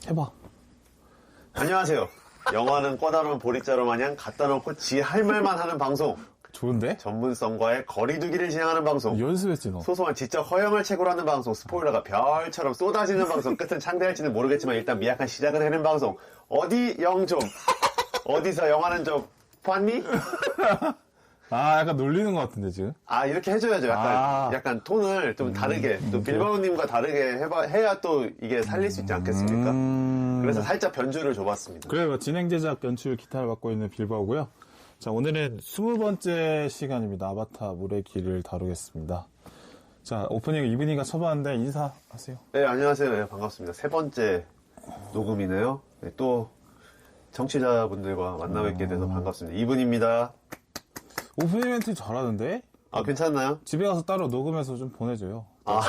해봐. 안녕하세요. 영화는 꺼다로운 보리자루 마냥 갖다 놓고 지 할 말만 하는 방송. 좋은데? 전문성과의 거리두기를 진행하는 방송. 연습했지, 너. 소소한 지적 허영을 채굴하는 방송. 스포일러가 별처럼 쏟아지는 방송. 끝은 창대할지는 모르겠지만 일단 미약한 시작은 해낸 방송. 어디 영 좀. 어디서 영화는 좀 봤니? 아, 약간 놀리는 것 같은데, 지금? 아, 이렇게 해줘야죠. 약간 톤을 좀 다르게, 또 빌바오님과 다르게 해야 또 이게 살릴 수 있지 않겠습니까? 그래서 살짝 변주를 줘봤습니다. 그래요. 진행 제작 연출 기타를 맡고 있는 빌바오고요. 자, 오늘은 20번째 시간입니다. 아바타 물의 길을 다루겠습니다. 자, 오프닝 이분이가 쳐봤는데 인사하세요. 네, 안녕하세요. 네, 반갑습니다. 세 번째 녹음이네요. 네, 또 청취자분들과 만나뵙게 돼서 반갑습니다. 이분입니다. 오프닝 멘트 잘하는데? 아, 괜찮나요? 집에 가서 따로 녹음해서 좀 보내줘요. 아,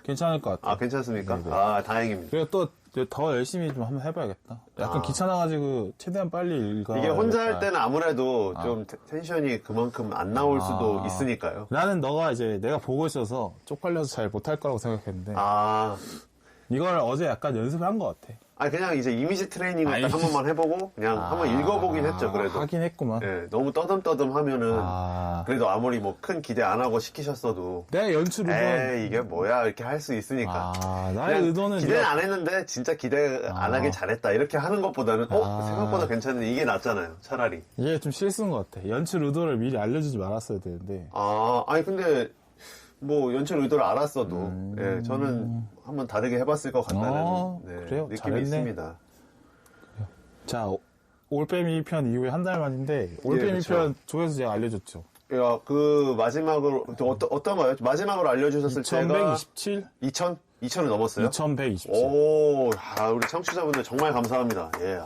괜찮을 것 같아요. 아, 괜찮습니까? 네네. 아, 다행입니다. 그리고 또 더 열심히 좀 한번 해봐야겠다. 약간 귀찮아가지고 최대한 빨리 읽어. 이게 혼자 할 때는 아무래도 좀 텐션이 그만큼 안 나올 수도 있으니까요. 나는 너가 이제 내가 보고 있어서 쪽팔려서 잘 못할 거라고 생각했는데. 아, 이걸 어제 약간 연습을 한 것 같아. 아니 그냥 이제 이미지 트레이닝을 딱 한 번만 해보고 그냥 한번 읽어보긴 했죠. 그래도 하긴 했구만. 네, 너무 떠듬떠듬 하면은 그래도 아무리 뭐 큰 기대 안 하고 시키셨어도 내 연출 의도는 에이 이게 뭐야 이렇게 할 수 있으니까 나의 의도는 기대는 안 했는데 진짜 기대 안 하길 잘했다 이렇게 하는 것보다는 생각보다 괜찮은데 이게 낫잖아요. 차라리 이게 좀 실수인 것 같아. 연출 의도를 미리 알려주지 말았어야 되는데. 아니 근데 뭐 연출 의도를 알았어도 예, 저는 한번 다르게 해봤을 것 같다는 그래요? 느낌이 잘했네. 있습니다. 자, 올빼미 편 이후에 한 달 만인데 올빼미 그쵸. 편 조회수 제가 알려줬죠. 야, 그 마지막으로 어떤 거요? 마지막으로 알려주셨을 때가 2127? 2000을 넘었어요? 2127. 오, 우리 청취자분들 정말 감사합니다. 예,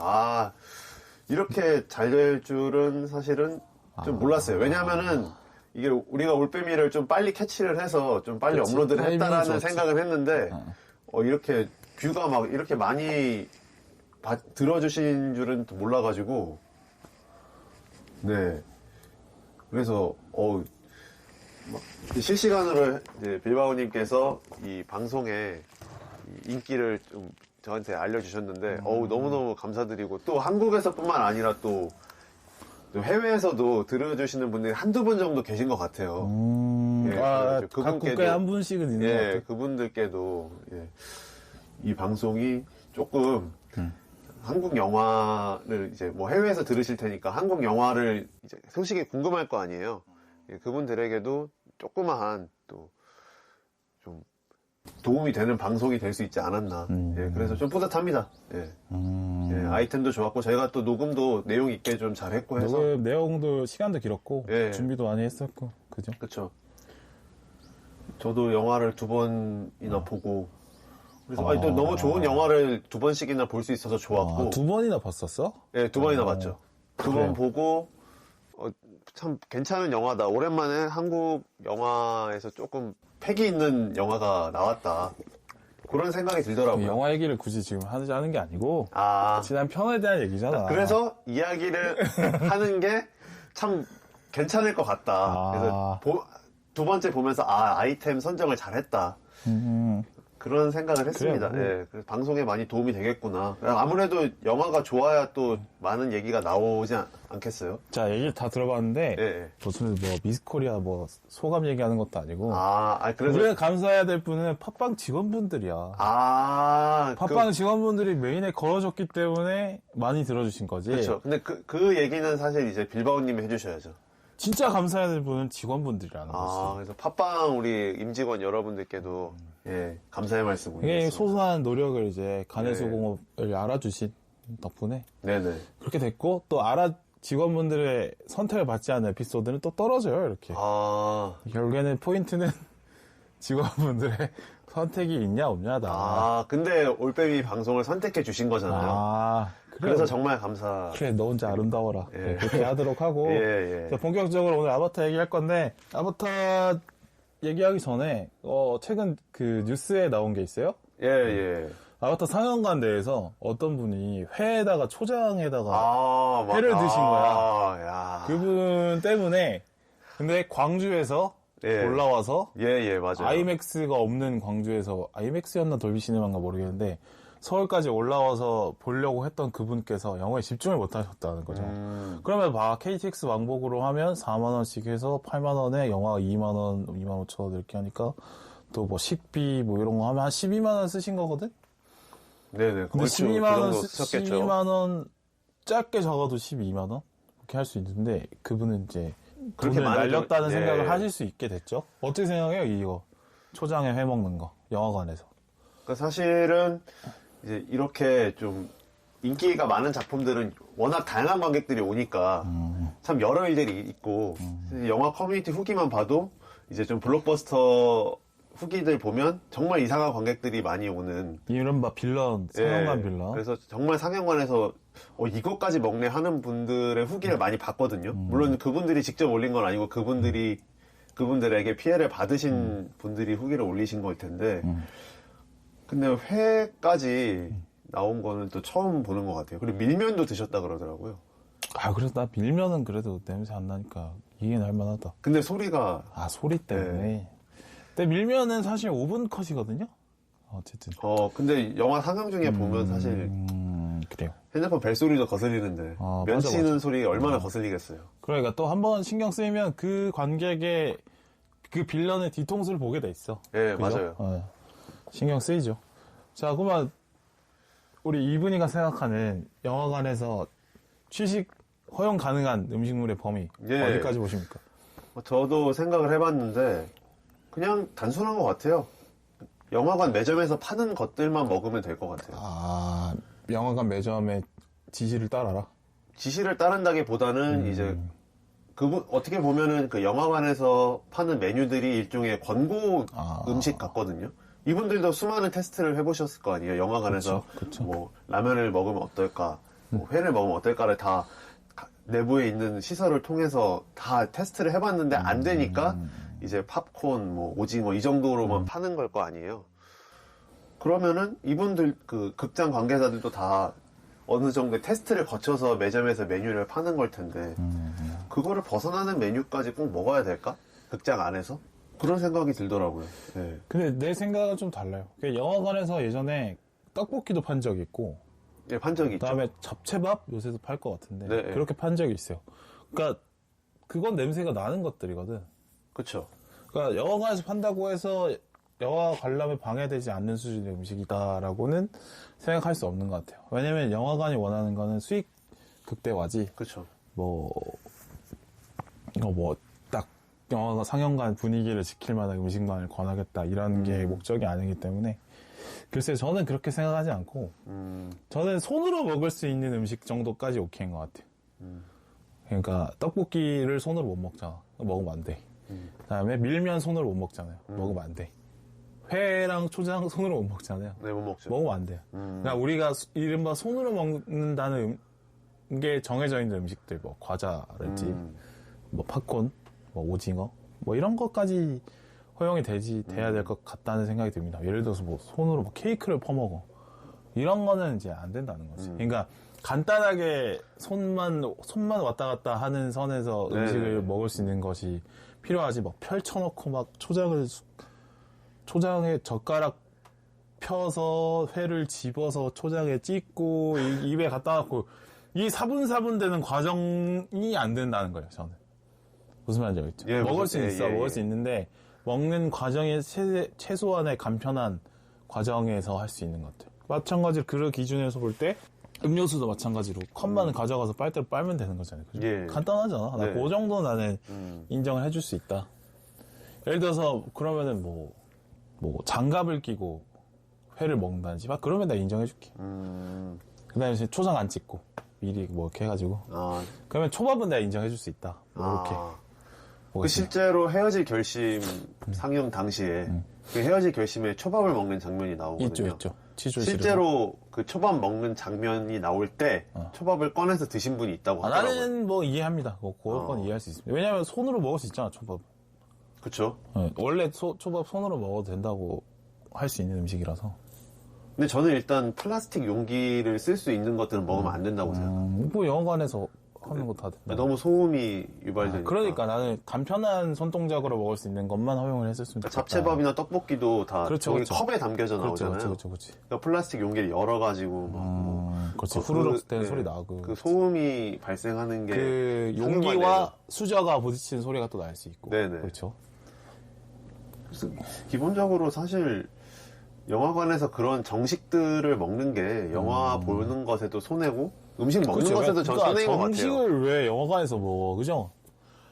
이렇게 잘 될 줄은 사실은 좀 몰랐어요. 왜냐하면은 이게 우리가 올빼미를 좀 빨리 캐치를 해서 좀 빨리 그치, 업로드를 했다라는 좋았지. 생각을 했는데 이렇게 뷰가 막 이렇게 많이 들어주신 줄은 또 몰라가지고 네 그래서 막 실시간으로 이제 빌바오님께서 이 방송에 이 인기를 좀 저한테 알려주셨는데 너무너무 감사드리고 또 한국에서뿐만 아니라 또 해외에서도 들어주시는 분들이 한두 분 정도 계신 것 같아요. 각 국가에 한 분씩은 있는 것 같아요. 그분들께도 이 방송이 조금 한국 영화를 이제 뭐 해외에서 들으실 테니까 한국 영화를 이제 소식이 궁금할 거 아니에요. 그분들에게도 조그마한 또 좀 도움이 되는 방송이 될 수 있지 않았나. 그래서 좀 뿌듯합니다. 아이템도 좋았고 저희가 또 녹음도 내용 있게 좀 잘했고 해서 녹음 내용도 시간도 길었고 준비도 많이 했었고 그죠? 그쵸. 저도 영화를 2번이나 보고 그래서 또 너무 좋은 영화를 2번씩이나 볼 수 있어서 좋았고 2번이나 봤었어? 네, 2번이나 봤죠. 2번 보고 참 괜찮은 영화다. 오랜만에 한국 영화에서 조금 패기 있는 영화가 나왔다. 그런 생각이 들더라고요. 영화 얘기를 굳이 지금 하는 게 아니고 지난 편에 대한 얘기잖아. 그래서 이야기를 하는 게 참 괜찮을 것 같다. 그래서 2번째 보면서 아이템 선정을 잘했다. 그런 생각을 했습니다. 그래요. 그래서 방송에 많이 도움이 되겠구나. 아무래도 영화가 좋아야 또 많은 얘기가 나오지 않겠어요? 자, 얘기를 다 들어봤는데 무슨 미스코리아 소감 얘기하는 것도 아니고 그래서 우리가 감사해야 될 분은 팟빵 직원분들이야. 팟빵 직원분들이 메인에 걸어줬기 때문에 많이 들어주신 거지. 그렇죠. 근데 그 얘기는 사실 이제 빌바오님이 해주셔야죠. 진짜 감사해야 될 분은 직원분들이라는 거지. 그래서 팟빵 우리 임직원 여러분들께도 감사의 말씀 이게 올리겠습니다. 소소한 노력을 이제 간해수공업을 알아주신 덕분에 네네. 그렇게 됐고 또 직원분들의 선택을 받지 않은 에피소드는 또 떨어져요. 이렇게 결국에는 포인트는 직원분들의 선택이 있냐 없냐다. 근데 올빼미 방송을 선택해 주신 거잖아요. 그래서 정말 감사. 그래, 너 혼자 아름다워라. 그렇게 하도록 하고. 본격적으로 오늘 아바타 얘기할 건데, 아바타 얘기하기 전에, 최근 그 뉴스에 나온 게 있어요? 아바타 상영관 내에서 어떤 분이 회에다가 초장에다가 회를 드신 거야. 그분 때문에, 근데 광주에서 올라와서 맞아요. 아이맥스가 없는 광주에서 아이맥스였나 돌비 시네마인가 모르겠는데 서울까지 올라와서 보려고 했던 그분께서 영화에 집중을 못 하셨다는 거죠. 그러면 KTX 왕복으로 하면 4만원씩 해서 8만원에 영화 2만원, 2만 5천원 이렇게 하니까 또 뭐 식비 뭐 이런 거 하면 한 12만원 쓰신 거거든? 네네. 근데 12만원 짧게 적어도 12만원? 이렇게 할 수 있는데 그분은 이제 그렇게 날렸다는 생각을 하실 수 있게 됐죠. 어떻게 생각해요, 이거? 초장에 회 먹는 거, 영화관에서. 그러니까 사실은 이제 이렇게 좀 인기가 많은 작품들은 워낙 다양한 관객들이 오니까 참 여러 일들이 있고 영화 커뮤니티 후기만 봐도 이제 좀 블록버스터 후기들 보면 정말 이상한 관객들이 많이 오는 이른바 빌런, 상영관 빌런. 그래서 정말 상영관에서 이것까지 먹네 하는 분들의 후기를 많이 봤거든요. 물론 그분들이 직접 올린 건 아니고 그분들에게 피해를 받으신 분들이 후기를 올리신 거일 텐데 근데 회까지 나온 거는 또 처음 보는 것 같아요. 그리고 밀면도 드셨다 그러더라고요. 그래서 나 밀면은 그래도 냄새 안 나니까 이해는 할 만하다. 근데 소리가. 소리 때문에. 근데 밀면은 사실 5분 컷이거든요? 어쨌든. 근데 영화 상영 중에 보면 사실. 그래요. 핸드폰 벨소리도 거슬리는데. 면 치는 소리 얼마나 거슬리겠어요. 그러니까 또 한 번 신경 쓰이면 그 관객의 그 빌런의 뒤통수를 보게 돼 있어. 네, 그죠? 맞아요. 신경 쓰이죠. 자, 그러면 우리 이분이가 생각하는 영화관에서 취식 허용 가능한 음식물의 범위 어디까지 보십니까? 저도 생각을 해봤는데 그냥 단순한 것 같아요. 영화관 매점에서 파는 것들만 먹으면 될 것 같아요. 영화관 매점의 지시를 따라라? 지시를 따른다기보다는 이제 어떻게 보면은 그 영화관에서 파는 메뉴들이 일종의 권고 음식 같거든요. 이분들도 수많은 테스트를 해보셨을 거 아니에요. 영화관에서 그쵸. 뭐 라면을 먹으면 어떨까, 뭐 회를 먹으면 어떨까를 다 내부에 있는 시설을 통해서 다 테스트를 해봤는데 안 되니까 이제 팝콘, 뭐 오징어 이 정도로만 파는 걸 거 아니에요. 그러면은 이분들 그 극장 관계자들도 다 어느 정도 테스트를 거쳐서 매점에서 메뉴를 파는 걸 텐데 그거를 벗어나는 메뉴까지 꼭 먹어야 될까? 극장 안에서? 그런 생각이 들더라고요. 네. 근데 내 생각은 좀 달라요. 영화관에서 예전에 떡볶이도 판 적이 있고 예, 판 적이 있죠. 그다음에 잡채밥 요새도 팔 것 같은데 네, 그렇게 판 적이 있어요. 그러니까 그건 냄새가 나는 것들이거든. 그렇죠. 그러니까 영화관에서 판다고 해서 영화 관람에 방해되지 않는 수준의 음식이다라고는 생각할 수 없는 것 같아요. 왜냐면 영화관이 원하는 거는 수익 극대화지. 그렇죠. 딱 영화관 상영관 분위기를 지킬 만한 음식만을 권하겠다 이런 게 목적이 아니기 때문에 글쎄 저는 그렇게 생각하지 않고 저는 손으로 먹을 수 있는 음식 정도까지 오케이인 것 같아요. 그러니까 떡볶이를 손으로 못 먹잖아. 먹으면 안 돼. 그다음에 밀면 손으로 못 먹잖아요. 먹으면 안 돼. 회랑 초장 손으로 못 먹잖아요. 네, 못 먹죠. 먹으면 안 돼요. 그러니까 우리가 이른바 손으로 먹는다는 게 정해져 있는 음식들, 뭐 과자랄지, 뭐 팝콘, 뭐 오징어, 뭐 이런 것까지 허용이 돼야 될 것 같다는 생각이 듭니다. 예를 들어서 뭐 손으로 뭐 케이크를 퍼먹어. 이런 거는 이제 안 된다는 거지. 그러니까 간단하게 손만 왔다 갔다 하는 선에서 음식을 먹을 수 있는 것이 필요하지. 막 펼쳐놓고 막 초장에 젓가락 펴서 회를 집어서 초장에 찍고 입에 갖다 놓고 이 사분사분 되는 과정이 안 된다는 거예요. 저는 무슨 말인지 알겠죠? 예, 먹을 수 있어. 먹을 수 있는데 먹는 과정이 최소한의 간편한 과정에서 할 수 있는 것들. 마찬가지로 그 기준에서 볼 때 음료수도 마찬가지로 컵만 가져가서 빨대로 빨면 되는 거잖아요. 그죠? 예. 간단하잖아. 네. 그 정도 나는 인정을 해줄 수 있다. 예를 들어서 그러면은 뭐 장갑을 끼고 회를 먹는다든지 막 그러면 내가 인정해줄게. 그다음에 이제 초장 안 찍고 미리 뭐 이렇게 해가지고 그러면 초밥은 내가 인정해줄 수 있다. 이렇게. 그 실제로 헤어질 결심 상영 당시에 그 헤어질 결심에 초밥을 먹는 장면이 나오거든요. 있죠. 실제로 그 초밥 먹는 장면이 나올 때 초밥을 꺼내서 드신 분이 있다고 하더라고요. 나는 뭐 이해합니다. 그건 이해할 수 있습니다. 왜냐하면 손으로 먹을 수 있잖아, 초밥. 그렇죠. 원래 초밥 손으로 먹어도 된다고 할 수 있는 음식이라서. 근데 저는 일단 플라스틱 용기를 쓸 수 있는 것들은 먹으면 안 된다고 생각해요. 뭐 영화관에서 하는 거 다 된다. 너무 소음이 유발되니까. 그러니까 나는 간편한 손동작으로 먹을 수 있는 것만 허용을 했었으면 좋겠다. 잡채밥이나 떡볶이도 다 그렇죠, 저기 그렇죠. 컵에 담겨져 나오잖아요. 그렇죠. 그러니까 플라스틱 용기를 열어가지고 그렇지. 후루룩 되는 소리 나고. 그 소음이 발생하는 게 그 용기와 수저가 부딪히는 소리가 또 날 수 있고. 네네. 그렇죠. 그래서 기본적으로 사실 영화관에서 그런 정식들을 먹는 게 영화 보는 것에도 손해고 음식 먹는 그렇죠. 것에도 전 손해인 것 같아요. 정식을 왜 영화관에서 먹어? 그죠?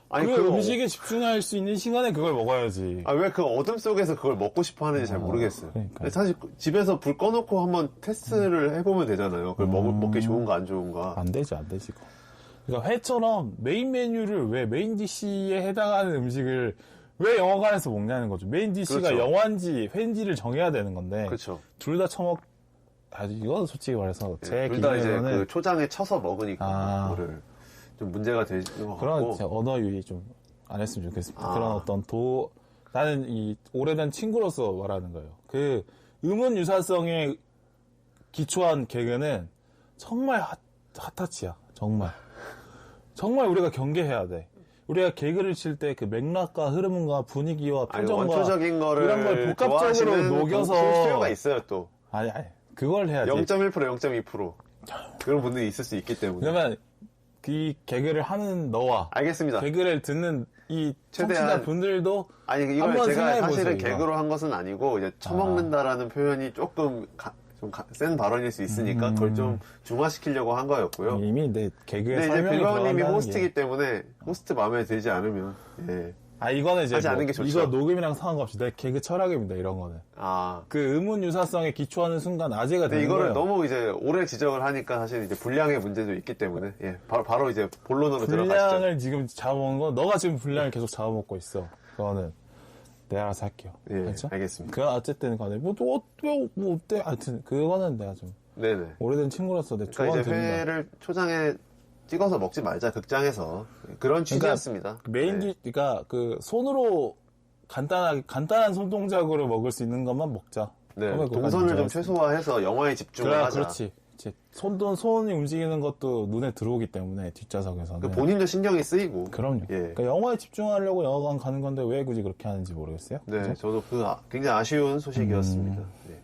아니 그 음식에 집중할 수 있는 시간에 그걸 먹어야지. 왜 그 어둠 속에서 그걸 먹고 싶어 하는지 잘 모르겠어요. 그러니까요. 사실 집에서 불 꺼놓고 한번 테스트를 해보면 되잖아요. 그걸 먹기 좋은가 안 좋은가. 안 되지. 그거. 그러니까 회처럼 메인 메뉴를 왜 메인 디시에 해당하는 음식을 왜 영화관에서 먹냐는 거죠. 메인 디시가 그렇죠. 영화인지 회인지를 정해야 되는 건데. 그렇죠. 둘 다 이건 솔직히 말해서 제 둘 다 이제 기준에서는 그 초장에 쳐서 먹으니까 그거를 좀 문제가 되는 것 그런 같고. 언어 유희 좀 안 했으면 좋겠습니다. 아. 그런 어떤 나는 이 오래된 친구로서 말하는 거예요. 그 음운 유사성에 기초한 개그는 정말 핫타치야. 정말 우리가 경계해야 돼. 우리가 개그를 칠 때 그 맥락과 흐름과 분위기와 표정과 원초적인 거를 이런 걸 복합적으로 녹여서 필요가 있어요 또. 아니 그걸 해야지. 0.1% 0.2% 그런 분들이 있을 수 있기 때문에. 그러면 이 개그를 하는 너와 알겠습니다. 개그를 듣는 이 최대한- 청취자 분들도 아니 이걸 한번 제가 생각해보세요, 사실은 이거. 개그로 한 것은 아니고 이제 처먹는다라는 표현이 조금 센 발언일 수 있으니까 그걸 좀 중화시키려고 한 거였고요. 이미 내 개그의 근데 이제 설명이 빌바오님이 들어간다는 호스트이기 게. 때문에 호스트 마음에 들지 않으면 이거는 이제 하지 않는 게 좋죠. 이거 녹음이랑 상관없이 내 개그 철학입니다. 이런 거는 그 음운 유사성에 기초하는 순간 아재가 근데 되는 이거를 거예요. 너무 이제 오래 지적을 하니까 사실 이제 분량의 문제도 있기 때문에 바로 이제 본론으로 들어가시죠. 분량을 지금 잡아먹는 건 너가 지금 분량을 계속 잡아먹고 있어. 그거는 내가 알아서 할게요. 알죠? 알겠습니다. 그 어쨌든 간에 뭐 어때? 하여튼 그거는 내가 좀 네네. 오래된 친구로서 내 그러니까 조언 이제 드린다. 회를 초장에 찍어서 먹지 말자 극장에서 그런 취지였습니다. 그러니까 그 손으로 간단한 손동작으로 먹을 수 있는 것만 먹자. 네, 그러면 그거 동선을 좀 괜찮았습니다. 최소화해서 영화에 집중을 하자. 그렇지. 이제 손이 움직이는 것도 눈에 들어오기 때문에 뒷좌석에서는. 그 본인도 신경이 쓰이고. 그럼요. 그러니까 영화에 집중하려고 영화관 가는 건데 왜 굳이 그렇게 하는지 모르겠어요. 네, 그죠? 저도 굉장히 아쉬운 소식이었습니다. 네.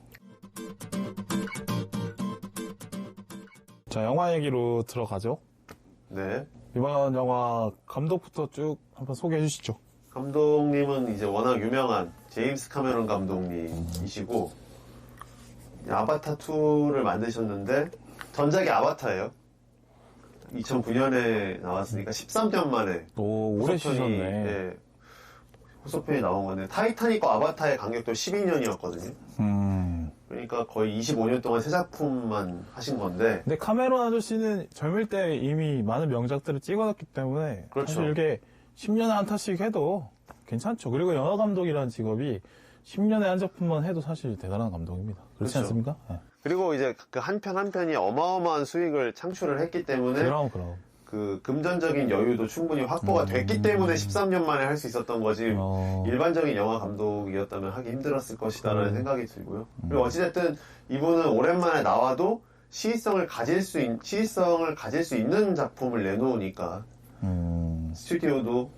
자, 영화 얘기로 들어가죠. 네. 이번 영화 감독부터 쭉 한번 소개해 주시죠. 감독님은 이제 워낙 유명한 제임스 카메론 감독님이시고 아바타 2를 만드셨는데 전작이 아바타예요. 2009년에 나왔으니까 13년 만에 오래 쉬셨네. 후속편이 나온 건데 타이타닉과 아바타의 간격도 12년이었거든요. 그러니까 거의 25년 동안 새 작품만 하신 건데. 근데 카메론 아저씨는 젊을 때 이미 많은 명작들을 찍어놨기 때문에 그렇죠. 사실 이게 10년에 한 타씩 해도 괜찮죠. 그리고 영화 감독이라는 직업이 10년에 한 작품만 해도 사실 대단한 감독입니다. 그렇지 그렇죠. 않습니까? 네. 그리고 이제 그 한 편 한 편이 어마어마한 수익을 창출을 했기 때문에 그럼. 그 금전적인 여유도 충분히 확보가 됐기 때문에 13년 만에 할 수 있었던 거지 일반적인 영화 감독이었다면 하기 힘들었을 것이다라는 생각이 들고요. 그리고 어찌됐든 이분은 오랜만에 나와도 시의성을 가질 수 있는 작품을 내놓으니까 스튜디오도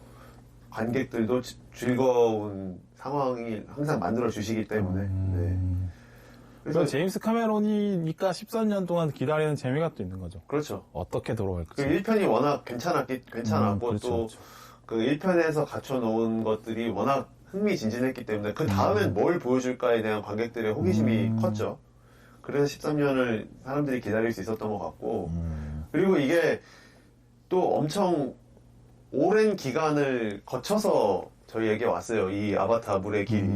관객들도 즐거운 상황이 항상 만들어 주시기 때문에 그래서 제임스 카메론이니까 13년 동안 기다리는 재미가 또 있는 거죠. 그렇죠. 어떻게 돌아올지. 그 1편이 워낙 괜찮았고 그렇죠, 또 그 1편에서 갖춰놓은 것들이 워낙 흥미진진했기 때문에 그 다음엔 뭘 보여줄까에 대한 관객들의 호기심이 컸죠. 그래서 13년을 사람들이 기다릴 수 있었던 것 같고 그리고 이게 또 엄청 오랜 기간을 거쳐서 저희에게 왔어요. 이 아바타 물의 길이.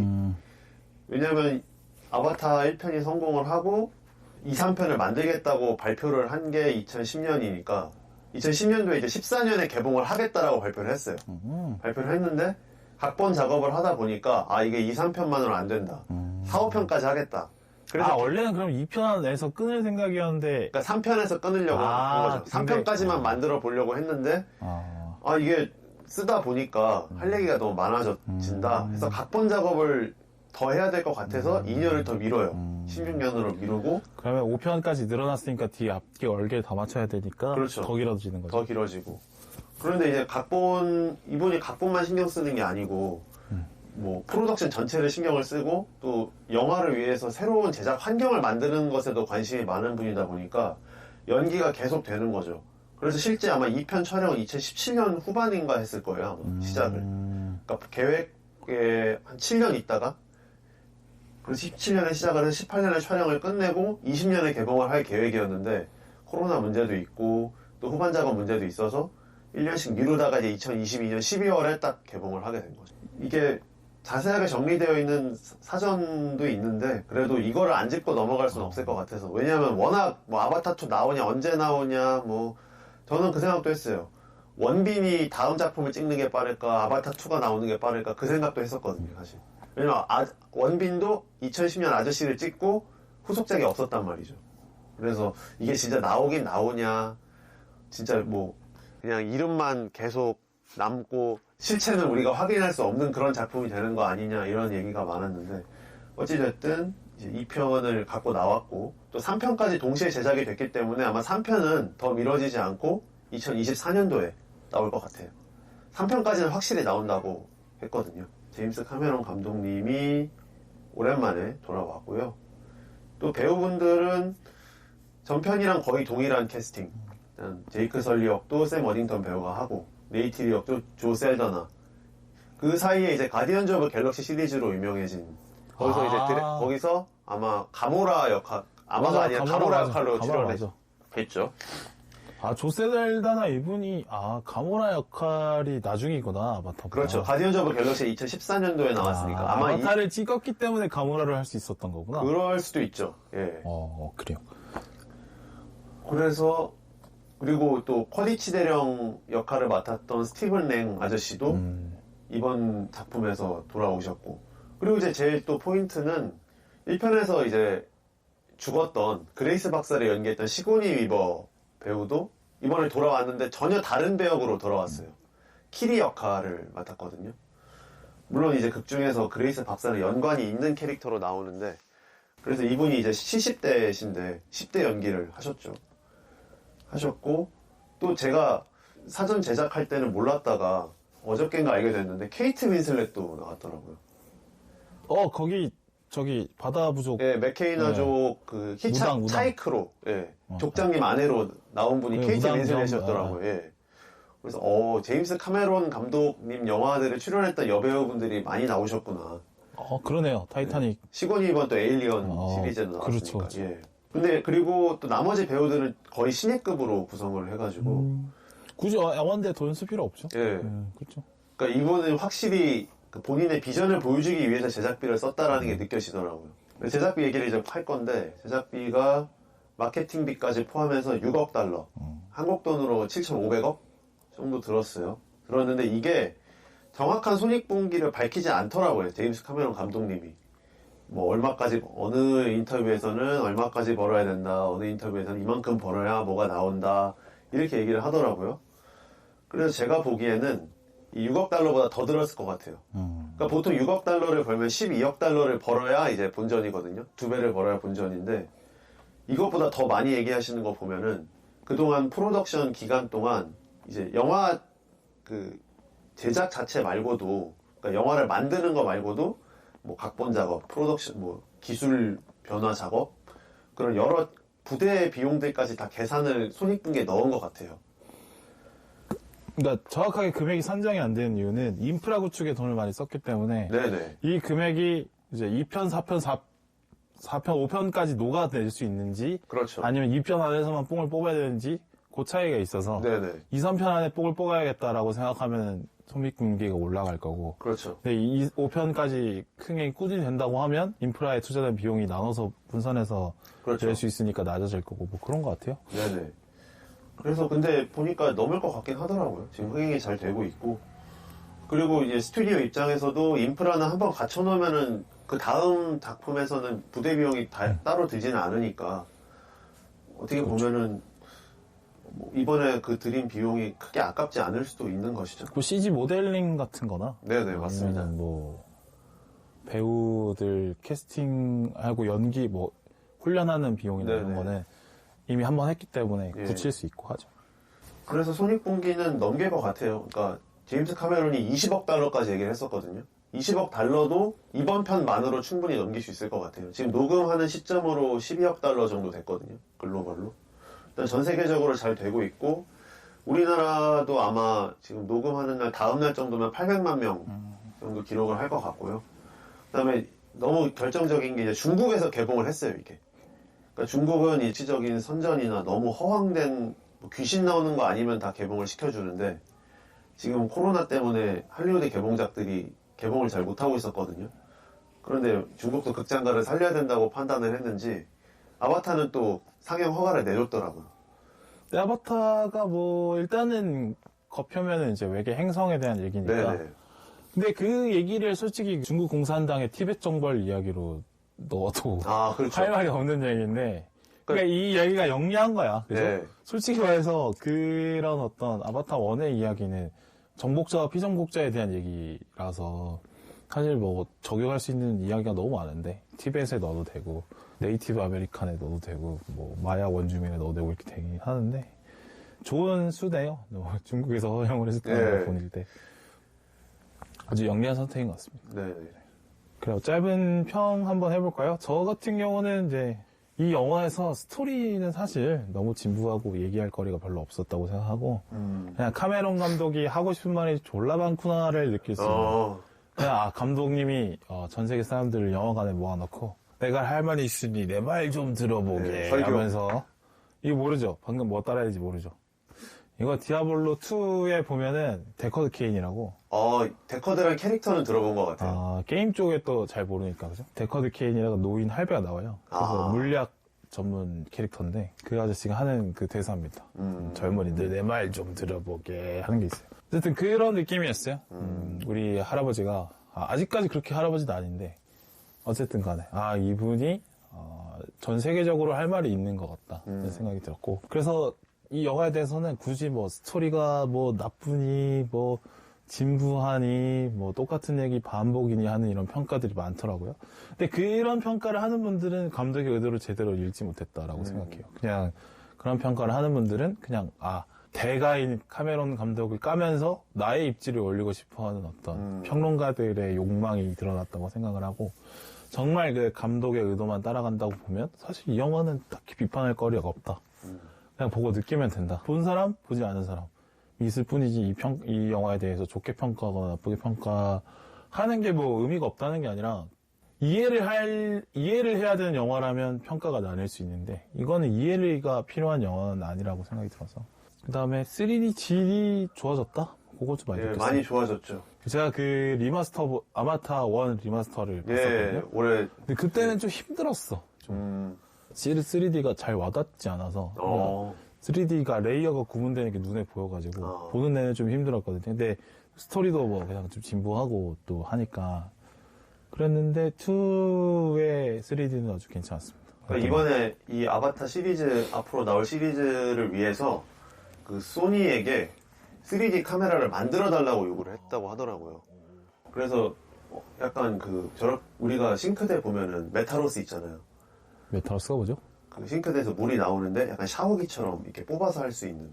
왜냐하면 아바타 1편이 성공을 하고 2, 3편을 만들겠다고 발표를 한 게 2010년이니까 2010년도에 이제 14년에 개봉을 하겠다라고 발표를 했어요. 발표를 했는데 각본 작업을 하다 보니까 이게 2, 3편만으로 안 된다. 4, 5편까지 하겠다. 그래서 원래는 그럼 2편에서 끊을 생각이었는데 그러니까 3편에서 끊으려고 한 거죠. 3편까지만 만들어 보려고 했는데 이게 쓰다 보니까 할 얘기가 너무 많아진다. 그래서 각본 작업을 더 해야 될 것 같아서 2년을 더 미뤄요. 16년으로 미루고. 그러면 5편까지 늘어났으니까 뒤에 앞뒤 얼개를 다 맞춰야 되니까 그렇죠. 더 길어지는 거죠. 더 길어지고. 그런데 이제 이분이 각본만 신경 쓰는 게 아니고 뭐 프로덕션 전체를 신경을 쓰고 또 영화를 위해서 새로운 제작 환경을 만드는 것에도 관심이 많은 분이다 보니까 연기가 계속 되는 거죠. 그래서 실제 아마 2편 촬영은 2017년 후반인가 했을 거예요. 아마 시작을. 그러니까 계획에 한 7년 있다가 그래서 17년에 시작을 해서 18년에 촬영을 끝내고 20년에 개봉을 할 계획이었는데 코로나 문제도 있고 또 후반 작업 문제도 있어서 1년씩 미루다가 이제 2022년 12월에 딱 개봉을 하게 된 거죠. 이게 자세하게 정리되어 있는 사전도 있는데 그래도 이거를 안 짚고 넘어갈 수는 없을 것 같아서. 왜냐하면 워낙 뭐 아바타2 나오냐 언제 나오냐 뭐 저는 그 생각도 했어요. 원빈이 다음 작품을 찍는 게 빠를까 아바타2가 나오는 게 빠를까 그 생각도 했었거든요 사실. 왜냐면 원빈도 2010년 아저씨를 찍고 후속작이 없었단 말이죠. 그래서 이게 진짜 나오긴 나오냐 진짜 뭐 그냥 이름만 계속 남고 실체는 우리가 확인할 수 없는 그런 작품이 되는 거 아니냐 이런 얘기가 많았는데 어찌됐든 이제 2편을 갖고 나왔고 또 3편까지 동시에 제작이 됐기 때문에 아마 3편은 더 미뤄지지 않고 2024년도에 나올 것 같아요. 3편까지는 확실히 나온다고 했거든요. 제임스 카메론 감독님이 오랜만에 돌아왔고요. 또 배우분들은 전편이랑 거의 동일한 캐스팅. 제이크 설리 역도 샘 워딩턴 배우가 하고 네이티리 역도 조 셀더나. 그 사이에 이제 가디언즈 오브 갤럭시 시리즈로 유명해진 거기서 이제 거기서 아마 가모라 역할 아마가 아니라 가모라 역할로 출연했죠. 아, 조셀다나 이분이 가모라 역할이 나중이구나. 아바타. 그렇죠. 가디언즈 오브 갤럭시 2014년도에 나왔으니까 아마 아바타를 찍었기 때문에 가모라를 할 수 있었던 거구나. 그럴 수도 있죠. 예. 그래요. 그래서 그리고 또 쿼디치 대령 역할을 맡았던 스티븐 랭 아저씨도 이번 작품에서 돌아오셨고, 그리고 이제 제일 또 포인트는 1편에서 이제 죽었던 그레이스 박사를 연기했던 시고니 위버 배우도 이번에 돌아왔는데 전혀 다른 배역으로 돌아왔어요. 키리 역할을 맡았거든요. 물론 이제 극 중에서 그레이스 박사는 연관이 있는 캐릭터로 나오는데, 그래서 이분이 이제 70대신데 10대 연기를 하셨고, 또 제가 사전 제작할 때는 몰랐다가 어저께인가 알게 됐는데 케이트 윈슬렛도 나왔더라고요. 거기 저기 바다 부족. 예, 맥케이나족 그 히치하이크로 족장님 아내로 나온 분이 케이트 윈슬렛이었더라고요. 예. 그래서 제임스 카메론 감독님 영화들을 출연했던 여배우분들이 많이 나오셨구나. 그러네요. 타이타닉. 시고니 이번 또 에일리언 시리즈는 나왔으니까. 그렇죠. 예. 근데 그리고 또 나머지 배우들은 거의 신예급으로 구성을 해가지고 굳이 영화인데 돈 쓸 필요 없죠. 예. 그렇죠. 그러니까 이분은 확실히 본인의 비전을 보여주기 위해서 제작비를 썼다라는 게 느껴지더라고요. 제작비 얘기를 이제 할 건데, 제작비가 마케팅비까지 포함해서 6억 달러, 한국 돈으로 7,500억 정도 들었어요. 들었는데 이게 정확한 손익분기를 밝히지 않더라고요. 제임스 카메론 감독님이. 뭐 얼마까지, 어느 인터뷰에서는 얼마까지 벌어야 된다, 어느 인터뷰에서는 이만큼 벌어야 뭐가 나온다, 이렇게 얘기를 하더라고요. 그래서 제가 보기에는 이 6억 달러보다 더 들었을 것 같아요. 그러니까 보통 6억 달러를 벌면 12억 달러를 벌어야 이제 본전이거든요. 2배를 벌어야 본전인데, 이것보다 더 많이 얘기하시는 거 보면은 그동안 프로덕션 기간 동안 이제 영화 그 제작 자체 말고도, 그러니까 영화를 만드는 거 말고도 뭐 각본 작업, 프로덕션, 뭐 기술 변화 작업, 그런 여러 부대 비용들까지 다 계산을 손익분기에 넣은 것 같아요. 그러니까 정확하게 금액이 산정이 안 되는 이유는 인프라 구축에 돈을 많이 썼기 때문에 네네. 이 금액이 이제 2편, 4편, 5편까지 녹아낼 수 있는지, 그렇죠. 아니면 2편 안에서만 뽕을 뽑아야 되는지 그 차이가 있어서 네네. 2, 3편 안에 뽕을 뽑아야겠다라고 생각하면 손익분기가 올라갈 거고, 그렇죠. 근데 5편까지 흥행이 꾸준히 된다고 하면 인프라에 투자된 비용이 나눠서 분산해서 그렇죠. 낼 수 있으니까 낮아질 거고, 뭐 그런 것 같아요. 네네. 그래서 근데 보니까 넘을 것 같긴 하더라고요. 지금 흥행이 잘 되고 있고, 그리고 이제 스튜디오 입장에서도 인프라는 한번 갖춰놓으면은 그 다음 작품에서는 부대 비용이 따로 들지는 않으니까, 어떻게 보면은 뭐 이번에 그 들인 비용이 크게 아깝지 않을 수도 있는 것이죠. 뭐 CG 모델링 같은 거나. 네네, 맞습니다. 뭐 배우들 캐스팅하고 연기 뭐 훈련하는 비용이나 이런 거는 이미 한번 했기 때문에 굳힐 수 있고 하죠. 그래서 손익분기는 넘길 것 같아요. 그러니까 제임스 카메론이 20억 달러까지 얘기를 했었거든요. 20억 달러도 이번 편만으로 충분히 넘길 수 있을 것 같아요. 지금 녹음하는 시점으로 12억 달러 정도 됐거든요. 글로벌로. 일단 전 세계적으로 잘 되고 있고, 우리나라도 아마 지금 녹음하는 날 다음 날 정도면 800만 명 정도 기록을 할 것 같고요. 그다음에 너무 결정적인 게 이제 중국에서 개봉을 했어요, 이게. 그러니까 중국은 일시적인 선전이나 너무 허황된 뭐 귀신 나오는 거 아니면 다 개봉을 시켜주는데, 지금 코로나 때문에 할리우드 개봉작들이 개봉을 잘 못하고 있었거든요. 그런데 중국도 극장가를 살려야 된다고 판단을 했는지 아바타는 또 상영 허가를 내줬더라고요. 근데 아바타가 뭐 일단은 겉표면은 이제 외계 행성에 대한 얘기니까. 네네. 근데 그 얘기를 솔직히 중국 공산당의 티베트 정벌 이야기로 넣어도 그렇죠. 할 말이 없는 얘기인데, 그러니까 이 얘기가 영리한 거야. 그죠? 네. 솔직히 말해서 그런 어떤 아바타 1의 이야기는 정복자와 피정복자에 대한 얘기라서 사실 뭐 적용할 수 있는 이야기가 너무 많은데, 티벳에 넣어도 되고 네이티브 아메리칸에 넣어도 되고 뭐 마야 원주민에 넣어도 되고 이렇게 되긴 하는데, 좋은 수네요. 중국에서 허용을 했었던 본일 때 아주 영리한 선택인 것 같습니다. 네. 그래요. 짧은 평 한번 해볼까요? 저 같은 경우는 이제 이 영화에서 스토리는 사실 너무 진부하고 얘기할 거리가 별로 없었다고 생각하고, 그냥 카메론 감독이 하고 싶은 말이 졸라 많구나를 느낄 수 있는, 그냥 감독님이 전 세계 사람들을 영화관에 모아놓고 내가 할 말이 있으니 내 말 좀 들어보게 하면서, 이거 모르죠? 방금 뭐 따라야지 모르죠? 이거 디아블로2에 보면은 데커드 케인이라고. 데커드라는 캐릭터는 들어본 것 같아요. 게임 쪽에 또 잘 모르니까, 그죠? 데커드 케인이라고 노인 할배가 나와요. 그래서 물약 전문 캐릭터인데, 그 아저씨가 하는 그 대사입니다. 젊은이들 내 말 좀 들어보게 하는 게 있어요. 어쨌든 그런 느낌이었어요. 우리 할아버지가, 아직까지 그렇게 할아버지도 아닌데, 어쨌든 간에, 이분이, 전 세계적으로 할 말이 있는 것 같다. 그런 생각이 들었고. 그래서 이 영화에 대해서는 굳이 뭐 스토리가 뭐 나쁘니, 뭐 진부하니, 뭐 똑같은 얘기 반복이니 하는 이런 평가들이 많더라고요. 근데 그런 평가를 하는 분들은 감독의 의도를 제대로 읽지 못했다라고 생각해요. 그냥 그런 평가를 하는 분들은 그냥 대가인 카메론 감독을 까면서 나의 입지를 올리고 싶어하는 어떤 평론가들의 욕망이 드러났다고 생각을 하고, 정말 그 감독의 의도만 따라간다고 보면 사실 이 영화는 딱히 비판할 거리가 없다. 그냥 보고 느끼면 된다. 본 사람, 보지 않은 사람 있을 뿐이지, 이 영화에 대해서 좋게 평가하거나 나쁘게 평가하는 게 뭐 의미가 없다는 게 아니라, 이해를 해야 되는 영화라면 평가가 나뉠 수 있는데, 이거는 이해가 필요한 영화는 아니라고 생각이 들어서. 그 다음에 3D 질이 좋아졌다? 그거 좀 많이 느꼈어요. 많이 좋아졌죠. 제가 그 아바타 1 리마스터를 봤었거든요. 올해. 근데 그때는 좀 힘들었어. 3D가 잘 와닿지 않아서. 3D가 레이어가 구분되는 게 눈에 보여가지고 보는 내내 좀 힘들었거든요. 근데 스토리도 뭐 그냥 좀 진부하고 또 하니까 그랬는데 2의 3D는 아주 괜찮았습니다. 그러니까 이번에 이 아바타 시리즈, 앞으로 나올 시리즈를 위해서 그 소니에게 3D 카메라를 만들어 달라고 요구를 했다고 하더라고요. 그래서 약간 우리가 싱크대 보면은 메타로스 있잖아요. 메타로스가 뭐죠? 그 싱크대에서 물이 나오는데 약간 샤워기처럼 이렇게 뽑아서 할 수 있는.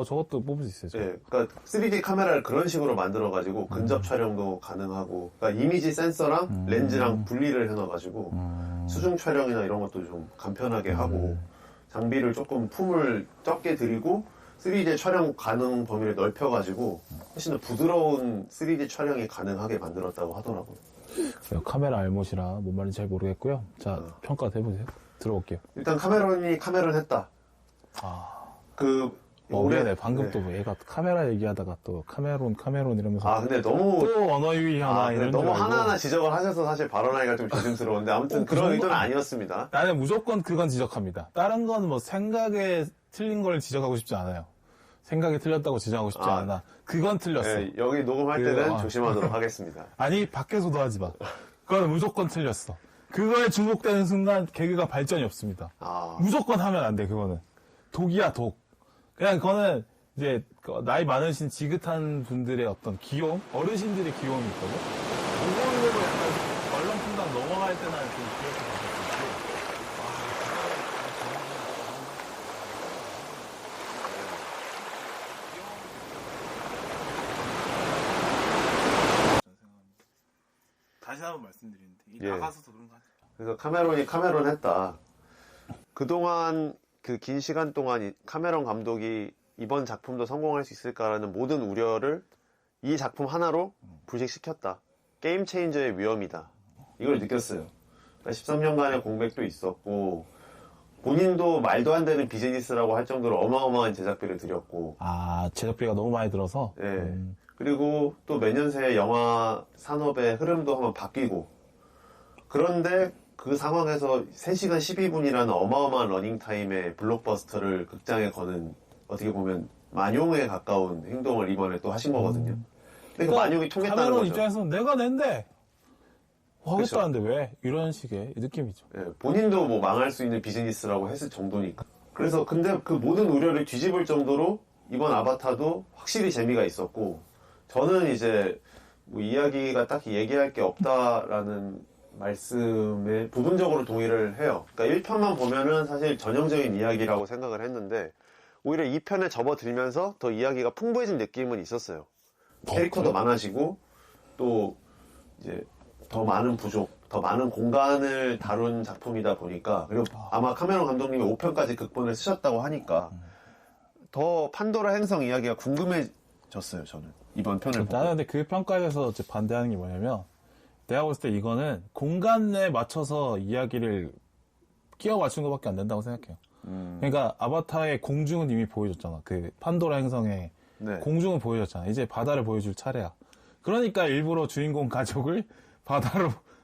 저것도 뽑을 수 있어요. 네, 그러니까 3D 카메라를 그런 식으로 만들어가지고 근접 촬영도 가능하고, 그러니까 이미지 센서랑 렌즈랑 분리를 해놔가지고 수중 촬영이나 이런 것도 좀 간편하게 하고, 장비를 조금 품을 적게 들이고 3D 촬영 가능 범위를 넓혀가지고 훨씬 더 부드러운 3D 촬영이 가능하게 만들었다고 하더라고요. 카메라 알못이라 뭔 말인지 잘 모르겠고요. 자, 평가 해보세요. 들어볼게요. 일단 카메론 했다. 네네. 방금 또 얘가 카메라 얘기하다가 또 카메론 이러면서. 근데 너무. 또 언어 유희하나 이런 너무 하나하나 지적을 하셔서 사실 발언하기가 좀 조심스러운데, 아무튼 그런 의도는 아니었습니다. 나는 무조건 그건 지적합니다. 다른 건 뭐 생각에 틀린 걸 지적하고 싶지 않아요. 생각이 틀렸다고 지적하고 싶지 않아. 그건 틀렸어. 네, 여기 녹음할 때는 조심하도록 하겠습니다. 아니, 밖에서도 하지 마. 그건 무조건 틀렸어. 그거에 중복되는 순간 개그가 발전이 없습니다. 무조건 하면 안 돼, 그거는. 독이야, 독. 그냥 그거는 이제 나이 많으신 지긋한 분들의 어떤 귀여움? 어르신들의 귀여움이 있거든? 공공일보로 약간 얼렁뚱땅 넘어갈 때나 좀 그렇게 바뀌었었지. 다시 한번 말씀드리는데 이 나가서도 그런 거 같아요. 그래서 카메론이 카메론 했다. 그동안 그 긴 시간 동안 카메론 감독이 이번 작품도 성공할 수 있을까라는 모든 우려를 이 작품 하나로 불식시켰다. 게임 체인저의 위험이다. 이걸 느꼈어요. 13년간의 공백도 있었고 본인도 말도 안 되는 비즈니스라고 할 정도로 어마어마한 제작비를 들였고 제작비가 너무 많이 들어서 네. 그리고 또 매년 새해 영화 산업의 흐름도 한번 바뀌고 그런데 그 상황에서 3시간 12분이라는 어마어마한 러닝타임의 블록버스터를 극장에 거는 어떻게 보면 만용에 가까운 행동을 이번에 또 하신 거거든요. 근데 그 만용이 통했다는 카메론 거죠. 입장에서는 내가 낸데 하겠다는데 왜? 이런 식의 느낌이죠. 네, 본인도 뭐 망할 수 있는 비즈니스라고 했을 정도니까. 그래서 근데 그 모든 우려를 뒤집을 정도로 이번 아바타도 확실히 재미가 있었고 저는 이제 뭐 이야기가 딱히 얘기할 게 없다라는 말씀에 부분적으로 동의를 해요. 그러니까 1편만 보면은 사실 전형적인 이야기라고 생각을 했는데 오히려 2편에 접어들면서 더 이야기가 풍부해진 느낌은 있었어요. 캐릭터도 많아지고 또 이제 더 많은 부족, 더 많은 공간을 다룬 작품이다 보니까 그리고 아마 카메론 감독님이 5편까지 극본을 쓰셨다고 하니까 더 판도라 행성 이야기가 궁금해졌어요. 저는 이번 편을 보고. 나는 근데 그 평가에 대해서 이제 반대하는 게 뭐냐면 내가 봤을 때 이거는 공간에 맞춰서 이야기를 끼워 맞춘 것밖에 안 된다고 생각해요. 그러니까 아바타의 공중은 이미 보여줬잖아. 그 판도라 행성의 네. 공중은 보여줬잖아. 이제 바다를 보여줄 차례야. 그러니까 일부러 주인공 가족을 바다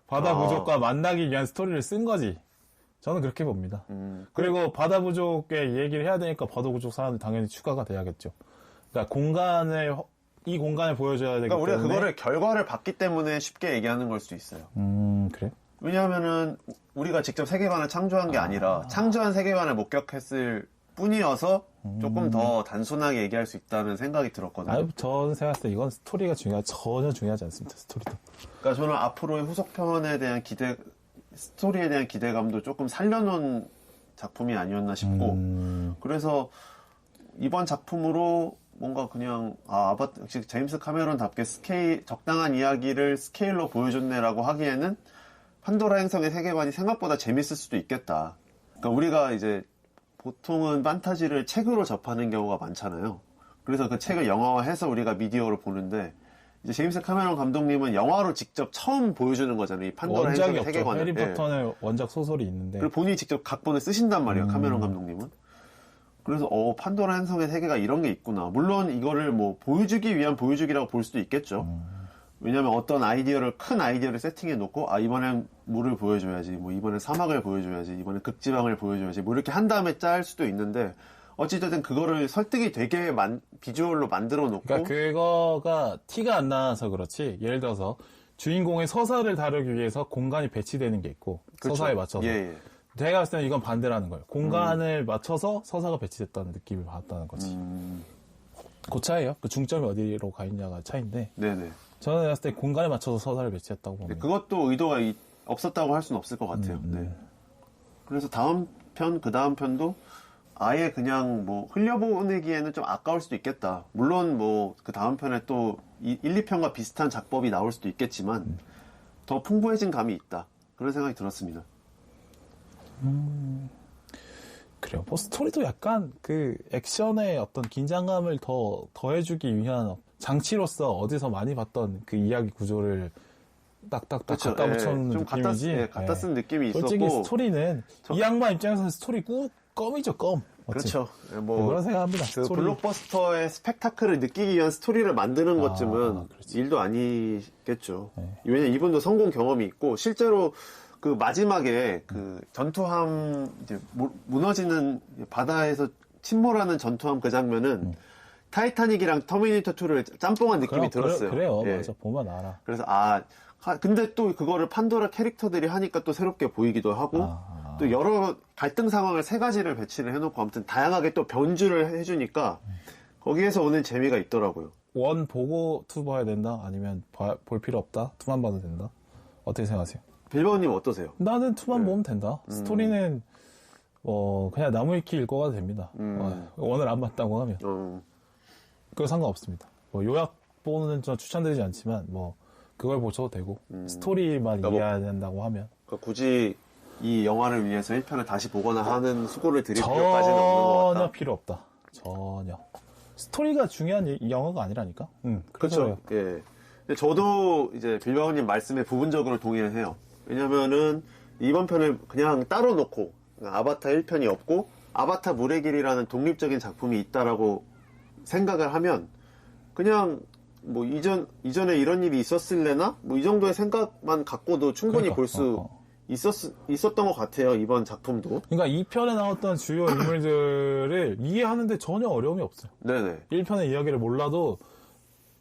부족과 만나기 위한 스토리를 쓴 거지. 저는 그렇게 봅니다. 그리고 바다 부족의 얘기를 해야 되니까 바다 부족 사람들 당연히 추가가 돼야겠죠. 그러니까 이 공간을 보여줘야 되기 그러니까 우리가 때문에. 그거를 결과를 봤기 때문에 쉽게 얘기하는 걸 수도 있어요. 그래? 왜냐하면은 우리가 직접 세계관을 창조한 게 아니라 창조한 세계관을 목격했을 뿐이어서 조금 더 단순하게 얘기할 수 있다는 생각이 들었거든요. 저는 생각했을 때 이건 스토리가 전혀 중요하지 않습니다. 스토리도. 그러니까 저는 앞으로의 후속편에 대한 스토리에 대한 기대감도 조금 살려놓은 작품이 아니었나 싶고, 그래서 이번 작품으로 뭔가 그냥, 역시 제임스 카메론답게 적당한 이야기를 스케일로 보여줬네라고 하기에는 판도라 행성의 세계관이 생각보다 재밌을 수도 있겠다. 그러니까 우리가 이제 보통은 판타지를 책으로 접하는 경우가 많잖아요. 그래서 그 책을 영화화해서 우리가 미디어로 보는데, 이제 제임스 카메론 감독님은 영화로 직접 처음 보여주는 거잖아요. 이 판도라 행성의 세계관을. 해리포터의 원작 소설이 있는데. 그리고 본인이 직접 각본을 쓰신단 말이에요. 카메론 감독님은. 그래서 판도라 행성의 세계가 이런 게 있구나. 물론 이거를 뭐 보여주기 위한 보여주기라고 볼 수도 있겠죠. 왜냐면 어떤 큰 아이디어를 세팅해 놓고 이번엔 물을 보여줘야지, 뭐 이번엔 사막을 보여줘야지, 이번엔 극지방을 보여줘야지, 뭐 이렇게 한 다음에 짤 수도 있는데 어찌됐든 그거를 설득이 되게 비주얼로 만들어 놓고. 그러니까 그거가 티가 안 나서 그렇지. 예를 들어서 주인공의 서사를 다루기 위해서 공간이 배치되는 게 있고, 그렇죠. 서사에 맞춰서. 예. 제가 봤을 때는 이건 반대라는 거예요. 공간을 맞춰서 서사가 배치됐다는 느낌을 받았다는 거지. 그 차이에요. 그 중점이 어디로 가 있냐가 차이인데. 네네. 저는 봤을 때 공간에 맞춰서 서사를 배치했다고 봅니다. 그것도 의도가 없었다고 할 수는 없을 것 같아요. 네. 그래서 다음 편, 그 다음 편도 아예 그냥 뭐 흘려보내기에는 좀 아까울 수도 있겠다. 물론 뭐 그 다음 편에 또 1, 2편과 비슷한 작법이 나올 수도 있겠지만 더 풍부해진 감이 있다. 그런 생각이 들었습니다. 그래요. 뭐 스토리도 약간 그 액션의 어떤 긴장감을 더해주기 위한 장치로서 어디서 많이 봤던 그 이야기 구조를 딱딱딱 그렇죠. 갖다 붙여놓는 좀 느낌이지. 갖다 쓴 느낌이 있었고. 솔직히 스토리는 이 양반 입장에서는 스토리 껌이죠, 껌. 맞지? 그렇죠. 뭐 그런 생각합니다. 그 블록버스터의 스펙타클을 느끼기 위한 스토리를 만드는 것쯤은 일도 아니겠죠. 네. 왜냐면 이분도 성공 경험이 있고 실제로 그 마지막에 그 전투함 이제 무너지는 바다에서 침몰하는 전투함 그 장면은 타이타닉이랑 터미네이터 2를 짬뽕한 느낌이 들었어요. 그래요. 예. 맞아. 보면 알아. 그래서 근데 또 그거를 판도라 캐릭터들이 하니까 또 새롭게 보이기도 하고 또 여러 갈등 상황을 3가지를 배치를 해놓고 아무튼 다양하게 또 변주를 해주니까 거기에서 오는 재미가 있더라고요. 원 보고 투 봐야 된다? 아니면 볼 필요 없다? 투만 봐도 된다? 어떻게 생각하세요? 빌바오님 어떠세요? 나는 투만 보면 된다. 스토리는 그냥 나무 위키 읽어가도 됩니다. 원을 안 봤다고 하면 그거 상관없습니다. 요약 보는 좀 추천드리지 않지만 그걸 보셔도 되고 스토리만 그러니까 이해해야 된다고 하면 그러니까 굳이 이 영화를 위해서 1편을 다시 보거나 하는 수고를 드릴 필요까지는 없는 것 같다. 전혀 필요 없다. 전혀. 스토리가 중요한 영화가 아니라니까. 그렇죠. 예. 근데 저도 이제 빌바오님 말씀에 부분적으로 동의를 해요. 왜냐면은 이번 편을 그냥 따로 놓고 아바타 1편이 없고 아바타 물의 길이라는 독립적인 작품이 있다라고 생각을 하면 그냥 이전에 이런 일이 있었을래나? 이 정도의 생각만 갖고도 충분히 볼 수 있었던 것 같아요, 이번 작품도. 그러니까 2편에 나왔던 주요 인물들을 이해하는데 전혀 어려움이 없어요. 네네. 1편의 이야기를 몰라도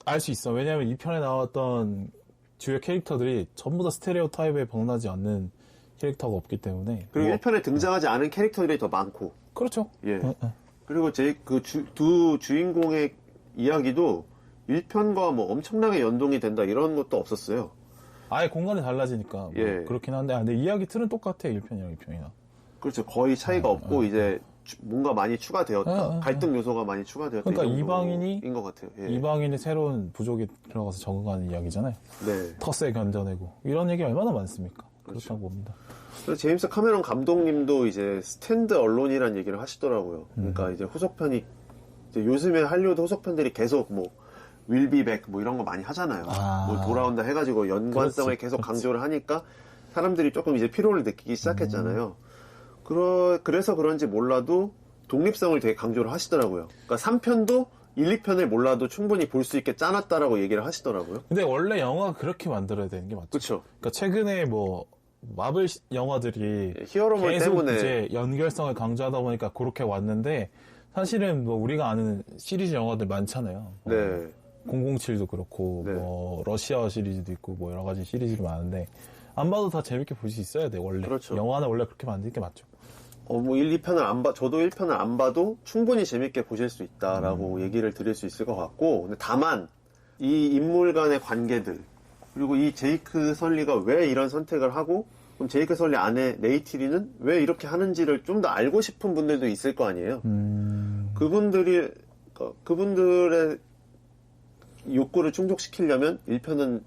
알 수 있어. 왜냐하면 2편에 나왔던 주요 캐릭터들이 전부 다 스테레오 타입에 벗어나지 않는 캐릭터가 없기 때문에. 그리고 1편에 등장하지 않은 캐릭터들이 더 많고. 그렇죠. 예. 그리고 두 주인공의 이야기도 1편과 엄청나게 연동이 된다 이런 것도 없었어요. 아예 공간이 달라지니까 예. 그렇긴 한데 근데 이야기 틀은 똑같아 1편이랑 2편이랑. 그렇죠. 거의 차이가 없고 이제 뭔가 많이 추가되었다. 갈등 요소가 많이 추가되었다. 그러니까 이방인이 인 것 같아요. 예. 이방인이 새로운 부족이 들어가서 적응하는 이야기잖아요. 네. 텃세 견뎌내고 이런 얘기 얼마나 많습니까? 그렇죠. 그렇다고 봅니다. 그래서 제임스 카메론 감독님도 이제 스탠드 언론이라는 얘기를 하시더라고요. 그러니까 이제 후속편이 이제 요즘에 할리우드 후속편들이 계속 윌비백 이런 거 많이 하잖아요. 돌아온다 해가지고 연관성을 계속 강조를 하니까 사람들이 조금 이제 피로를 느끼기 시작했잖아요. 그래서 그런지 몰라도 독립성을 되게 강조를 하시더라고요. 그러니까 3편도 1, 2편을 몰라도 충분히 볼 수 있게 짜놨다라고 얘기를 하시더라고요. 근데 원래 영화가 그렇게 만들어야 되는 게 맞죠. 그렇죠. 그러니까 최근에 마블 영화들이 히어로물 계속 때문에 이제 연결성을 강조하다 보니까 그렇게 왔는데 사실은 우리가 아는 시리즈 영화들 많잖아요. 네. 007도 그렇고 네. 러시아 시리즈도 있고 여러 가지 시리즈가 많은데 안 봐도 다 재밌게 볼 수 있어야 돼 원래. 그렇죠. 영화는 원래 그렇게 만드는 게 맞죠. 1, 2편을 저도 1편을 안 봐도 충분히 재밌게 보실 수 있다라고 얘기를 드릴 수 있을 것 같고, 근데 다만, 이 인물 간의 관계들, 그리고 이 제이크 설리가 왜 이런 선택을 하고, 그럼 제이크 설리 아내 네이티리는 왜 이렇게 하는지를 좀 더 알고 싶은 분들도 있을 거 아니에요? 그분들의 욕구를 충족시키려면 1편은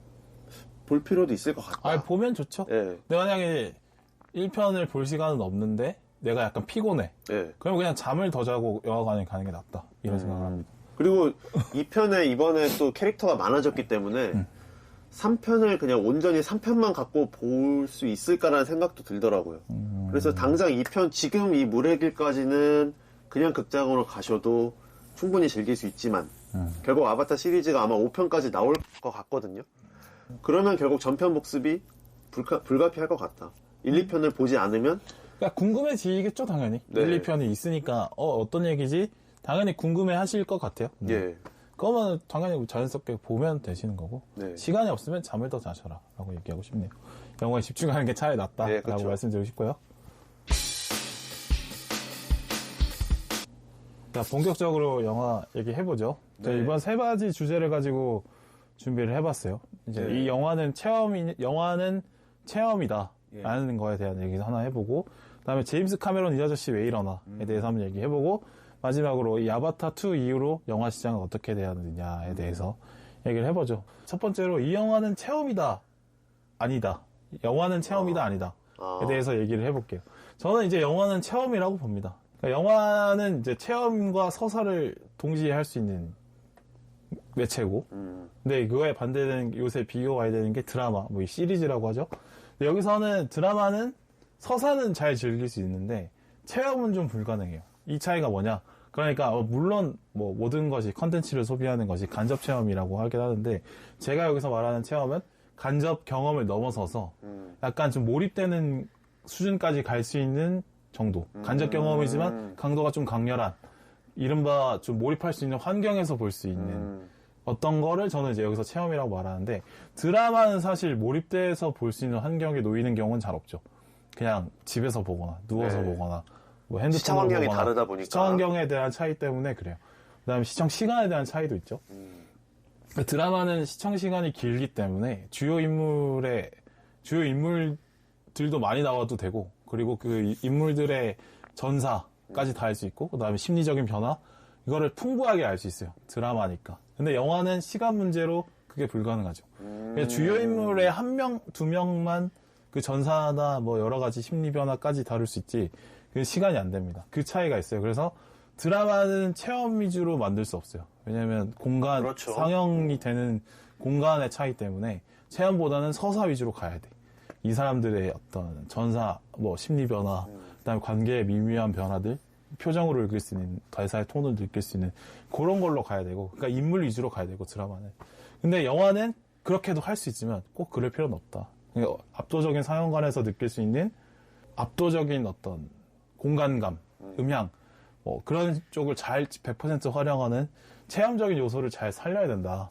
볼 필요도 있을 것 같다. 보면 좋죠. 네. 근데 만약에 1편을 볼 시간은 없는데, 내가 약간 피곤해. 네. 그럼 그냥 잠을 더 자고 영화관에 가는 게 낫다. 이런 생각을 합니다. 그리고 2편에 이번에 또 캐릭터가 많아졌기 때문에 3편을 그냥 온전히 3편만 갖고 볼 수 있을까라는 생각도 들더라고요. 그래서 당장 2편, 지금 이 물의 길까지는 그냥 극장으로 가셔도 충분히 즐길 수 있지만 결국 아바타 시리즈가 아마 5편까지 나올 것 같거든요. 그러면 결국 전편 복습이 불가피할 것 같다. 1, 2편을 보지 않으면 그러니까 궁금해지겠죠, 당연히. 네. 1, 2편이 있으니까, 어떤 얘기지? 당연히 궁금해 하실 것 같아요. 예. 그러면 당연히 자연스럽게 보면 되시는 거고, 네. 시간이 없으면 잠을 더 자셔라. 라고 얘기하고 싶네요. 영화에 집중하는 게 차라리 낫다. 네, 라고 그렇죠. 말씀드리고 싶고요. 자, 본격적으로 영화 얘기해보죠. 네. 이번 세 가지 주제를 가지고 준비를 해봤어요. 이제 네. 이 영화는 체험이다. 라는 거에 대한 얘기 하나 해보고, 그 다음에 제임스 카메론 이 아저씨 왜 이러나에 대해서 한번 얘기해보고, 마지막으로 이 아바타2 이후로 영화 시장은 어떻게 되었느냐에 대해서 얘기를 해보죠. 첫 번째로 이 영화는 체험이다. 아니다. 영화는 체험이다. 아니다. 에 대해서 얘기를 해볼게요. 저는 이제 영화는 체험이라고 봅니다. 그러니까 영화는 이제 체험과 서사를 동시에 할 수 있는 매체고, 근데 그거에 반대되는, 요새 비교가 되는 게 드라마, 이 시리즈라고 하죠. 근데 여기서는 드라마는 서사는 잘 즐길 수 있는데 체험은 좀 불가능해요. 이 차이가 뭐냐? 그러니까 물론 모든 것이 컨텐츠를 소비하는 것이 간접 체험이라고 하긴 하는데, 제가 여기서 말하는 체험은 간접 경험을 넘어서서 약간 좀 몰입되는 수준까지 갈 수 있는 정도. 간접 경험이지만 강도가 좀 강렬한, 이른바 좀 몰입할 수 있는 환경에서 볼 수 있는 어떤 거를 저는 이제 여기서 체험이라고 말하는데, 드라마는 사실 몰입돼서 볼 수 있는 환경에 놓이는 경우는 잘 없죠. 그냥 집에서 보거나 누워서 네. 보거나 핸드폰으로 시청 환경이 보거나, 다르다 보니까 시청 환경에 대한 차이 때문에 그래요. 그다음에 시청 시간에 대한 차이도 있죠. 드라마는 시청 시간이 길기 때문에 주요 인물들도 많이 나와도 되고, 그리고 그 인물들의 전사까지 다 알 수 있고, 그 다음에 심리적인 변화, 이거를 풍부하게 알 수 있어요. 드라마니까. 근데 영화는 시간 문제로 그게 불가능하죠. 그냥 주요 인물의 한 명, 두 명만 그 전사나 뭐 여러 가지 심리 변화까지 다룰 수 있지, 그 시간이 안 됩니다. 그 차이가 있어요. 그래서 드라마는 체험 위주로 만들 수 없어요. 왜냐면 공간, 그렇죠. 상영이 되는 공간의 차이 때문에 체험보다는 서사 위주로 가야 돼. 이 사람들의 어떤 전사, 뭐 심리 변화, 그다음에 관계의 미묘한 변화들, 표정으로 읽을 수 있는, 대사의 톤을 느낄 수 있는 그런 걸로 가야 되고, 그러니까 인물 위주로 가야 되고, 드라마는. 근데 영화는 그렇게도 할 수 있지만 꼭 그럴 필요는 없다. 그러니까 압도적인 상영관에서 느낄 수 있는 압도적인 어떤 공간감, 음향, 뭐 그런 쪽을 잘 100% 활용하는 체험적인 요소를 잘 살려야 된다.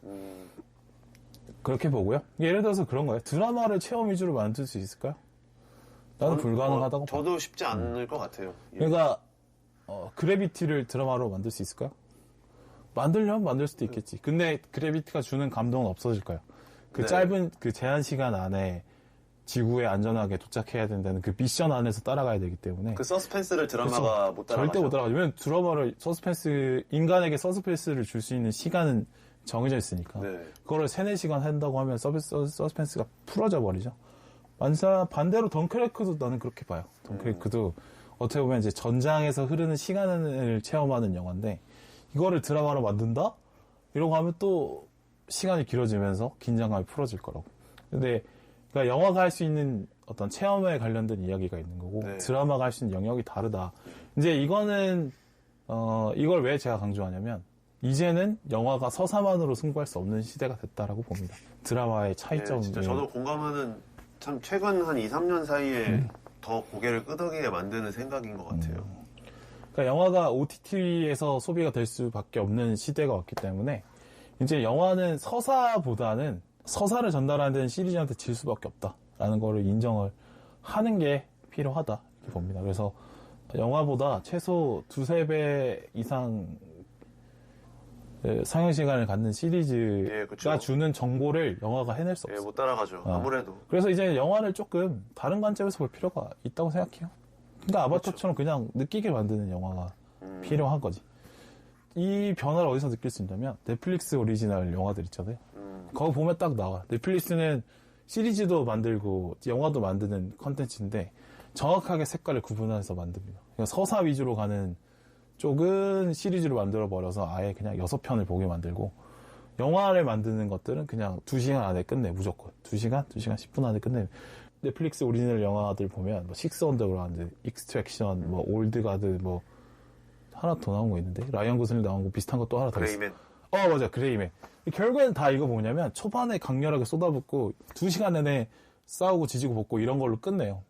그렇게 보고요. 예를 들어서 그런 거예요. 드라마를 체험 위주로 만들 수 있을까요? 나는 불가능하다고 봐. 저도 쉽지 않을 것 같아요. 예. 그러니까 그래비티를 드라마로 만들 수 있을까요? 만들려면 만들 수도 있겠지. 근데 그래비티가 주는 감동은 없어질까요? 그 네. 짧은 그 제한 시간 안에 지구에 안전하게 도착해야 된다는 그 미션 안에서 따라가야 되기 때문에 그 서스펜스를 드라마가 못 따라가죠. 절대 못 따라가죠. 왜냐면 드라마를 인간에게 서스펜스를 줄 수 있는 시간은 정해져 있으니까. 네. 그거를 3-4시간 한다고 하면 서스펜스가 풀어져 버리죠. 반대로 덩크레이크도 나는 그렇게 봐요. 덩크레이크도 어떻게 보면 이제 전장에서 흐르는 시간을 체험하는 영화인데, 이거를 드라마로 만든다? 이러고 하면 또 시간이 길어지면서 긴장감이 풀어질 거라고. 근데 그러니까 영화가 할 수 있는 어떤 체험에 관련된 이야기가 있는 거고, 네. 드라마가 할 수 있는 영역이 다르다. 이제 이거는 이걸 왜 제가 강조하냐면, 이제는 영화가 서사만으로 승부할 수 없는 시대가 됐다라고 봅니다. 드라마의 차이점. 네, 진짜 저도 공감하는, 참 최근 한 2-3년 사이에 더 고개를 끄덕이게 만드는 생각인 것 같아요. 그러니까 영화가 OTT에서 소비가 될 수밖에 없는 시대가 왔기 때문에, 이제 영화는 서사보다는 서사를 전달하는 시리즈한테 질 수밖에 없다라는 거를 인정을 하는 게 필요하다 이렇게 봅니다. 그래서 영화보다 최소 2-3배 이상 상영 시간을 갖는 시리즈가 예, 그쵸. 주는 정보를 영화가 해낼 수 예, 없어요. 못 따라가죠. 아무래도. 그래서 이제 영화를 조금 다른 관점에서 볼 필요가 있다고 생각해요. 그러니까 아바타처럼 그냥 느끼게 만드는 영화가 필요한 거지. 이 변화를 어디서 느낄 수 있냐면 넷플릭스 오리지널 영화들 있잖아요. 거기 보면 딱 나와. 넷플릭스는 시리즈도 만들고 영화도 만드는 컨텐츠인데 정확하게 색깔을 구분해서 만듭니다. 그러니까 서사 위주로 가는 쪽은 시리즈로 만들어버려서 아예 그냥 6편을 보게 만들고, 영화를 만드는 것들은 그냥 2시간 안에 끝내, 무조건. 2시간 10분 안에 끝내. 넷플릭스 오리지널 영화들 보면, 뭐, 식스 언더그라운드, 익스트랙션, 뭐, 올드가드, 뭐, 하나 더 나온 거 있는데? 라이언 고슬링 나온 거 비슷한 거 또 하나 더 있어. 그레이맨. 맞아, 그레이맨. 결국에는 다 이거 뭐냐면, 초반에 강렬하게 쏟아붓고, 2시간 내내 싸우고 지지고 볶고 이런 걸로 끝내요.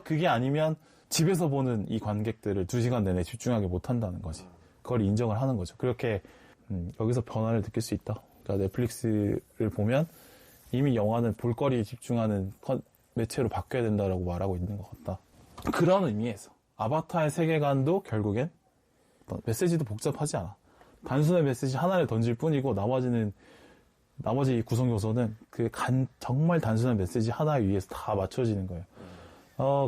그게 아니면, 집에서 보는 이 관객들을 2시간 내내 집중하게 못 한다는 거지. 그걸 인정을 하는 거죠. 그렇게 여기서 변화를 느낄 수 있다. 그러니까 넷플릭스를 보면 이미 영화는 볼거리에 집중하는 매체로 바뀌어야 된다라고 말하고 있는 것 같다. 그런 의미에서 아바타의 세계관도 결국엔 메시지도 복잡하지 않아. 단순한 메시지 하나를 던질 뿐이고 나머지 구성 요소는 정말 단순한 메시지 하나에 의해서 다 맞춰지는 거예요.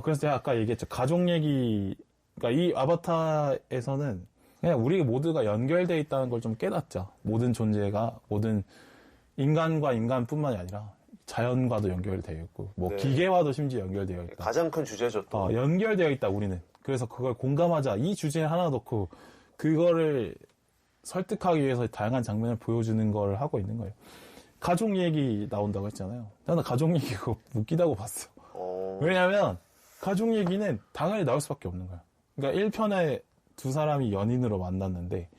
그래서 제가 아까 얘기했죠. 가족 얘기, 그러니까 이 아바타에서는 그냥 우리 모두가 연결되어 있다는 걸 좀 깨닫죠. 모든 존재가, 모든 인간과 인간뿐만이 아니라 자연과도 연결되어 있고, 뭐 네. 기계와도 심지어 연결되어 있다. 가장 큰 주제죠, 또. 연결되어 있다, 우리는. 그래서 그걸 공감하자. 이 주제에 하나 넣고, 그거를 설득하기 위해서 다양한 장면을 보여주는 걸 하고 있는 거예요. 가족 얘기 나온다고 했잖아요. 나는 가족 얘기 그거 웃기다고 봤어. 왜냐면 가족 얘기는 당연히 나올 수밖에 없는 거야. 그러니까 1편에 두 사람이 연인으로 만났는데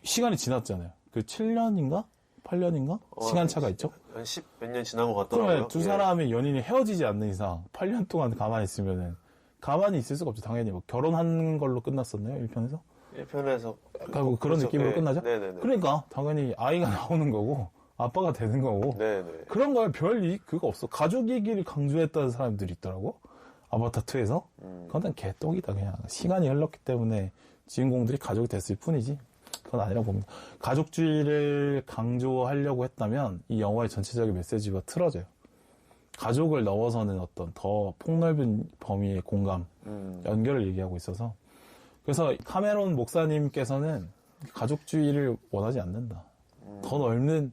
시간이 지났잖아요. 그 7년인가? 8년인가? 시간차가 있죠? 한 10 몇 년 지난 것 같더라고요. 그러면 두 사람이 연인이 헤어지지 않는 이상 8년 동안 가만히 있으면은 가만히 있을 수가 없죠. 당연히 뭐 결혼한 걸로 끝났었나요? 1편에서? 1편에서 그런 그렇죠. 느낌으로 네. 끝나죠? 네네네. 그러니까 당연히 아이가 나오는 거고 아빠가 되는 거고 네네. 그런 거에 그거 없어. 가족 얘기를 강조했다는 사람들이 있더라고. 아바타 2에서. 그건 개똥이다. 그냥 시간이 흘렀기 때문에 주인공들이 가족이 됐을 뿐이지. 그건 아니라고 봅니다. 가족주의를 강조하려고 했다면 이 영화의 전체적인 메시지가 틀어져요. 가족을 넘어서는 어떤 더 폭넓은 범위의 공감, 연결을 얘기하고 있어서 그래서 카메론 목사님께서는 가족주의를 원하지 않는다. 더 넓은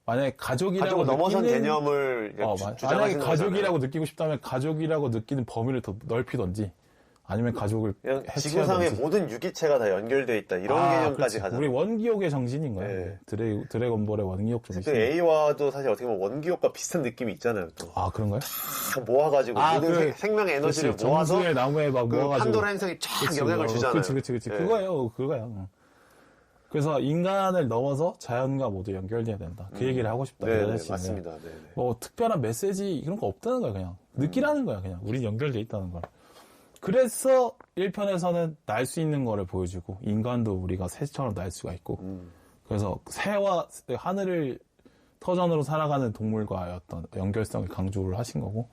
만약에 가족이라고 넘어선 느끼는 개념을 만약에 가족이라고 느끼고 싶다면 가족이라고 느끼는 범위를 더 넓히던지 아니면 가족을 그냥 지구상의 모든 유기체가 다 연결돼 있다 이런 개념까지 가잖아요. 우리 원기옥의 정신인 거야. 네. 드래곤볼의 원기옥 정신. 그 A와도 사실 어떻게 보면 원기옥과 비슷한 느낌이 있잖아요. 또. 그런가요? 다 모아가지고 모든 생명의 에너지를 모아서 정수의 나무에 막 모아가지고 판도라 행성이 쫙 영향을 주잖아요. 그렇지. 네. 그거예요. 그래서 인간을 넘어서 자연과 모두 연결돼야 된다. 그 얘기를 하고 싶다. 네, 맞습니다. 뭐 특별한 메시지 이런 거 없다는 거야. 그냥 느끼라는 거야. 그냥 우리 연결돼 있다는 걸. 그래서 1편에서는 날 수 있는 거를 보여주고 인간도 우리가 새처럼 날 수가 있고 그래서 새와 하늘을 터전으로 살아가는 동물과의 어떤 연결성을 강조를 하신 거고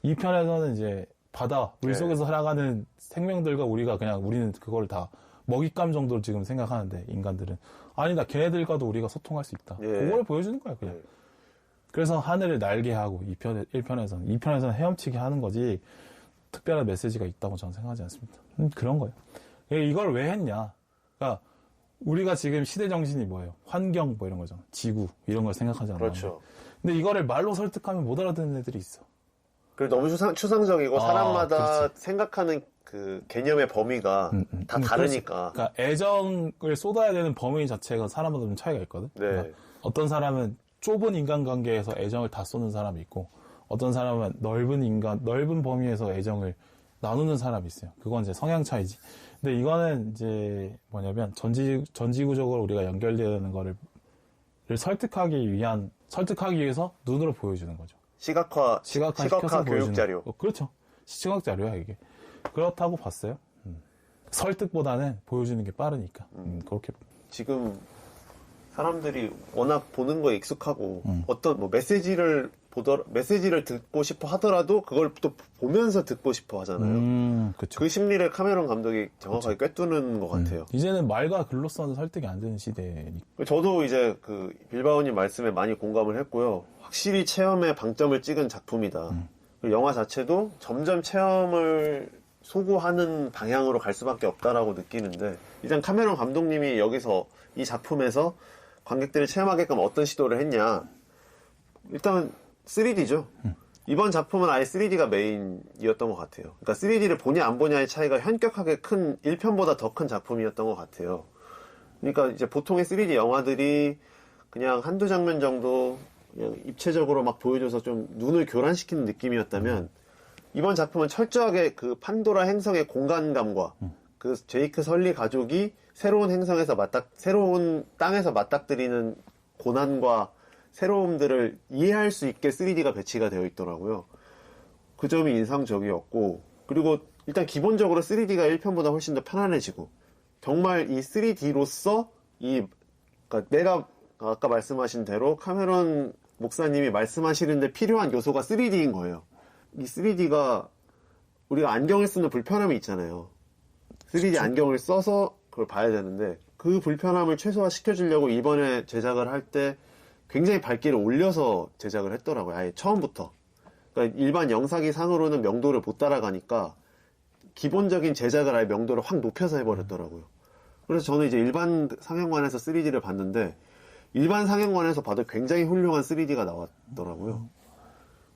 2편에서는 이제 바다 물속에서 살아가는 생명들과 우리는 그걸 다 먹잇감 정도로 지금 생각하는데 인간들은 아니다 걔네들과도 우리가 소통할 수 있다. 그걸 보여주는 거야 그냥. 그래서 하늘을 날게 하고 2편에서는 헤엄치게 하는 거지 특별한 메시지가 있다고 저는 생각하지 않습니다. 그런 거예요. 이걸 왜 했냐? 그러니까 우리가 지금 시대 정신이 뭐예요? 환경 뭐 이런 거잖아. 지구 이런 걸 생각하잖아요. 그렇죠. 근데 이거를 말로 설득하면 못 알아듣는 애들이 있어. 그리고 너무 추상적이고 사람마다 생각하는 그 개념의 범위가 다 다르니까. 그러니까 애정을 쏟아야 되는 범위 자체가 사람마다 좀 차이가 있거든. 네. 그러니까 어떤 사람은 좁은 인간관계에서 애정을 다 쏟는 사람이 있고 어떤 사람은 넓은 범위에서 애정을 나누는 사람이 있어요. 그건 이제 성향 차이지. 근데 이거는 이제 뭐냐면 전지구적으로 우리가 연결되어야 되는 거를 설득하기 위해서 눈으로 보여주는 거죠. 시각화 교육 자료. 그렇죠. 시각 자료야 이게. 그렇다고 봤어요. 설득보다는 보여주는 게 빠르니까. 그렇게. 지금 사람들이 워낙 보는 거에 익숙하고 어떤 뭐 메시지를 듣고 싶어 하더라도 그걸 또 보면서 듣고 싶어 하잖아요. 그쵸. 그 심리를 카메론 감독이 정확하게 꿰뚫는 것 같아요. 이제는 말과 글로서는 설득이 안 되는 시대니까. 저도 이제 그 빌바오님 말씀에 많이 공감을 했고요. 확실히 체험에 방점을 찍은 작품이다. 그리고 영화 자체도 점점 체험을 소구하는 방향으로 갈 수밖에 없다라고 느끼는데 일단 카메론 감독님이 여기서 이 작품에서 관객들이 체험하게끔 어떤 시도를 했냐. 일단 3D죠. 이번 작품은 아예 3D가 메인이었던 것 같아요. 그러니까 3D를 보냐 안 보냐의 차이가 현격하게 큰 1편보다 더 큰 작품이었던 것 같아요. 그러니까 이제 보통의 3D 영화들이 그냥 한두 장면 정도 그냥 입체적으로 막 보여줘서 좀 눈을 교란시키는 느낌이었다면 이번 작품은 철저하게 그 판도라 행성의 공간감과 그 제이크 설리 가족이 새로운 땅에서 맞닥뜨리는 고난과 새로움들을 이해할 수 있게 3D가 배치가 되어 있더라고요. 그 점이 인상적이었고, 그리고 일단 기본적으로 3D가 1편보다 훨씬 더 편안해지고, 정말 이 3D로서 그러니까 내가 아까 말씀하신 대로 카메론 목사님이 말씀하시는데 필요한 요소가 3D인 거예요. 이 3D가 우리가 안경을 쓰는 불편함이 있잖아요. 3D 안경을 써서 그걸 봐야 되는데 그 불편함을 최소화시켜주려고 이번에 제작을 할 때 굉장히 밝기를 올려서 제작을 했더라고요. 아예 처음부터. 그러니까 일반 영상기 상으로는 명도를 못 따라가니까 기본적인 제작을 아예 명도를 확 높여서 해버렸더라고요. 그래서 저는 이제 일반 상영관에서 3D를 봤는데 일반 상영관에서 봐도 굉장히 훌륭한 3D가 나왔더라고요.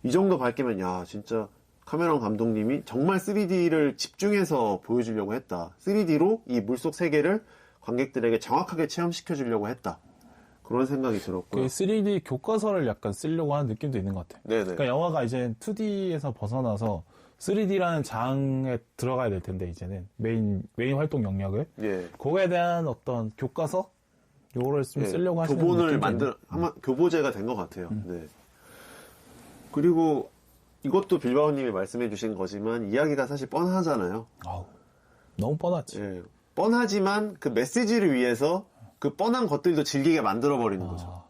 이 정도 밝기면 야 진짜 카메론 감독님이 정말 3D를 집중해서 보여주려고 했다. 3D로 이 물속 세계를 관객들에게 정확하게 체험시켜 주려고 했다. 그런 생각이 들었고요. 3D 교과서를 약간 쓰려고 하는 느낌도 있는 것 같아요. 네네. 그러니까 영화가 이제 2D에서 벗어나서 3D라는 장에 들어가야 될 텐데 이제는 메인 활동 영역을 그거에 대한 어떤 교과서 요거를 좀 쓰려고 하시는 교본을 교보제가 된 것 같아요. 네. 그리고 이것도 빌바오님이 말씀해 주신 거지만 이야기가 사실 뻔하잖아요. 너무 뻔하지. 뻔하지만 그 메시지를 위해서 그 뻔한 것들도 즐기게 만들어버리는 거죠.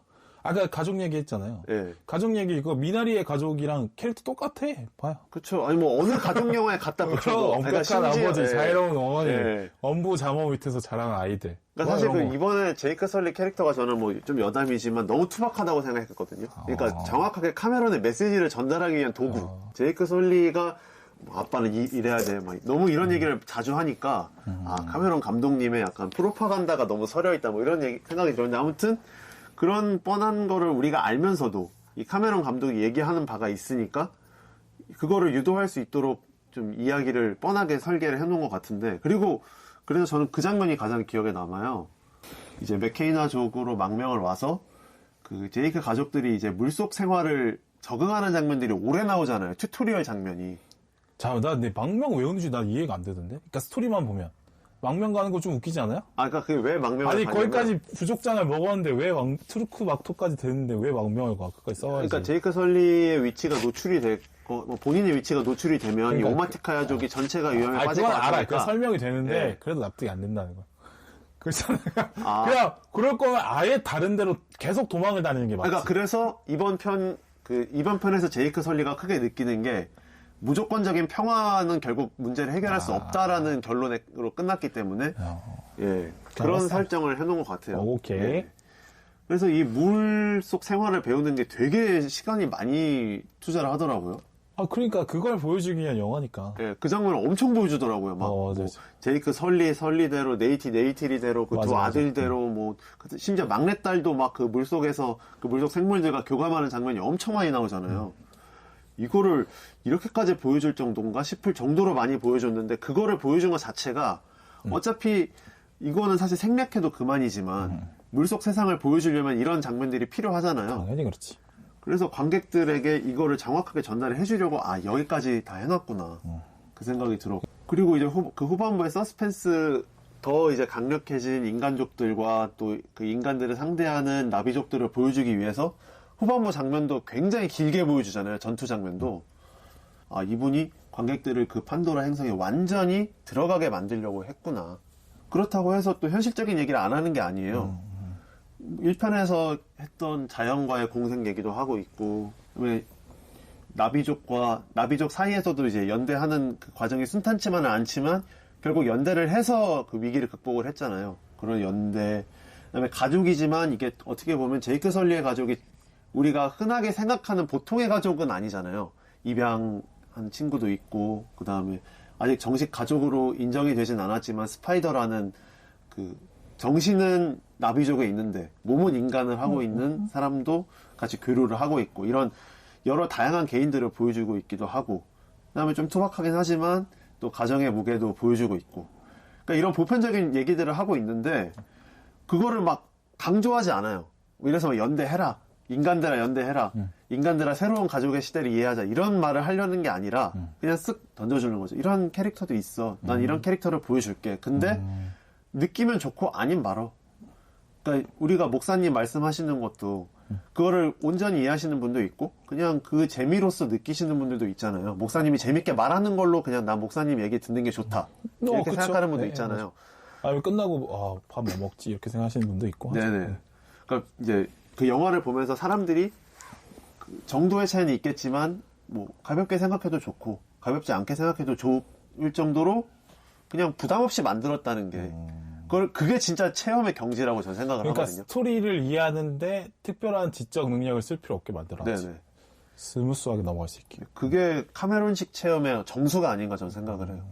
아까 가족 얘기 했잖아요. 예. 가족 얘기 이거 미나리의 가족이랑 캐릭터 똑같아. 봐요. 그쵸. 아니 뭐 어느 가족 영화에 갖다 붙여도 엄격한 아버지, 예. 자애로운 어머니, 예. 엄부 자모 밑에서 자라는 아이들. 그러니까 사실 그 이번에 제이크 설리 캐릭터가 저는 뭐 좀 여담이지만 너무 투박하다고 생각했거든요. 그러니까 정확하게 카메론의 메시지를 전달하기 위한 도구. 제이크 설리가 뭐 아빠는 이래야 돼. 막 너무 이런 얘기를 자주 하니까 카메론 감독님의 약간 프로파간다가 너무 서려 있다. 뭐 이런 생각이 들었는데 아무튼 그런 뻔한 거를 우리가 알면서도 이 카메론 감독이 얘기하는 바가 있으니까 그거를 유도할 수 있도록 좀 이야기를 뻔하게 설계를 해놓은 것 같은데 그리고 그래서 저는 그 장면이 가장 기억에 남아요. 이제 맥케이나족으로 망명을 와서 그 제이크 가족들이 이제 물속 생활을 적응하는 장면들이 오래 나오잖아요. 튜토리얼 장면이. 자, 나 근데 망명 왜 오는지 난 이해가 안 되던데. 그러니까 스토리만 보면 망명 가는 거 좀 웃기지 않아요? 아, 그러니까 그게 왜 망명을 아니 가냐면 거기까지 부족장을 먹었는데 왜 트루크 막토까지 됐는데 왜 망명을 가? 끝까지 싸워야지. 그러니까 제이크 설리의 위치가 노출이 됐고 뭐 본인의 위치가 노출이 되면 그러니까 이 오마티카야족이 전체가 위험에 빠질 것 그건 알아. 같으니까. 그 설명이 되는데 예. 그래도 납득이 안 된다는 거야. 그렇잖아요. 그냥 그럴 거면 아예 다른 데로 계속 도망을 다니는 게 맞지. 그러니까 그래서 이번 편에서 제이크 설리가 크게 느끼는 게 무조건적인 평화는 결국 문제를 해결할 수 없다라는 결론으로 끝났기 때문에 예, 그런 알았어. 설정을 해놓은 것 같아요. 오케이. 예. 그래서 이 물속 생활을 배우는 게 되게 시간이 많이 투자를 하더라고요. 아, 그러니까 그걸 보여주기 위한 영화니까. 예, 그 장면을 엄청 보여주더라고요. 막 뭐 맞아. 제이크 설리대로 네이티리대로 그 두 맞아. 아들대로 뭐 심지어 막내딸도 막 그 물속에서 그 물속 생물들과 교감하는 장면이 엄청 많이 나오잖아요. 이거를 이렇게까지 보여줄 정도인가 싶을 정도로 많이 보여줬는데 그거를 보여준 것 자체가 어차피 이거는 사실 생략해도 그만이지만 물속 세상을 보여주려면 이런 장면들이 필요하잖아요. 당연히 그렇지. 그래서 관객들에게 이거를 정확하게 전달을 해주려고 여기까지 다 해놨구나 그 생각이 들어. 그리고 이제 그 후반부의 서스펜스 더 이제 강력해진 인간족들과 또 그 인간들을 상대하는 나비족들을 보여주기 위해서 후반부 장면도 굉장히 길게 보여주잖아요. 전투 장면도. 이분이 관객들을 그 판도라 행성에 완전히 들어가게 만들려고 했구나. 그렇다고 해서 또 현실적인 얘기를 안 하는 게 아니에요. 1편에서 했던 자연과의 공생 얘기도 하고 있고, 왜 나비족 사이에서도 이제 연대하는 그 과정이 순탄치만은 않지만 결국 연대를 해서 그 위기를 극복을 했잖아요. 그런 연대. 그다음에 가족이지만 이게 어떻게 보면 제이크 설리의 가족이 우리가 흔하게 생각하는 보통의 가족은 아니잖아요. 입양한 친구도 있고, 그 다음에 아직 정식 가족으로 인정이 되진 않았지만 스파이더라는 그 정신은 나비족에 있는데 몸은 인간을 하고 있는 사람도 같이 교류를 하고 있고, 이런 여러 다양한 개인들을 보여주고 있기도 하고, 그 다음에 좀 투박하긴 하지만 또 가정의 무게도 보여주고 있고, 그러니까 이런 보편적인 얘기들을 하고 있는데 그거를 막 강조하지 않아요. 이래서 막 연대해라, 인간들아 연대해라, 인간들아 새로운 가족의 시대를 이해하자, 이런 말을 하려는 게 아니라 그냥 쓱 던져주는 거죠. 이런 캐릭터도 있어, 난 이런 캐릭터를 보여줄게. 근데 느끼면 좋고 아님 말어. 그러니까 우리가 목사님 말씀하시는 것도 그거를 온전히 이해하시는 분도 있고 그냥 그 재미로서 느끼시는 분들도 있잖아요. 목사님이 재밌게 말하는 걸로 그냥 난 목사님 얘기 듣는 게 좋다 이렇게 그쵸. 생각하는 분도 네, 있잖아요. 끝나고 밥 뭐 먹지 이렇게 생각하시는 분도 있고. 네네. 그러니까 이제 그 영화를 보면서 사람들이 그 정도의 차이는 있겠지만 뭐 가볍게 생각해도 좋고 가볍지 않게 생각해도 좋을 정도로 그냥 부담 없이 만들었다는 게 그게 진짜 체험의 경지라고 저는 생각을 그러니까 하거든요. 스토리를 이해하는데 특별한 지적 능력을 쓸 필요 없게 만들어야지. 네네. 스무스하게 넘어갈 수 있게. 그게 카메론식 체험의 정수가 아닌가 저는 생각을 해요.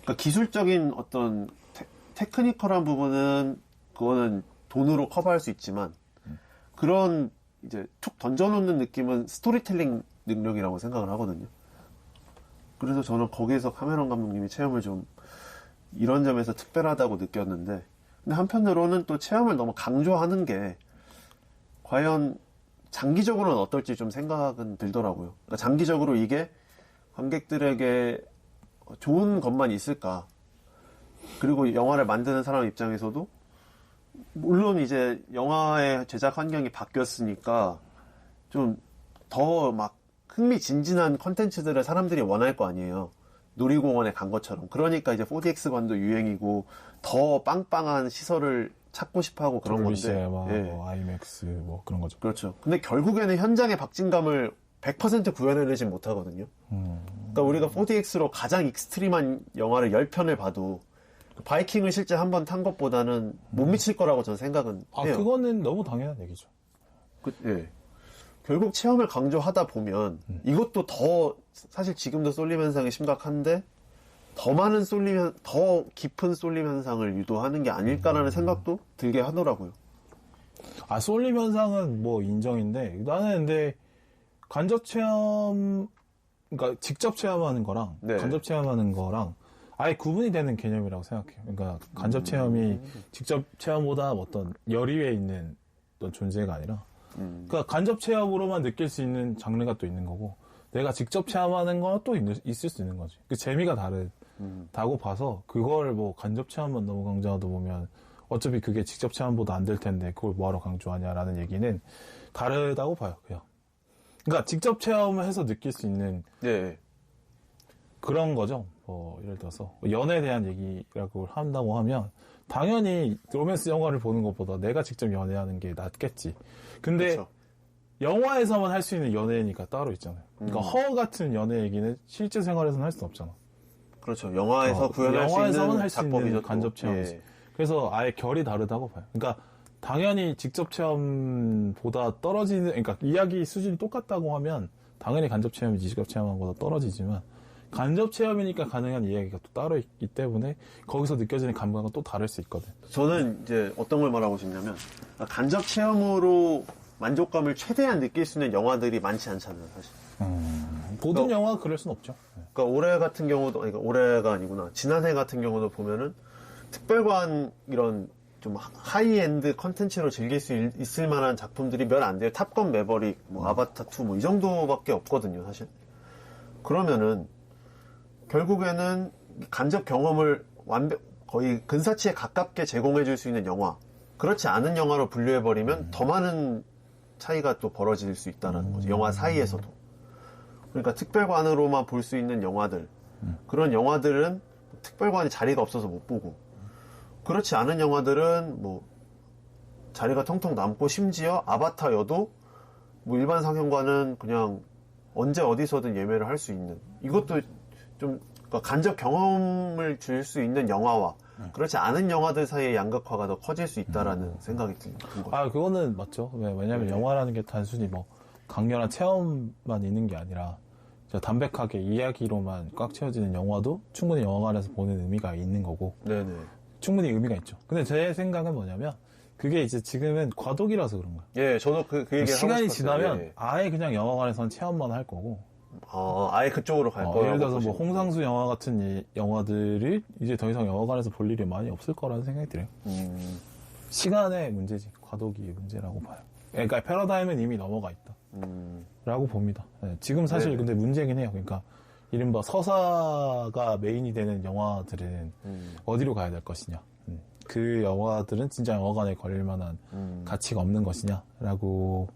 그러니까 기술적인 어떤 테크니컬한 부분은 그거는 돈으로 커버할 수 있지만 그런 이제 툭 던져놓는 느낌은 스토리텔링 능력이라고 생각을 하거든요. 그래서 저는 거기에서 카메론 감독님이 체험을 좀 이런 점에서 특별하다고 느꼈는데, 근데 한편으로는 또 체험을 너무 강조하는 게 과연 장기적으로는 어떨지 좀 생각은 들더라고요. 그러니까 장기적으로 이게 관객들에게 좋은 것만 있을까? 그리고 영화를 만드는 사람 입장에서도 물론 이제 영화의 제작 환경이 바뀌었으니까 좀 더 막 흥미진진한 컨텐츠들을 사람들이 원할 거 아니에요. 놀이공원에 간 것처럼. 그러니까 이제 4DX관도 유행이고 더 빵빵한 시설을 찾고 싶어하고 그런 건데. 뭐 IMAX 뭐 그런 거죠. 그렇죠. 근데 결국에는 현장의 박진감을 100% 구현해내진 못하거든요. 그러니까 우리가 4DX로 가장 익스트림한 영화를 10편을 봐도 바이킹을 실제 한번 탄 것보다는 못 미칠 거라고 저는 생각은 해요. 그거는 너무 당연한 얘기죠. 예. 결국 체험을 강조하다 보면 이것도 더 사실 지금도 쏠림 현상이 심각한데 더 깊은 쏠림 현상을 유도하는 게 아닐까라는 생각도 들게 하더라고요. 쏠림 현상은 뭐 인정인데 나는 근데 간접 체험, 그러니까 직접 체험하는 거랑 네. 간접 체험하는 거랑 아예 구분이 되는 개념이라고 생각해요. 그러니까 간접 체험이 직접 체험보다 어떤 열 위에 있는 어떤 존재가 아니라 그러니까 간접 체험으로만 느낄 수 있는 장르가 또 있는 거고 내가 직접 체험하는 건 또 있을 수 있는 거지. 그 재미가 다르다고 봐서 그걸 뭐 간접 체험만 너무 강조하다 보면 어차피 그게 직접 체험보다 안 될 텐데 그걸 뭐하러 강조하냐라는 얘기는 다르다고 봐요. 그냥. 그러니까 직접 체험을 해서 느낄 수 있는 네. 그런 거죠. 뭐 예를 들어서 연애에 대한 얘기라고 한다고 하면 당연히 로맨스 영화를 보는 것보다 내가 직접 연애하는 게 낫겠지. 근데 그렇죠. 영화에서만 할 수 있는 연애니까 따로 있잖아요. 그러니까 허 같은 연애 얘기는 실제 생활에서는 할 수 없잖아. 그렇죠. 영화에서 구현할 수 영화에서만 있는 할 수 작법이죠. 있는 간접 체험이지. 예. 그래서 아예 결이 다르다고 봐요. 그러니까 당연히 직접 체험보다 떨어지는, 그러니까 이야기 수준이 똑같다고 하면 당연히 간접 체험이 직접 체험한 것보다 떨어지지만 간접 체험이니까 가능한 이야기가 또 따로 있기 때문에 거기서 느껴지는 감각은 또 다를 수 있거든. 저는 이제 어떤 걸 말하고 싶냐면 간접 체험으로 만족감을 최대한 느낄 수 있는 영화들이 많지 않잖아요, 사실. 모든 영화가 그럴 순 없죠. 그러니까 올해 같은 경우도, 그러니까 올해가 아니구나. 지난해 같은 경우도 보면은 특별관 이런 좀 하이엔드 컨텐츠로 즐길 수 있을 만한 작품들이 몇 안 돼요. 탑건 매버릭, 뭐 아바타 2 뭐 이 정도밖에 없거든요, 사실. 그러면은 결국에는 간접 경험을 거의 근사치에 가깝게 제공해 줄 수 있는 영화, 그렇지 않은 영화로 분류해버리면 더 많은 차이가 또 벌어질 수 있다는 거죠. 영화 사이에서도. 그러니까 특별관으로만 볼 수 있는 영화들, 그런 영화들은 특별관이 자리가 없어서 못 보고, 그렇지 않은 영화들은 뭐 자리가 텅텅 남고, 심지어 아바타여도 뭐 일반 상영관은 그냥 언제 어디서든 예매를 할 수 있는, 이것도 좀 그러니까 간접 경험을 줄 수 있는 영화와 그렇지 않은 영화들 사이의 양극화가 더 커질 수 있다라는 생각이 든 거예요. 그거는 맞죠. 왜냐면 영화라는 게 단순히 뭐 강렬한 체험만 있는 게 아니라 담백하게 이야기로만 꽉 채워지는 영화도 충분히 영화관에서 보는 의미가 있는 거고. 네네. 충분히 의미가 있죠. 근데 제 생각은 뭐냐면 그게 이제 지금은 과도기라서 그런 거예요. 예, 저도 그 얘기를 시간이 하고 싶었어요. 지나면 예. 아예 그냥 영화관에서는 체험만 할 거고. 아예 그쪽으로 갈 거예요. 예를 들어서 뭐 홍상수 영화 같은 영화들이 이제 더 이상 영화관에서 볼 일이 많이 없을 거라는 생각이 들어요. 시간의 문제지, 과도기의 문제라고 봐요. 그러니까 패러다임은 이미 넘어가 있다. 라고 봅니다. 네, 지금 사실 근데 문제긴 해요. 그러니까 이른바 서사가 메인이 되는 영화들은 어디로 가야 될 것이냐. 그 영화들은 진짜 영화관에 걸릴 만한 가치가 없는 것이냐라고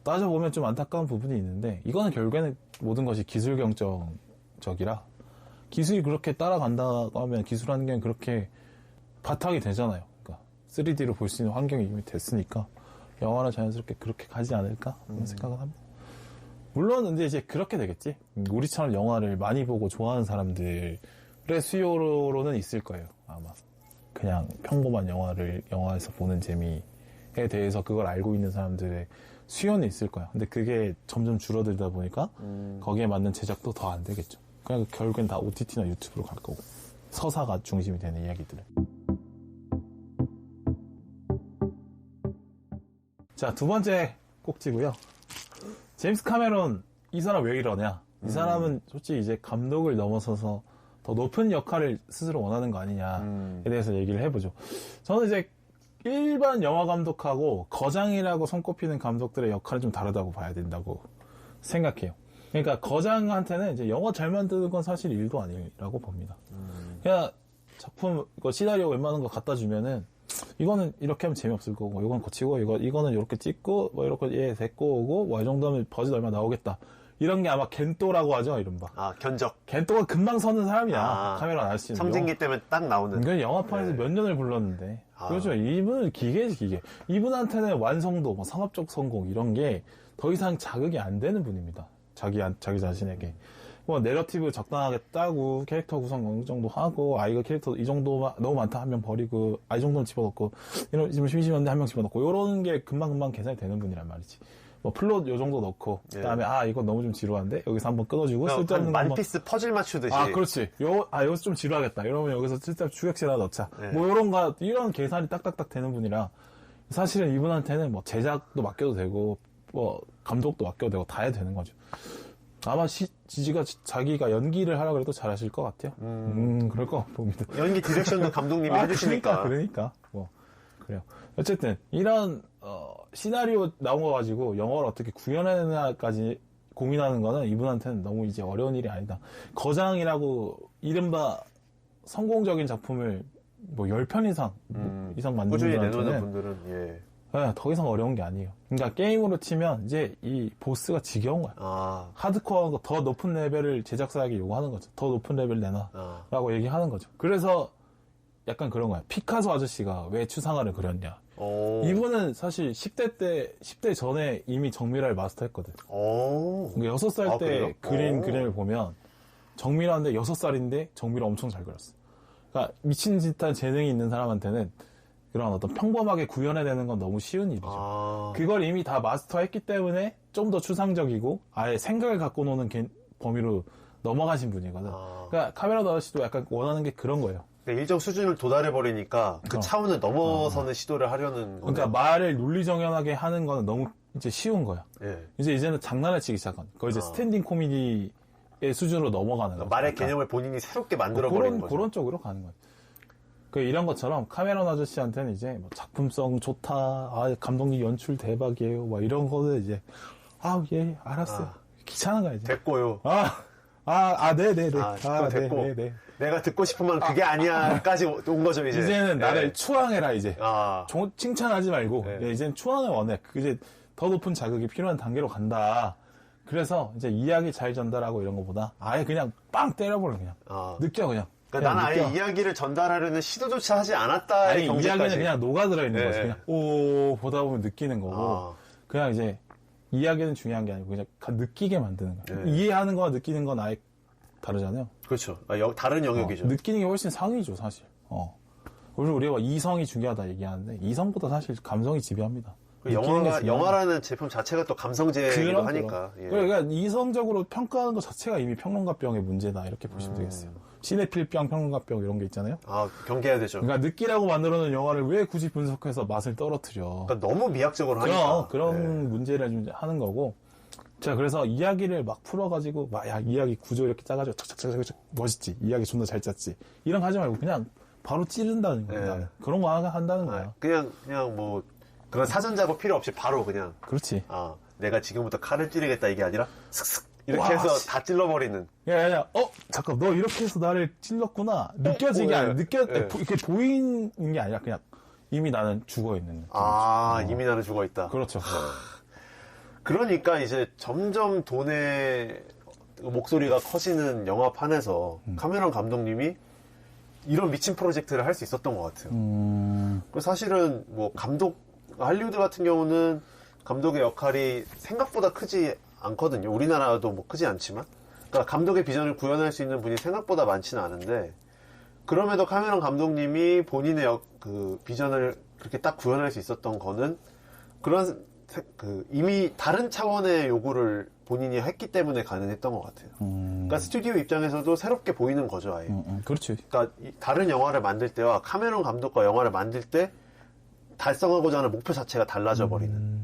따져보면 좀 안타까운 부분이 있는데, 이거는 결국에는 모든 것이 기술 경쟁적이라 기술이 그렇게 따라간다고 하면 기술하는 게 그렇게 바탕이 되잖아요. 그러니까 3D로 볼 수 있는 환경이 이미 됐으니까 영화는 자연스럽게 그렇게 가지 않을까 그런 생각을 합니다. 물론 근데 이제 그렇게 되겠지. 우리처럼 영화를 많이 보고 좋아하는 사람들의 수요로는 있을 거예요, 아마. 그냥 평범한 영화를 영화에서 보는 재미에 대해서 그걸 알고 있는 사람들의 수요는 있을 거야. 근데 그게 점점 줄어들다 보니까 거기에 맞는 제작도 더 안 되겠죠. 그냥 결국엔 다 OTT나 유튜브로 갈 거고, 서사가 중심이 되는 이야기들은. 자, 두 번째 꼭지고요. 제임스 카메론, 이 사람 왜 이러냐? 이 사람은 솔직히 이제 감독을 넘어서서 더 높은 역할을 스스로 원하는 거 아니냐에 대해서 얘기를 해보죠. 저는 이제 일반 영화 감독하고 거장이라고 손꼽히는 감독들의 역할은 좀 다르다고 봐야 된다고 생각해요. 그러니까 거장한테는 이제 영화 잘 만드는 건 사실 일도 아니라고 봅니다. 그냥 작품, 시나리오 웬만한 거 갖다 주면은 이거는 이렇게 하면 재미없을 거고, 이건 고치고, 이거는 이렇게 찍고, 뭐 이렇게 데리고 오고, 뭐 이 정도면 버짓 얼마 나오겠다. 이런 게 아마 겐또라고 하죠, 이른바. 아, 견적. 겐또가 금방 서는 사람이야. 카메론 아저씨는. 삼진기 때문에 딱 나오는. 그러니까 영화판에서 몇 년을 불렀는데. 그렇죠. 이분은 기계지, 기계. 이분한테는 완성도, 뭐 상업적 성공 이런 게 더 이상 자극이 안 되는 분입니다. 자기 자신에게. 뭐 내러티브 적당하게 따고 캐릭터 구성 어느 정도 하고 이거 캐릭터 이 정도 너무 많다 하면 버리고 이 정도는 집어넣고 이런 지금 심심한데 한 명 집어넣고 이런 게 금방 계산이 되는 분이란 말이지. 뭐 플롯 요 정도 넣고 그다음에 이거 너무 좀 지루한데 여기서 한번 끊어주고 쓸데없는 거 만피스 퍼즐 맞추듯이. 그렇지. 여기서 좀 지루하겠다. 이러면 여기서 쓸데없는 주객실 하나 넣자. 뭐 이런 계산이 딱딱딱 되는 분이라 사실은 이분한테는 뭐 제작도 맡겨도 되고 뭐 감독도 맡겨도 되고 다 해도 되는 거죠. 아마 지지가 자기가 연기를 하라고 해도 잘하실 것 같아요. 그럴 것 봅니다. 연기 디렉션도 감독님이 해주시니까. 그러니까 뭐 그래요. 어쨌든 이런 시나리오 나온 거 가지고 영화를 어떻게 구현해내나까지 고민하는 거는 이분한테는 너무 이제 어려운 일이 아니다. 거장이라고 이른바 성공적인 작품을 뭐 10편 이상 만든 꾸준히 분들한테는 내놓는 분들은 더 이상 어려운 게 아니에요. 그러니까 게임으로 치면 이제 이 보스가 지겨운 거야. 하드코어한 거 더 높은 레벨을 제작사에게 요구하는 거죠. 더 높은 레벨 내놔라고 얘기하는 거죠. 그래서 약간 그런 거야. 피카소 아저씨가 왜 추상화를 그렸냐. 이분은 사실 10대 전에 이미 정밀화를 마스터했거든. 그러니까 6살 때 그린 그림을 보면 정밀화인데 6살인데 정밀화 엄청 잘 그렸어. 그러니까 미친 듯한 재능이 있는 사람한테는 그런 어떤 평범하게 구현해내는 건 너무 쉬운 일이죠. 그걸 이미 다 마스터했기 때문에 좀 더 추상적이고 아예 생각을 갖고 노는 범위로 넘어가신 분이거든. 그러니까 카메라 아저씨도 약간 원하는 게 그런 거예요. 일정 수준을 도달해버리니까 그 차원을 넘어서는 시도를 하려는 거예요. 그러니까 말을 논리정연하게 하는 거는 너무 이제 쉬운 거야. 이제는 장난을 치기 시작한. 그걸 이제 스탠딩 코미디의 수준으로 넘어가는 거야. 말의 개념을 본인이 새롭게 만들어버리는 거죠. 그런 쪽으로 가는 거야. 이런 것처럼 카메론 아저씨한테는 이제 뭐 작품성 좋다, 감독님 연출 대박이에요, 뭐 이런 거는 이제 알았어요. 귀찮은 거야 이제. 됐고요. 네네네. 됐고. 네네. 내가 듣고 싶은 말 그게 아니야까지 온 거죠 이제. 이제는 나를 추앙해라 이제. 칭찬하지 말고 이제는 추앙을 원해. 이제 더 높은 자극이 필요한 단계로 간다. 그래서 이제 이야기 잘 전달하고 이런 거보다 아예 그냥 빵 때려버려 그냥. 느껴 그냥. 그러니까 나는 아예 이야기를 전달하려는 시도조차 하지 않았다의 경지까지. 이야기는 그냥 녹아들어 있는 거지. 그냥 보다 보면 느끼는 거고. 그냥 이제 이야기는 중요한 게 아니고 그냥 느끼게 만드는 거야. 이해하는 거와 느끼는 건 아예 다르잖아요. 그렇죠. 다른 영역이죠. 느끼는 게 훨씬 상위죠, 사실. 우리가 이성이 중요하다 얘기하는데 이성보다 사실 감성이 지배합니다. 영화라는 제품 자체가 또 감성제이기도 하니까. 그러니까 이성적으로 평가하는 것 자체가 이미 평론가병의 문제다 이렇게 보시면 되겠어요. 시네필병, 평론가병 이런 게 있잖아요. 경계해야 되죠. 그러니까 느끼라고 만들어놓은 영화를 왜 굳이 분석해서 맛을 떨어뜨려. 그러니까 너무 미학적으로 하니까. 그런 문제를 좀 하는 거고. 자, 그래서 이야기를 막 풀어가지고, 이야기 구조 이렇게 짜가지고, 착착착착 멋있지. 이야기 존나 잘 짰지. 이런 거 하지 말고, 그냥 바로 찌른다는 거야. 그런 거 한다는 거야. 그냥 뭐, 그런 사전 작업 필요 없이 바로 그냥. 그렇지. 내가 지금부터 칼을 찌르겠다 이게 아니라, 슥슥. 이렇게 해서 다 찔러버리는. 잠깐, 너 이렇게 해서 나를 찔렀구나. 느껴지게 이렇게 보이는 게 아니라, 그냥 이미 나는 죽어있는. 이미 나는 죽어있다. 그렇죠. 그러니까 이제 점점 돈의 목소리가 커지는 영화판에서 카메론 감독님이 이런 미친 프로젝트를 할 수 있었던 것 같아요. 사실은 뭐 할리우드 같은 경우는 감독의 역할이 생각보다 크지 않거든요. 우리나라도 뭐 크지 않지만. 그러니까 감독의 비전을 구현할 수 있는 분이 생각보다 많지는 않은데, 그럼에도 카메론 감독님이 본인의 그 비전을 그렇게 딱 구현할 수 있었던 거는 그런 이미 다른 차원의 요구를 본인이 했기 때문에 가능했던 것 같아요. 그러니까 스튜디오 입장에서도 새롭게 보이는 거죠, 아예. 그렇지. 그러니까 다른 영화를 만들 때와 카메론 감독과 영화를 만들 때 달성하고자 하는 목표 자체가 달라져 버리는.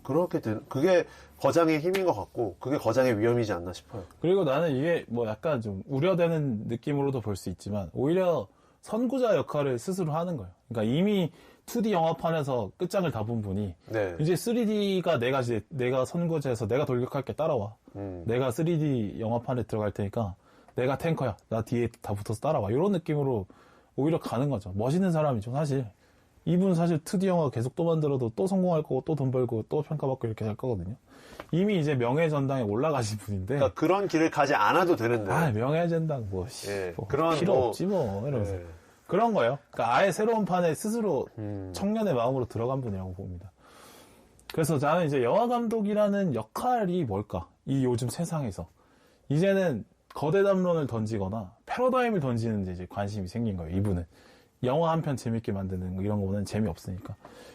그렇게 그게 거장의 힘인 것 같고, 그게 거장의 위험이지 않나 싶어요. 그리고 나는 이게 뭐 약간 좀 우려되는 느낌으로도 볼 수 있지만, 오히려 선구자 역할을 스스로 하는 거예요. 그러니까 이미 2D 영화판에서 끝장을 다 본 분이 이제 3D가 내가 선구자에서 내가 돌격할게 따라와. 내가 3D 영화판에 들어갈 테니까 내가 탱커야. 나 뒤에 다 붙어서 따라와. 이런 느낌으로 오히려 가는 거죠. 멋있는 사람이죠, 사실. 이분 사실 2D 영화 계속 또 만들어도 또 성공할 거고 또 돈 벌고 또 평가받고 이렇게 할 거거든요. 이미 이제 명예전당에 올라가신 분인데. 그러니까 그런 길을 가지 않아도 되는데. 아, 명예전당 뭐, 예, 뭐 그런 필요 뭐, 없지 뭐 이러면서. 예. 그런 거예요. 그러니까 아예 새로운 판에 스스로 청년의 마음으로 들어간 분이라고 봅니다. 그래서 저는 이제 영화 감독이라는 역할이 뭘까? 이 요즘 세상에서. 이제는 거대 담론을 던지거나 패러다임을 던지는 데 이제 관심이 생긴 거예요, 이분은. 영화 한 편 재밌게 만드는 거 이런 거는 재미없으니까.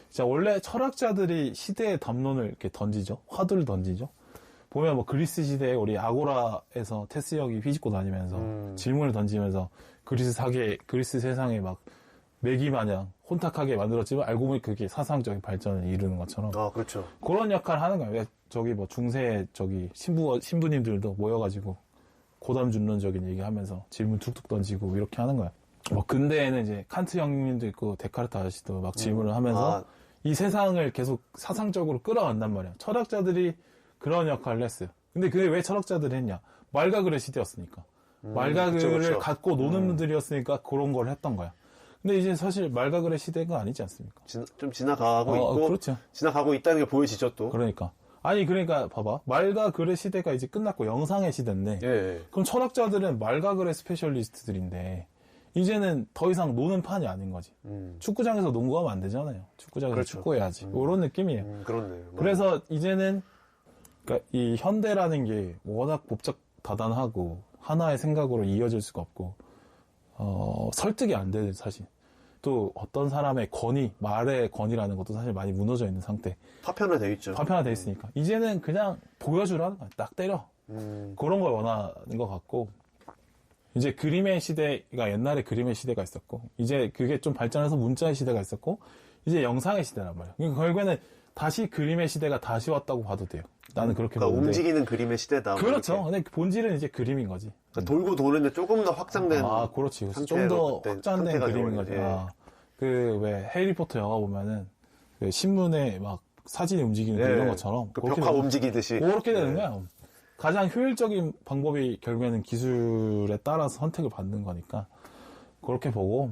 자, 원래 철학자들이 시대의 담론을 이렇게 던지죠. 화두를 던지죠. 보면 뭐 그리스 시대에 우리 아고라에서 테스 형이 휘짓고 다니면서 질문을 던지면서 그리스 세상에 막 매기 마냥 혼탁하게 만들었지만 알고 보니 그게 사상적인 발전을 이루는 것처럼. 아, 그렇죠. 그런 역할을 하는 거예요. 저기 뭐 중세 신부님들도 모여가지고 고담준론적인 얘기하면서 질문 툭툭 던지고 이렇게 하는 거야. 뭐 근대에는 이제 칸트 형님도 있고 데카르트 아저씨도 막 질문을 하면서 이 세상을 계속 사상적으로 끌어간단 말이야. 철학자들이 그런 역할을 했어요. 근데 그게 왜 철학자들이 했냐? 말과 글의 시대였으니까. 말과 글을 갖고 노는 분들이었으니까 그런 걸 했던 거야. 근데 이제 사실 말과 글의 시대가 아니지 않습니까? 좀 지나가고 있고, 그렇죠. 지나가고 있다는 게 보여지죠 또. 그러니까 봐봐. 말과 글의 시대가 이제 끝났고 영상의 시대인데, 예. 그럼 철학자들은 말과 글의 스페셜리스트들인데 이제는 더 이상 노는 판이 아닌 거지. 축구장에서 농구하면 안 되잖아요. 축구장에서 그렇죠. 축구해야지. 이런 느낌이에요. 그렇네요. 그래서 이제는 그러니까 이 현대라는 게 워낙 복잡 다단하고 하나의 생각으로 이어질 수가 없고 설득이 안 돼, 사실. 또 어떤 사람의 말의 권위라는 것도 사실 많이 무너져 있는 상태. 파편화되어 있죠. 파편화되어 있으니까. 이제는 그냥 보여주라는 거야. 딱 때려. 그런 걸 원하는 것 같고. 이제 그림의 시대가 옛날에 그림의 시대가 있었고, 이제 그게 좀 발전해서 문자의 시대가 있었고, 이제 영상의 시대란 말이야. 그러니까 결국에는 다시 그림의 시대가 다시 왔다고 봐도 돼요. 나는 그렇게 그러니까 보는데. 움직이는 그림의 시대다. 그렇죠. 근데 본질은 이제 그림인 거지. 그러니까 돌고 도는데 조금 더 확장된. 그렇지. 좀 더 확장된 그림인 거지. 왜 해리포터 영화 보면은 그 신문에 막 사진이 움직이는 이런 것처럼. 그 벽화 움직이듯이. 그렇게 되는 거야. 가장 효율적인 방법이 결국에는 기술에 따라서 선택을 받는 거니까. 그렇게 보고,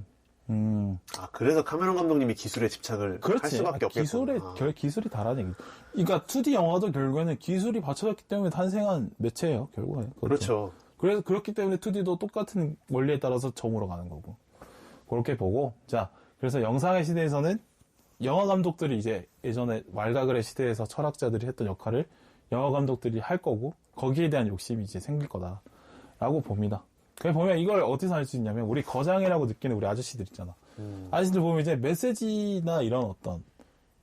그래서 카메론 감독님이 기술에 집착을 할 수밖에 없겠구나. 기술이 다라는 얘기. 그러니까 2D 영화도 결국에는 기술이 받쳐졌기 때문에 탄생한 매체예요, 결국에는. 그렇죠. 그래서 그렇기 때문에 2D도 똑같은 원리에 따라서 점으로 가는 거고. 그렇게 보고, 자, 그래서 영상의 시대에서는 영화 감독들이 이제 예전에 말과 글의 시대에서 철학자들이 했던 역할을 영화 감독들이 할 거고, 거기에 대한 욕심이 이제 생길 거다라고 봅니다. 그래 보면 이걸 어디서 알 수 있냐면 우리 거장이라고 느끼는 우리 아저씨들 있잖아. 아저씨들 보면 이제 메시지나 이런 어떤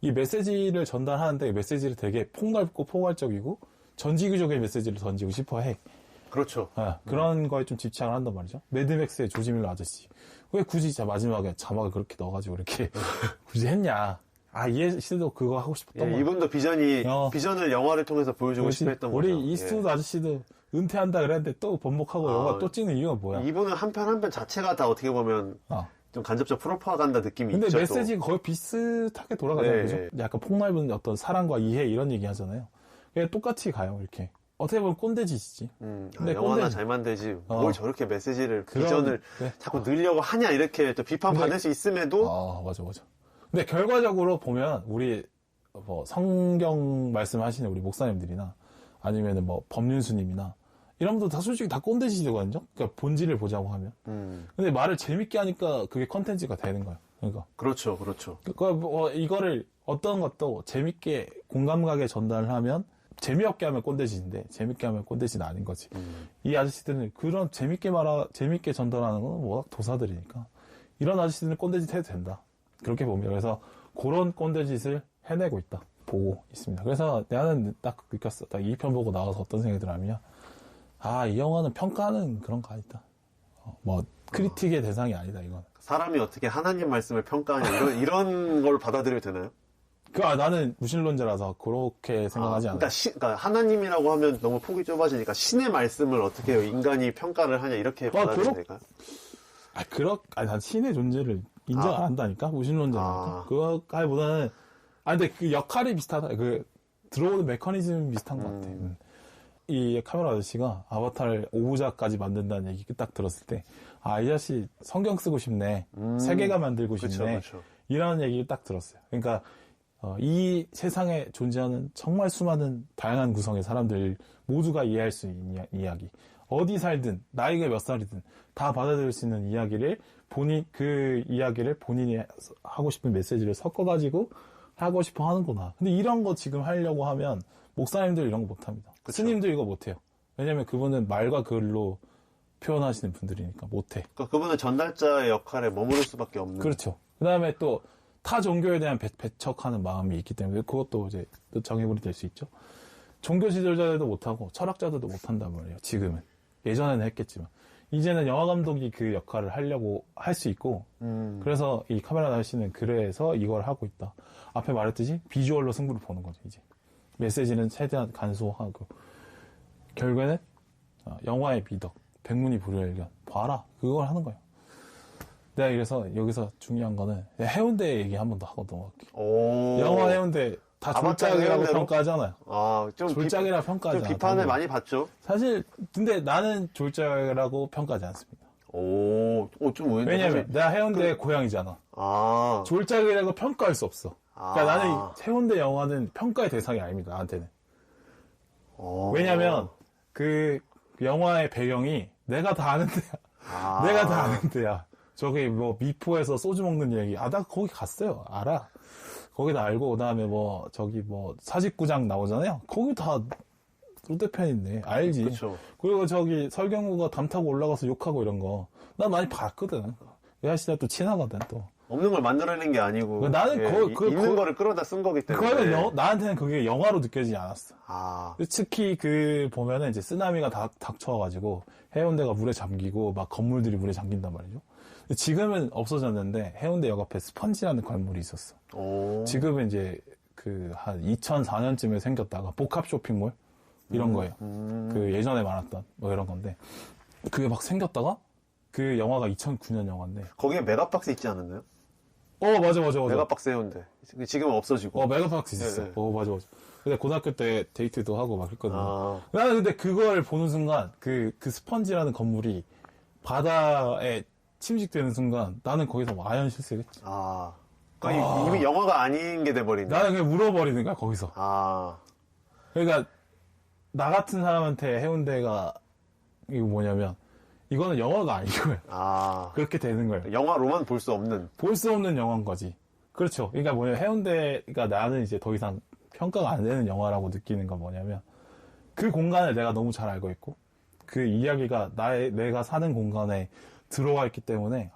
이 메시지를 전달하는데 메시지를 되게 폭넓고 포괄적이고 전지규적인 메시지를 던지고 싶어 해. 그렇죠. 그런 거에 좀 집착을 한단 말이죠. 매드맥스의 조지 밀러 아저씨. 왜 굳이 마지막에 자막을 그렇게 넣어가지고 이렇게 굳이 했냐. 이 아저씨도 그거 하고 싶었던 거야. 이분도 비전을 영화를 통해서 보여주고 싶어 했던 거죠. 우리 이스트우드 아저씨도 은퇴한다 그랬는데 또 번복하고 영화 또 찍는 이유가 뭐야? 이분은 한 편 한 편 자체가 다 어떻게 보면 좀 간접적 프로파간다 느낌이 근데 있죠. 근데 메시지가 거의 비슷하게 돌아가잖아요. 그죠? 약간 폭넓은 어떤 사랑과 이해 이런 얘기 하잖아요. 그게 똑같이 가요, 이렇게. 어떻게 보면 꼰대짓이지. 근데 영화나 잘 만들지 뭘 저렇게 메시지를 비전을 자꾸 늘려고 하냐 이렇게 또 비판받을 수 있음에도 맞아. 근데 결과적으로 보면 우리 뭐 성경 말씀하시는 우리 목사님들이나 아니면은 뭐 법륜스님이나 이런 분들 다 솔직히 다 꼰대짓이거든요. 그러니까 본질을 보자고 하면. 근데 말을 재밌게 하니까 그게 컨텐츠가 되는 거야. 그러니까. 그렇죠. 그러니까 이거를 어떤 것도 재밌게 공감 가게 전달을 하면 재미없게 하면 꼰대짓인데 재밌게 하면 꼰대짓은 아닌 거지. 이 아저씨들은 그런 재밌게 전달하는 건 워낙 도사들이니까 이런 아저씨들은 꼰대짓 해도 된다. 그렇게 봅니다. 그래서 그런 꼰대짓을 해내고 있다. 보고 있습니다. 그래서 나는 딱 느꼈어. 딱 이 편 보고 나와서 어떤 생각이 들었냐면 이 영화는 평가는 그런 거 아니다. 크리틱의 대상이 아니다, 이건. 사람이 어떻게 하나님 말씀을 평가하냐 이런 걸 받아들여도 되나요? 나는 무신론자라서 그렇게 생각하지 않아요. 그러니까 하나님이라고 하면 너무 폭이 좁아지니까 신의 말씀을 어떻게 해요? 인간이 평가를 하냐 이렇게 받아들여야 될까요? 난 신의 존재를 인정 안 한다니까? 무신론자니까. 그거보다는 근데 그 역할이 비슷하다. 들어오는 메커니즘 비슷한 것 같아. 이 카메라 아저씨가 아바타를 5부작까지 만든다는 얘기 딱 들었을 때, 이 아저씨 성경 쓰고 싶네. 세계가 만들고 싶네. 그쵸. 이런 얘기를 딱 들었어요. 그러니까 이 세상에 존재하는 정말 수많은 다양한 구성의 사람들 모두가 이해할 수 있는 이야기. 어디 살든 나이가 몇 살이든 다 받아들일 수 있는 이야기를 그 이야기를 본인이 하고 싶은 메시지를 섞어가지고 하고 싶어 하는구나. 근데 이런 거 지금 하려고 하면 목사님들 이런 거 못합니다. 그쵸. 스님들 이거 못해요. 왜냐면 그분은 말과 글로 표현하시는 분들이니까 못해. 그러니까 그분은 전달자의 역할에 머무를 수밖에 없는. 그렇죠. 그 다음에 또 타 종교에 대한 배척하는 마음이 있기 때문에 그것도 이제 또 정해버리 될 수 있죠. 종교 지도자들도 못하고 철학자들도 못한단 말이에요. 지금은. 예전에는 했겠지만. 이제는 영화 감독이 그 역할을 하려고 할 수 있고 그래서 이 카메라 날씨는 그래서 이걸 하고 있다. 앞에 말했듯이 비주얼로 승부를 보는 거죠. 이제 메시지는 최대한 간소하고 결국에는 영화의 미덕, 백문이 불여일견 봐라 그걸 하는 거예요. 내가 그래서 여기서 중요한 거는 해운대 얘기 한 번 더 하고 넘어갈게요. 오. 영화 해운대 다 졸작이라고 평가하잖아요. 좀 졸작이라 평가하지 좀 비판을 많이 받죠. 사실 근데 나는 졸작이라고 평가하지 않습니다. 좀 왜냐면 내가 해운대 고향이잖아. 졸작이라고 평가할 수 없어. 그러니까 나는 해운대 영화는 평가의 대상이 아닙니다. 나한테는. 왜냐면 그 영화의 배경이 내가 다 아는 데야. 내가 다 아는 데야. 저기 뭐 미포에서 소주 먹는 얘기. 나 거기 갔어요. 알아. 거기 다 알고 그다음에 뭐 저기 뭐 사직구장 나오잖아요. 거기 다 롯데팬인데 알지. 그쵸. 그리고 저기 설경구가 담 타고 올라가서 욕하고 이런 거 나 많이 봤거든. 이 아저씨가 또 친하거든 또. 없는 걸 만들어낸 게 아니고 나는 있는 거를 끌어다 쓴 거기 때문에. 그거는 나한테는 그게 영화로 느껴지지 않았어. 특히 그 보면은 이제 쓰나미가 닥쳐가지고 해운대가 물에 잠기고 막 건물들이 물에 잠긴단 말이죠. 근데 지금은 없어졌는데 해운대 역 앞에 스펀지라는 건물이 있었어. 지금은 이제 그 한 2004년쯤에 생겼다가 복합 쇼핑몰 이런 거예요. 그 예전에 많았던 뭐 이런 건데 그게 막 생겼다가 그 영화가 2009년 영화인데 거기에 메가박스 있지 않았나요? 맞아. 메가박스 해운대. 지금은 없어지고. 메가박스 있었어. 네. 맞아. 근데 고등학교 때 데이트도 하고 막 했거든요. 나는 근데 그걸 보는 순간 그 스펀지라는 건물이 바다에 침식되는 순간 나는 거기서 아연 실색했지. 그러니까 이미 영화가 아닌 게 돼버리네. 나는 그냥 울어버리는 거야 거기서. 그러니까 나 같은 사람한테 해운대가 이거 뭐냐면 이거는 영화가 아니고요. 그렇게 되는 거예요. 영화로만 볼 수 없는 영화인 거지. 그렇죠. 그러니까 뭐냐면 해운대가 나는 이제 더 이상 평가가 안 되는 영화라고 느끼는 건 뭐냐면 그 공간을 내가 너무 잘 알고 있고 그 이야기가 내가 사는 공간에 들어와 있기 때문에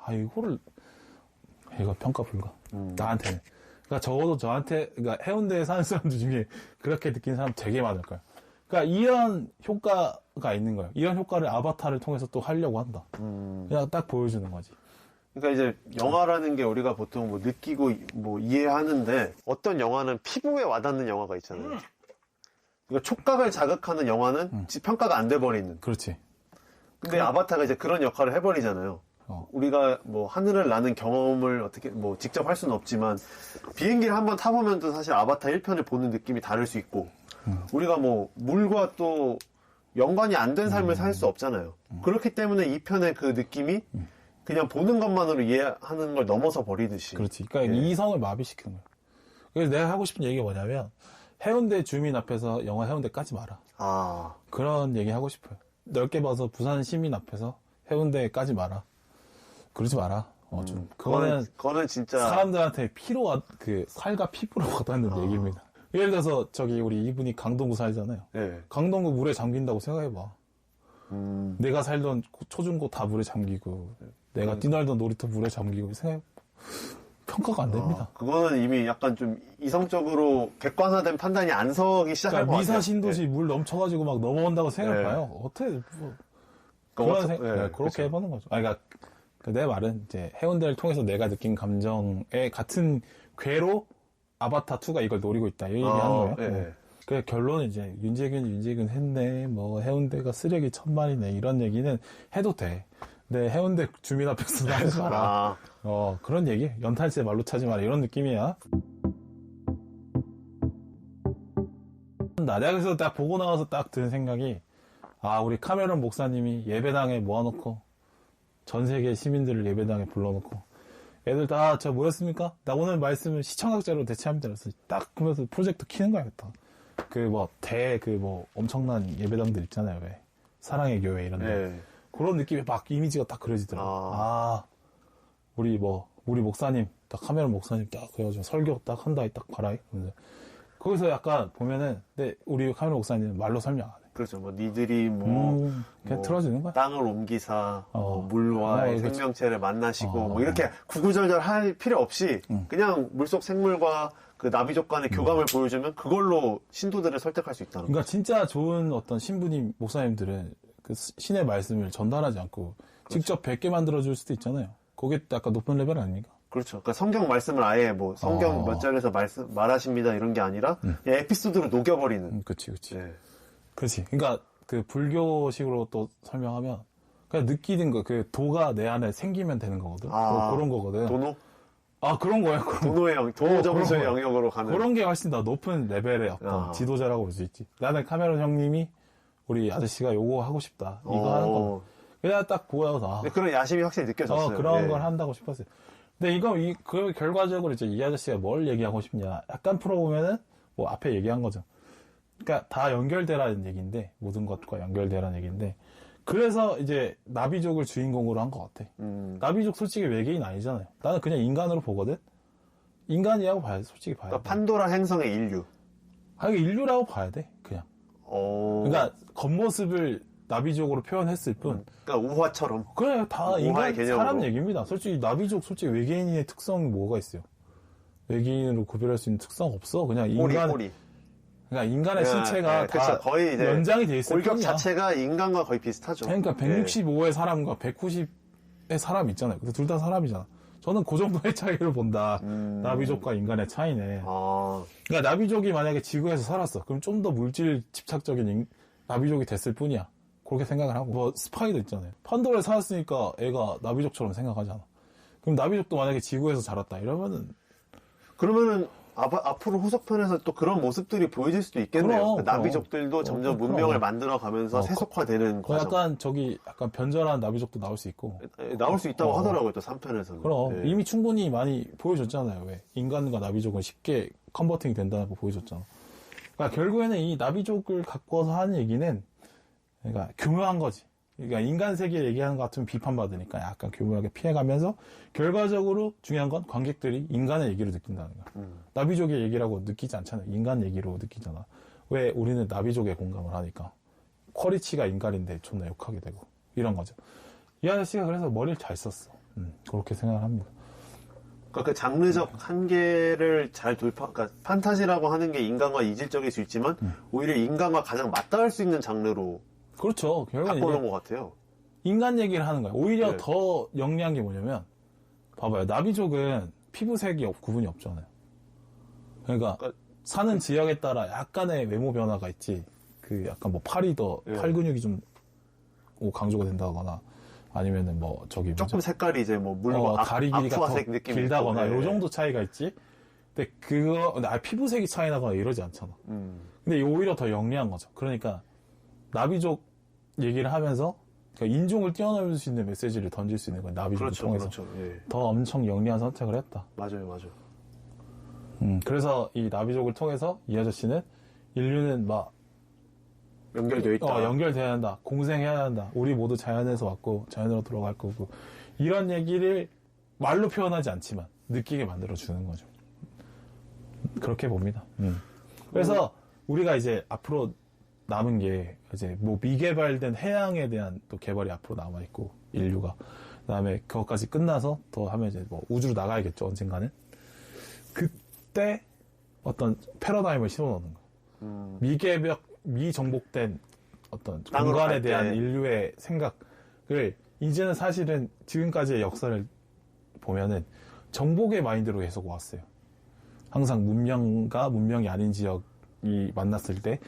이거 평가 불가. 나한테는. 그러니까 적어도 그러니까 해운대에 사는 사람들 중에 그렇게 느끼는 사람 되게 많을 거예요. 그러니까 이런 효과가 있는 거예요. 이런 효과를 아바타를 통해서 또 하려고 한다. 그냥 딱 보여주는 거지. 그러니까 이제 영화라는 게 우리가 보통 뭐 느끼고 뭐 이해하는데 어떤 영화는 피부에 와닿는 영화가 있잖아요. 그러니까 촉각을 자극하는 영화는 평가가 안 돼버리는. 그렇지. 근데 아바타가 이제 그런 역할을 해버리잖아요. 우리가 뭐 하늘을 나는 경험을 어떻게 뭐 직접 할 수는 없지만 비행기를 한번 타보면 또 사실 아바타 1편을 보는 느낌이 다를 수 있고 우리가 뭐 물과 또 연관이 안 된 삶을 살 수 없잖아요. 그렇기 때문에 2편의 그 느낌이 그냥 보는 것만으로 이해하는 걸 넘어서 버리듯이. 그렇지. 그러니까 이성을 마비시키는 거야. 그래서 내가 하고 싶은 얘기가 뭐냐면 해운대 주민 앞에서 영화 해운대 까지 마라. 그런 얘기 하고 싶어요. 넓게 봐서 부산 시민 앞에서 해운대 까지 마라. 그러지 마라. 그거는 진짜 사람들한테 살과 피부로 와닿는 얘기입니다. 예를 들어서 우리 이분이 강동구 살잖아요. 강동구 물에 잠긴다고 생각해봐. 내가 살던 초중고 다 물에 잠기고 내가 뛰놀던 놀이터 물에 잠기고 평가가 안 됩니다. 그거는 이미 약간 좀 이성적으로 객관화된 판단이 안 서기 시작할 것 같아요. 미사 신도시 물 넘쳐가지고 막 넘어온다고 생각해봐요. 어떻게 그렇게 해보는 거죠. 그러니까 내 말은 이제 해운대를 통해서 내가 느낀 감정에 같은 궤로 아바타 2가 이걸 노리고 있다. 이 얘기하는 거예요. 그 결론은 이제 윤재균 했네. 뭐 해운대가 쓰레기 천만이네. 이런 얘기는 해도 돼. 근데 해운대 주민 앞에서 하지 마라. 그런 얘기. 연탄재 말로 차지 마라. 이런 느낌이야. 내가 그래서 딱 보고 나와서 딱 든 생각이 우리 카메론 목사님이 예배당에 모아놓고 전 세계 시민들을 예배당에 불러놓고 애들 다 저 뭐였습니까? 나 오늘 말씀을 시청각제로 대체합니다. 그래서 딱 보면서 프로젝터 키는 거야겠다. 엄청난 예배당들 있잖아요. 왜 사랑의 교회 이런 데. 네. 그런 느낌이 막 이미지가 딱 그려지더라고요. 우리 목사님, 딱 카메라 목사님 딱 그래가지고 설교 딱 한다, 딱 봐라. 거기서 약간 보면은, 근데 우리 카메라 목사님은 말로 설명 안 해. 그렇죠. 니들이 그냥 틀어주는 거야. 땅을 옮기사, 물과 그렇지. 생명체를 만나시고, 이렇게 구구절절 할 필요 없이, 그냥 물속 생물과 그 나비족 간의 교감을 보여주면 그걸로 신도들을 설득할 수 있다는 거예요. 그러니까 진짜 좋은 어떤 신부님, 목사님들은 그 신의 말씀을 전달하지 않고 직접 뵙게 만들어줄 수도 있잖아요. 그게 약간 높은 레벨 아닙니까? 그렇죠. 그러니까 성경 말씀을 아예 성경 몇 절에서 말하십니다 이런 게 아니라 에피소드로 녹여버리는. 그치. 네. 그렇지. 그러니까 그 불교식으로 또 설명하면 그냥 느끼는 거, 그 도가 내 안에 생기면 되는 거거든. 그런 거거든. 도노? 그런 거야. 도노 점수의 영역으로 가는. 그런 게 훨씬 더 높은 레벨의 어떤 지도자라고 볼 수 있지. 나는 카메라 형님이 우리 아저씨가 요거 하고 싶다. 이거 하는 거. 그냥 딱 보여서. 그런 야심이 확실히 느껴졌어요. 그런 걸 한다고 싶었어요. 근데 그 결과적으로 이제 이 아저씨가 뭘 얘기하고 싶냐. 약간 풀어보면은 뭐 앞에 얘기한 거죠. 그러니까 다 연결되라는 얘기인데, 모든 것과 연결되라는 얘기인데, 그래서 이제 나비족을 주인공으로 한 것 같아. 나비족 솔직히 외계인 아니잖아요. 나는 그냥 인간으로 보거든. 인간이라고 봐야 돼. 솔직히 봐야 돼. 그러니까 판도라 행성의 인류. 이거 인류라고 봐야 돼. 그냥. 그러니까 겉모습을 나비족으로 표현했을 뿐. 그러니까 우화처럼. 그래, 다 인간 개념으로. 사람 얘기입니다. 솔직히 나비족 솔직히 외계인의 특성이 뭐가 있어요? 외계인으로 구별할 수 있는 특성 없어. 그냥 꼬리. 그러니까 인간의 신체가 다 거의 이제 연장이 돼 있을 골격 뿐이야. 자체가 인간과 거의 비슷하죠. 그러니까 165의 사람과 190의 사람 있잖아요. 근데 둘 다 사람이잖아. 저는 그 정도의 차이를 본다. 나비족과 인간의 차이네. 그러니까 나비족이 만약에 지구에서 살았어. 그럼 좀 더 물질 집착적인 나비족이 됐을 뿐이야. 그렇게 생각을 하고. 뭐 스파이더 있잖아요. 판도라에 살았으니까 애가 나비족처럼 생각하잖아. 그럼 나비족도 만약에 지구에서 자랐다. 그러면은 앞으로 후속편에서 또 그런 모습들이 보여질 수도 있겠네요. 그럼. 나비족들도 점점 문명을 만들어가면서 세속화되는 과정. 약간 변절한 나비족도 나올 수 있고. 나올 수 있다고 하더라고요, 또 3편에서는. 그럼. 이미 충분히 많이 보여줬잖아요. 왜? 인간과 나비족은 쉽게 컨버팅이 된다는 거 보여줬잖아. 그러니까 결국에는 이 나비족을 갖고 와서 하는 얘기는, 그러니까 교묘한 거지. 그러니까 인간 세계 얘기하는 것 같으면 비판받으니까 약간 교묘하게 피해가면서 결과적으로 중요한 건 관객들이 인간의 얘기를 느낀다는 거야. 나비족의 얘기라고 느끼지 않잖아요. 인간 얘기로 느끼잖아. 왜 우리는 나비족에 공감을 하니까. 퀄리치가 인간인데 존나 욕하게 되고. 이런 거죠. 이 아저씨가 그래서 머리를 잘 썼어. 그렇게 생각을 합니다. 그러니까 그 장르적 한계를 잘 그러니까 판타지라고 하는 게 인간과 이질적일 수 있지만 오히려 인간과 가장 맞닿을 수 있는 장르로 그렇죠. 결국은 바꿔놓은 것 같아요. 인간 얘기를 하는 거야. 오히려 더 영리한 게 뭐냐면, 봐봐요. 나비족은 피부색이 구분이 없잖아요. 그러니까 사는 지역에 따라 약간의 외모 변화가 있지. 그 약간 뭐 팔이 팔 근육이 좀 강조가 된다거나 아니면은 뭐 조금 색깔이 이제 뭐 물과 다리 길이가 더 길다거나 있고. 요 정도 차이가 있지. 근데 피부색이 차이 나거나 이러지 않잖아. 근데 오히려 더 영리한 거죠. 그러니까 나비족 얘기를 하면서 그러니까 인종을 뛰어넘을 수 있는 메시지를 던질 수 있는 거예요. 나비족을 통해서. 더 엄청 영리한 선택을 했다. 맞아요. 그래서 이 나비족을 통해서 이 아저씨는 인류는 막 연결되어 있다. 연결돼야 한다. 공생해야 한다. 우리 모두 자연에서 왔고 자연으로 돌아갈 거고 이런 얘기를 말로 표현하지 않지만 느끼게 만들어 주는 거죠. 그렇게 봅니다. 그래서 우리가 이제 앞으로 남은 게 이제 뭐 미개발된 해양에 대한 또 개발이 앞으로 남아 있고 인류가 그다음에 그것까지 끝나서 더 하면 이제 뭐 우주로 나가야겠죠 언젠가는. 그때 어떤 패러다임을 심어놓는 거예요. 미정복된 어떤 공간에 대한 인류의 생각을 이제는 사실은 지금까지의 역사를 보면은 정복의 마인드로 계속 왔어요. 항상 문명과 문명이 아닌 지역이 만났을 때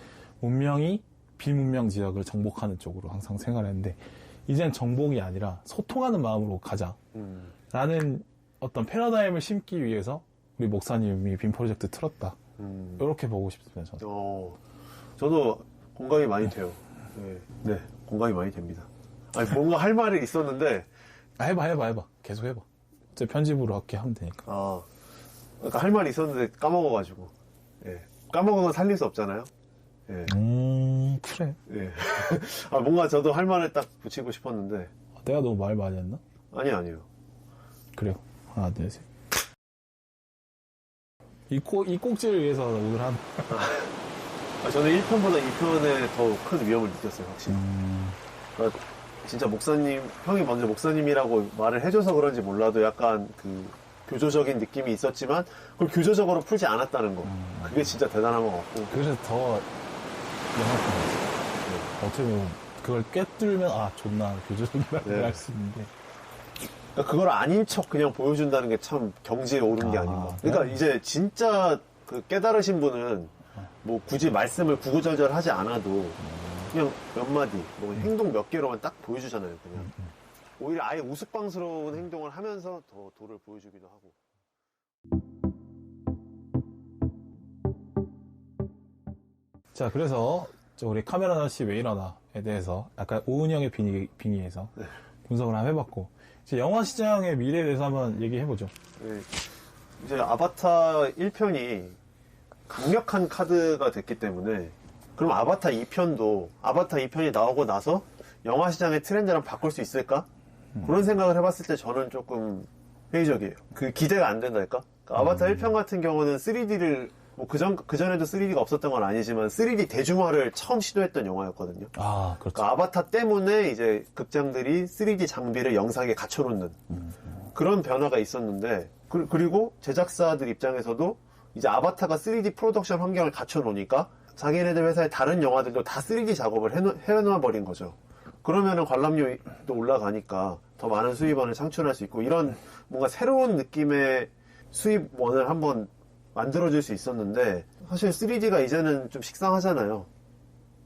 문명이 비문명 지역을 정복하는 쪽으로 항상 생각했는데 이젠 정복이 아니라 소통하는 마음으로 가자 라는 어떤 패러다임을 심기 위해서 우리 목사님이 빔 프로젝트 틀었다. 이렇게 보고 싶습니다. 저도 공감이 많이 돼요. 네, 공감이 많이 됩니다. 아니, 뭔가 할 말이 있었는데 해봐. 계속 해봐. 이제 편집으로 이렇게 하면 되니까. 아, 그러니까 할 말이 있었는데 까먹어가지고. 예. 까먹은 건 살릴 수 없잖아요. 예. 그래. 예. 아, 뭔가 저도 할 말을 딱 붙이고 싶었는데. 내가 너무 말 많이 했나? 아니요. 그래요. 하나, 둘, 셋. 이 꼭지를 위해서 오늘 한. 저는 1편보다 2편에 더 큰 위험을 느꼈어요, 확실히. 그러니까 진짜 목사님, 형이 먼저 목사님이라고 말을 해줘서 그런지 몰라도 약간 그 교조적인 느낌이 있었지만 그걸 교조적으로 풀지 않았다는 거. 그게 진짜 대단한 것 같고. 그래서 더 영화감 났어요. 어떻게 보면 그걸 꿰뚫면 존나 교조적이라고 할 수 있는데. 그러니까 그걸 아닌 척 그냥 보여준다는 게 참 경지에 오른 게 아닌가. 그러니까 이제 진짜 그 깨달으신 분은 뭐 굳이 말씀을 구구절절 하지 않아도 그냥 몇 마디, 뭐 행동 몇 개로만 딱 보여주잖아요, 그냥. 오히려 아예 우스꽝스러운 행동을 하면서 더 도를 보여주기도 하고. 자, 그래서 우리 카메라 낯이 왜 이러나에 대해서 약간 오은영의 빙의에서 분석을 한번 해봤고, 이제 영화 시장의 미래에 대해서 한번 얘기해보죠. 네. 이제 아바타 1편이 강력한 카드가 됐기 때문에 그럼 아바타 2편이 나오고 나서 영화 시장의 트렌드랑 바꿀 수 있을까? 그런 생각을 해봤을 때 저는 조금 회의적이에요. 그 기대가 안 된다니까? 그러니까 아바타 1편 같은 경우는 3D를 뭐 그전에도 3D가 없었던 건 아니지만 3D 대중화를 처음 시도했던 영화였거든요. 그렇죠. 그러니까 아바타 때문에 이제 극장들이 3D 장비를 영상에 갖춰놓는 그런 변화가 있었는데 그리고 제작사들 입장에서도 이제 아바타가 3D 프로덕션 환경을 갖춰놓으니까 자기네들 회사의 다른 영화들도 다 3D 작업을 해놔버린 거죠. 그러면은 관람료도 올라가니까 더 많은 수입원을 창출할 수 있고 이런 뭔가 새로운 느낌의 수입원을 한번 만들어줄 수 있었는데 사실 3D가 이제는 좀 식상하잖아요.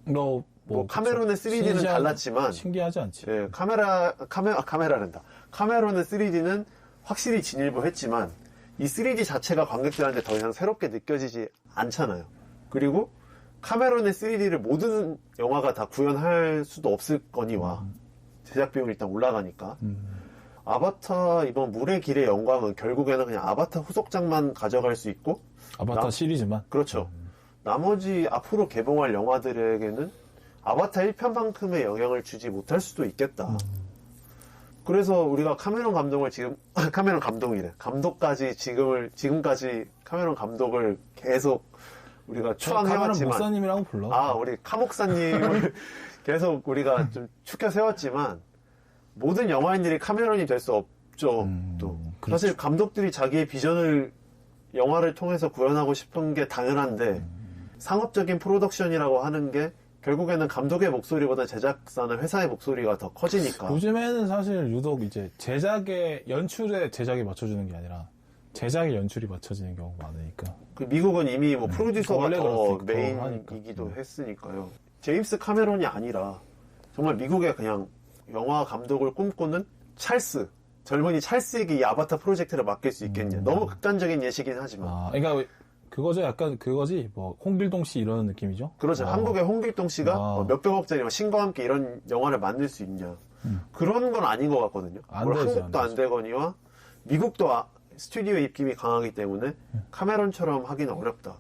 뭐 카메론의 3D는 달랐지만 신기하지 않지. 예, 카메라란다. 카메론의 3D는 확실히 진일보했지만 이 3D 자체가 관객들한테 더 이상 새롭게 느껴지지 않잖아요. 그리고 카메론의 3D를 모든 영화가 다 구현할 수도 없을 거니와 제작 비용이 일단 올라가니까 아바타 이번 물의 길의 영광은 결국에는 그냥 아바타 후속작만 가져갈 수 있고 아바타 시리즈만. 그렇죠. 나머지 앞으로 개봉할 영화들에게는 아바타 1편만큼의 영향을 주지 못할 수도 있겠다. 그래서 우리가 카메론 감독을 카메론 감독이래. 지금까지 카메론 감독을 계속 우리가 추앙해왔지만. 카메론 목사님이라고 불러. 우리 카목사님을 계속 우리가 좀 추켜 세웠지만, 모든 영화인들이 카메론이 될 수 없죠. 또. 그렇죠. 사실 감독들이 자기의 비전을 영화를 통해서 구현하고 싶은 게 당연한데, 상업적인 프로덕션이라고 하는 게 결국에는 감독의 목소리보다 제작사나 회사의 목소리가 더 커지니까. 요즘에는 사실 유독 이제 연출에 제작이 맞춰주는 게 아니라 제작의 연출이 맞춰지는 경우가 많으니까. 미국은 이미 뭐 프로듀서가 더 메인이기도 메인이기도 했으니까요. 제임스 카메론이 아니라 정말 미국의 그냥 영화 감독을 꿈꾸는 젊은이 찰스에게 이 아바타 프로젝트를 맡길 수 있겠냐. 너무 극단적인 예시긴 하지만. 그러니까 그거죠. 약간 그거지. 뭐 홍길동 씨 이런 느낌이죠. 그렇죠. 한국의 홍길동 씨가 몇백억짜리 신과 함께 이런 영화를 만들 수 있냐. 그런 건 아닌 것 같거든요. 한국도 안 되거니와 미국도 스튜디오 입김이 강하기 때문에 카메론처럼 하기는 어렵다.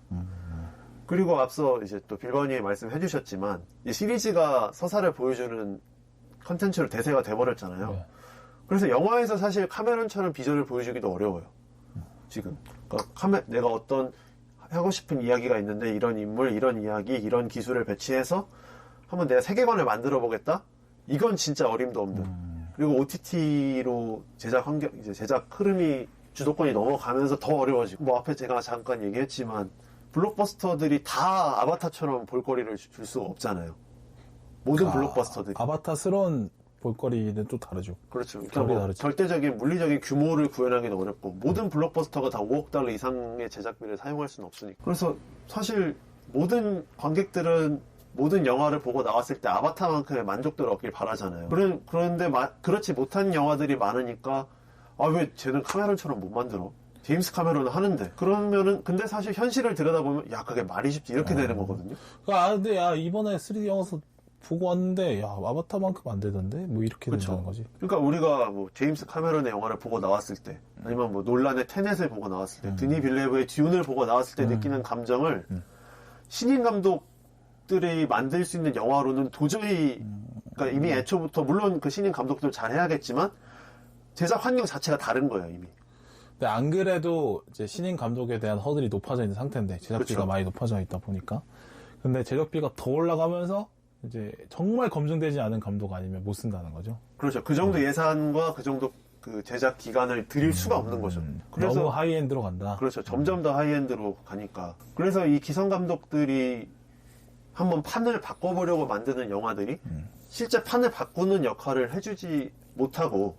그리고 앞서 이제 또 빌버니 말씀해 주셨지만 이 시리즈가 서사를 보여주는 컨텐츠로 대세가 돼버렸잖아요. 네. 그래서 영화에서 사실 카메론처럼 비전을 보여주기도 어려워요. 지금. 그러니까 내가 어떤 하고 싶은 이야기가 있는데 이런 인물, 이런 이야기, 이런 기술을 배치해서 한번 내가 세계관을 만들어 보겠다? 이건 진짜 어림도 없는. 그리고 OTT로 제작 흐름이 주도권이 넘어가면서 더 어려워지고. 뭐 앞에 제가 잠깐 얘기했지만 블록버스터들이 다 아바타처럼 볼거리를 줄 수가 없잖아요. 모든 블록버스터들이. 아바타스러운 볼거리는 또 다르죠. 그렇죠. 그러니까 절대적인 물리적인 규모를 구현하기는 어렵고 모든 블록버스터가 다 5억 달러 이상의 제작비를 사용할 수는 없으니까. 그래서 사실 모든 관객들은 모든 영화를 보고 나왔을 때 아바타만큼의 만족도를 얻길 바라잖아요. 그런데 그렇지 못한 영화들이 많으니까 왜 쟤는 카메론처럼 못 만들어? 제임스 카메론은 하는데. 그러면은 근데 사실 현실을 들여다보면 그게 말이 쉽지 이렇게 되는 거거든요. 근데 이번에 3D 영화에서 보고 왔는데 야 아바타만큼 안 되던데 뭐 이렇게 그쵸. 된다는 거지. 그러니까 우리가 뭐 제임스 카메론의 영화를 보고 나왔을 때, 아니면 뭐 논란의 테넷을 보고 나왔을 때, 드니 빌레브의 듄을 보고 나왔을 때 느끼는 감정을 신인 감독들이 만들 수 있는 영화로는 도저히, 그러니까 이미 애초부터 물론 그 신인 감독들 잘 해야겠지만 제작 환경 자체가 다른 거예요 이미. 근데 안 그래도 이제 신인 감독에 대한 허들이 높아져 있는 상태인데 제작비가 그쵸. 많이 높아져 있다 보니까. 근데 제작비가 더 올라가면서 이제 정말 검증되지 않은 감독 아니면 못 쓴다는 거죠. 그렇죠. 그 정도 예산과 그 정도 그 제작 기간을 들일 수가 없는 거죠. 그래서 너무 하이엔드로 간다. 그렇죠. 점점 더 하이엔드로 가니까. 그래서 이 기성 감독들이 한번 판을 바꿔보려고 만드는 영화들이 실제 판을 바꾸는 역할을 해주지 못하고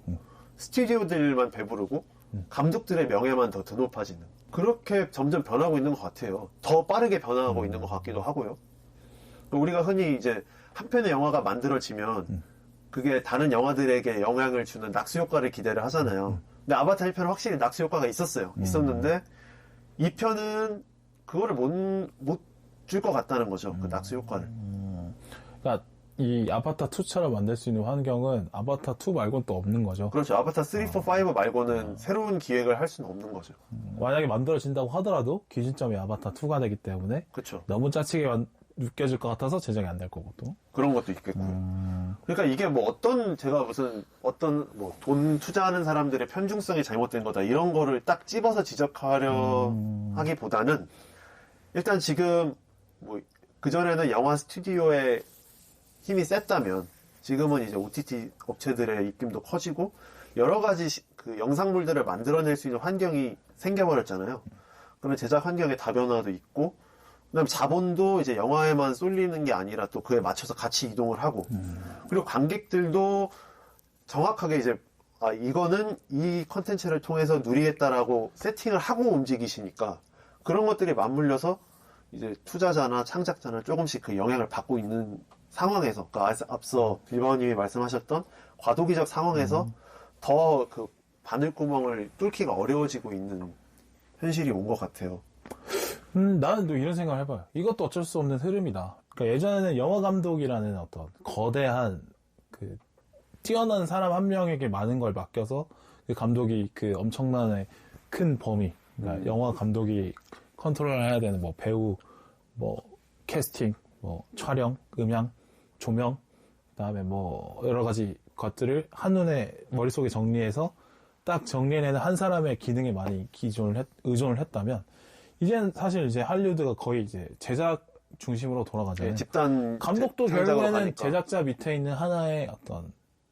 스튜디오들만 배부르고 감독들의 명예만 더 드높아지는, 그렇게 점점 변하고 있는 것 같아요. 더 빠르게 변화하고 있는 것 같기도 하고요. 우리가 흔히 이제 한 편의 영화가 만들어지면 그게 다른 영화들에게 영향을 주는 낙수 효과를 기대를 하잖아요. 근데 아바타 1편은 확실히 낙수 효과가 있었어요. 있었는데 2편은 그거를 못 줄 것 같다는 거죠. 그 낙수 효과를. 그러니까 이 아바타 2처럼 만들 수 있는 환경은 아바타 2 말고는 또 없는 거죠. 그렇죠. 아바타 3, 4, 5 말고는 새로운 기획을 할 수는 없는 거죠. 만약에 만들어진다고 하더라도 기준점이 아바타 2가 되기 때문에 그렇죠. 너무 짜치게 느껴질 것 같아서 제작이 안 될 거고 또. 그런 것도 있겠고요. 그러니까 이게 뭐 제가 무슨 뭐 돈 투자하는 사람들의 편중성이 잘못된 거다 이런 거를 딱 집어서 지적하려 하기보다는, 일단 지금 뭐 그전에는 영화 스튜디오의 힘이 셌다면 지금은 이제 OTT 업체들의 입김도 커지고 여러 가지 그 영상물들을 만들어낼 수 있는 환경이 생겨버렸잖아요. 그러면 제작 환경의 다변화도 있고, 그다음에 자본도 이제 영화에만 쏠리는 게 아니라 또 그에 맞춰서 같이 이동을 하고, 그리고 관객들도 정확하게 이제 이거는 이 컨텐츠를 통해서 누리겠다라고 세팅을 하고 움직이시니까 그런 것들이 맞물려서 이제 투자자나 창작자는 조금씩 그 영향을 받고 있는 상황에서, 그러니까 앞서 빌바오님이 말씀하셨던 과도기적 상황에서 더 그 바늘구멍을 뚫기가 어려워지고 있는 현실이 온 것 같아요. 나는 또 이런 생각을 해봐요. 이것도 어쩔 수 없는 흐름이다. 그러니까 예전에는 영화 감독이라는 어떤 거대한 그 뛰어난 사람 한 명에게 많은 걸 맡겨서 그 감독이 그 엄청난 큰 범위, 그러니까 영화 감독이 컨트롤해야 되는 뭐 배우, 뭐 캐스팅, 뭐 촬영, 음향, 조명, 그다음에 뭐 여러 가지 것들을 한눈에 머릿속에 정리해서 딱 정리해내는 한 사람의 기능에 많이 의존을 했다면, 이제는 사실 이제 할리우드가 거의 이제 제작 중심으로 돌아가잖아요. 집단 감독도 결국에는 제작자 밑에 있는 하나의 어떤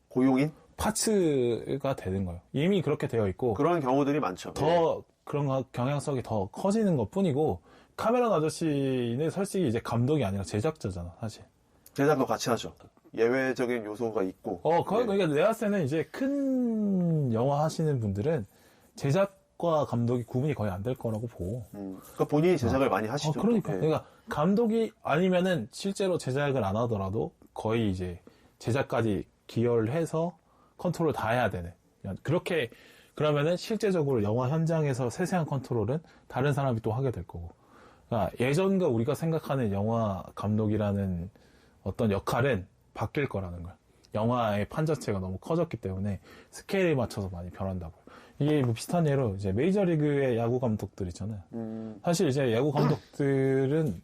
고용인 파츠가 되는 거예요. 이미 그렇게 되어 있고 그런 경우들이 많죠. 더 그런 경향성이 더 커지는 것 뿐이고, 카메론 아저씨는 솔직히 이제 감독이 아니라 제작자잖아, 사실. 제작도 같이 하죠. 예외적인 요소가 있고. 그러니까 내가 봤을 때는 이제 큰 영화 하시는 분들은 제작과 감독이 구분이 거의 안 될 거라고 보고. 그러니까 본인이 제작을 많이 하시죠. 그러니까. 그러니까 감독이 아니면은 실제로 제작을 안 하더라도 거의 이제 제작까지 기여를 해서 컨트롤 다 해야 되는. 그렇게, 그러면은 실제적으로 영화 현장에서 세세한 컨트롤은 다른 사람이 또 하게 될 거고. 그러니까 예전과 우리가 생각하는 영화 감독이라는 어떤 역할은 바뀔 거라는 거야. 영화의 판 자체가 너무 커졌기 때문에 스케일에 맞춰서 많이 변한다고요. 이게 뭐 비슷한 예로 이제 메이저리그의 야구 감독들 있잖아요. 사실 이제 야구 감독들은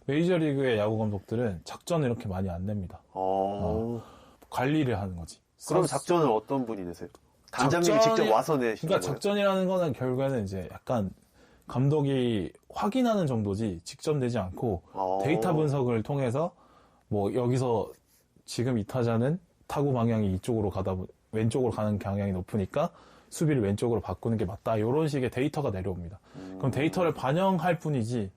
메이저리그의 야구 감독들은 작전을 이렇게 많이 안 냅니다. 관리를 하는 거지. 그럼 작전을 어떤 분이 내세요? 단장님이 직접 와서 내시는 그러니까 거예요? 작전이라는 거는 결국에는 이제 약간 감독이 확인하는 정도지 직접 내지 않고 데이터 분석을 통해서 뭐 여기서 지금 이 타자는 타구 방향이 이쪽으로 왼쪽으로 가는 경향이 높으니까 수비를 왼쪽으로 바꾸는 게 맞다. 이런 식의 데이터가 내려옵니다. 그럼 데이터를 반영할 뿐이지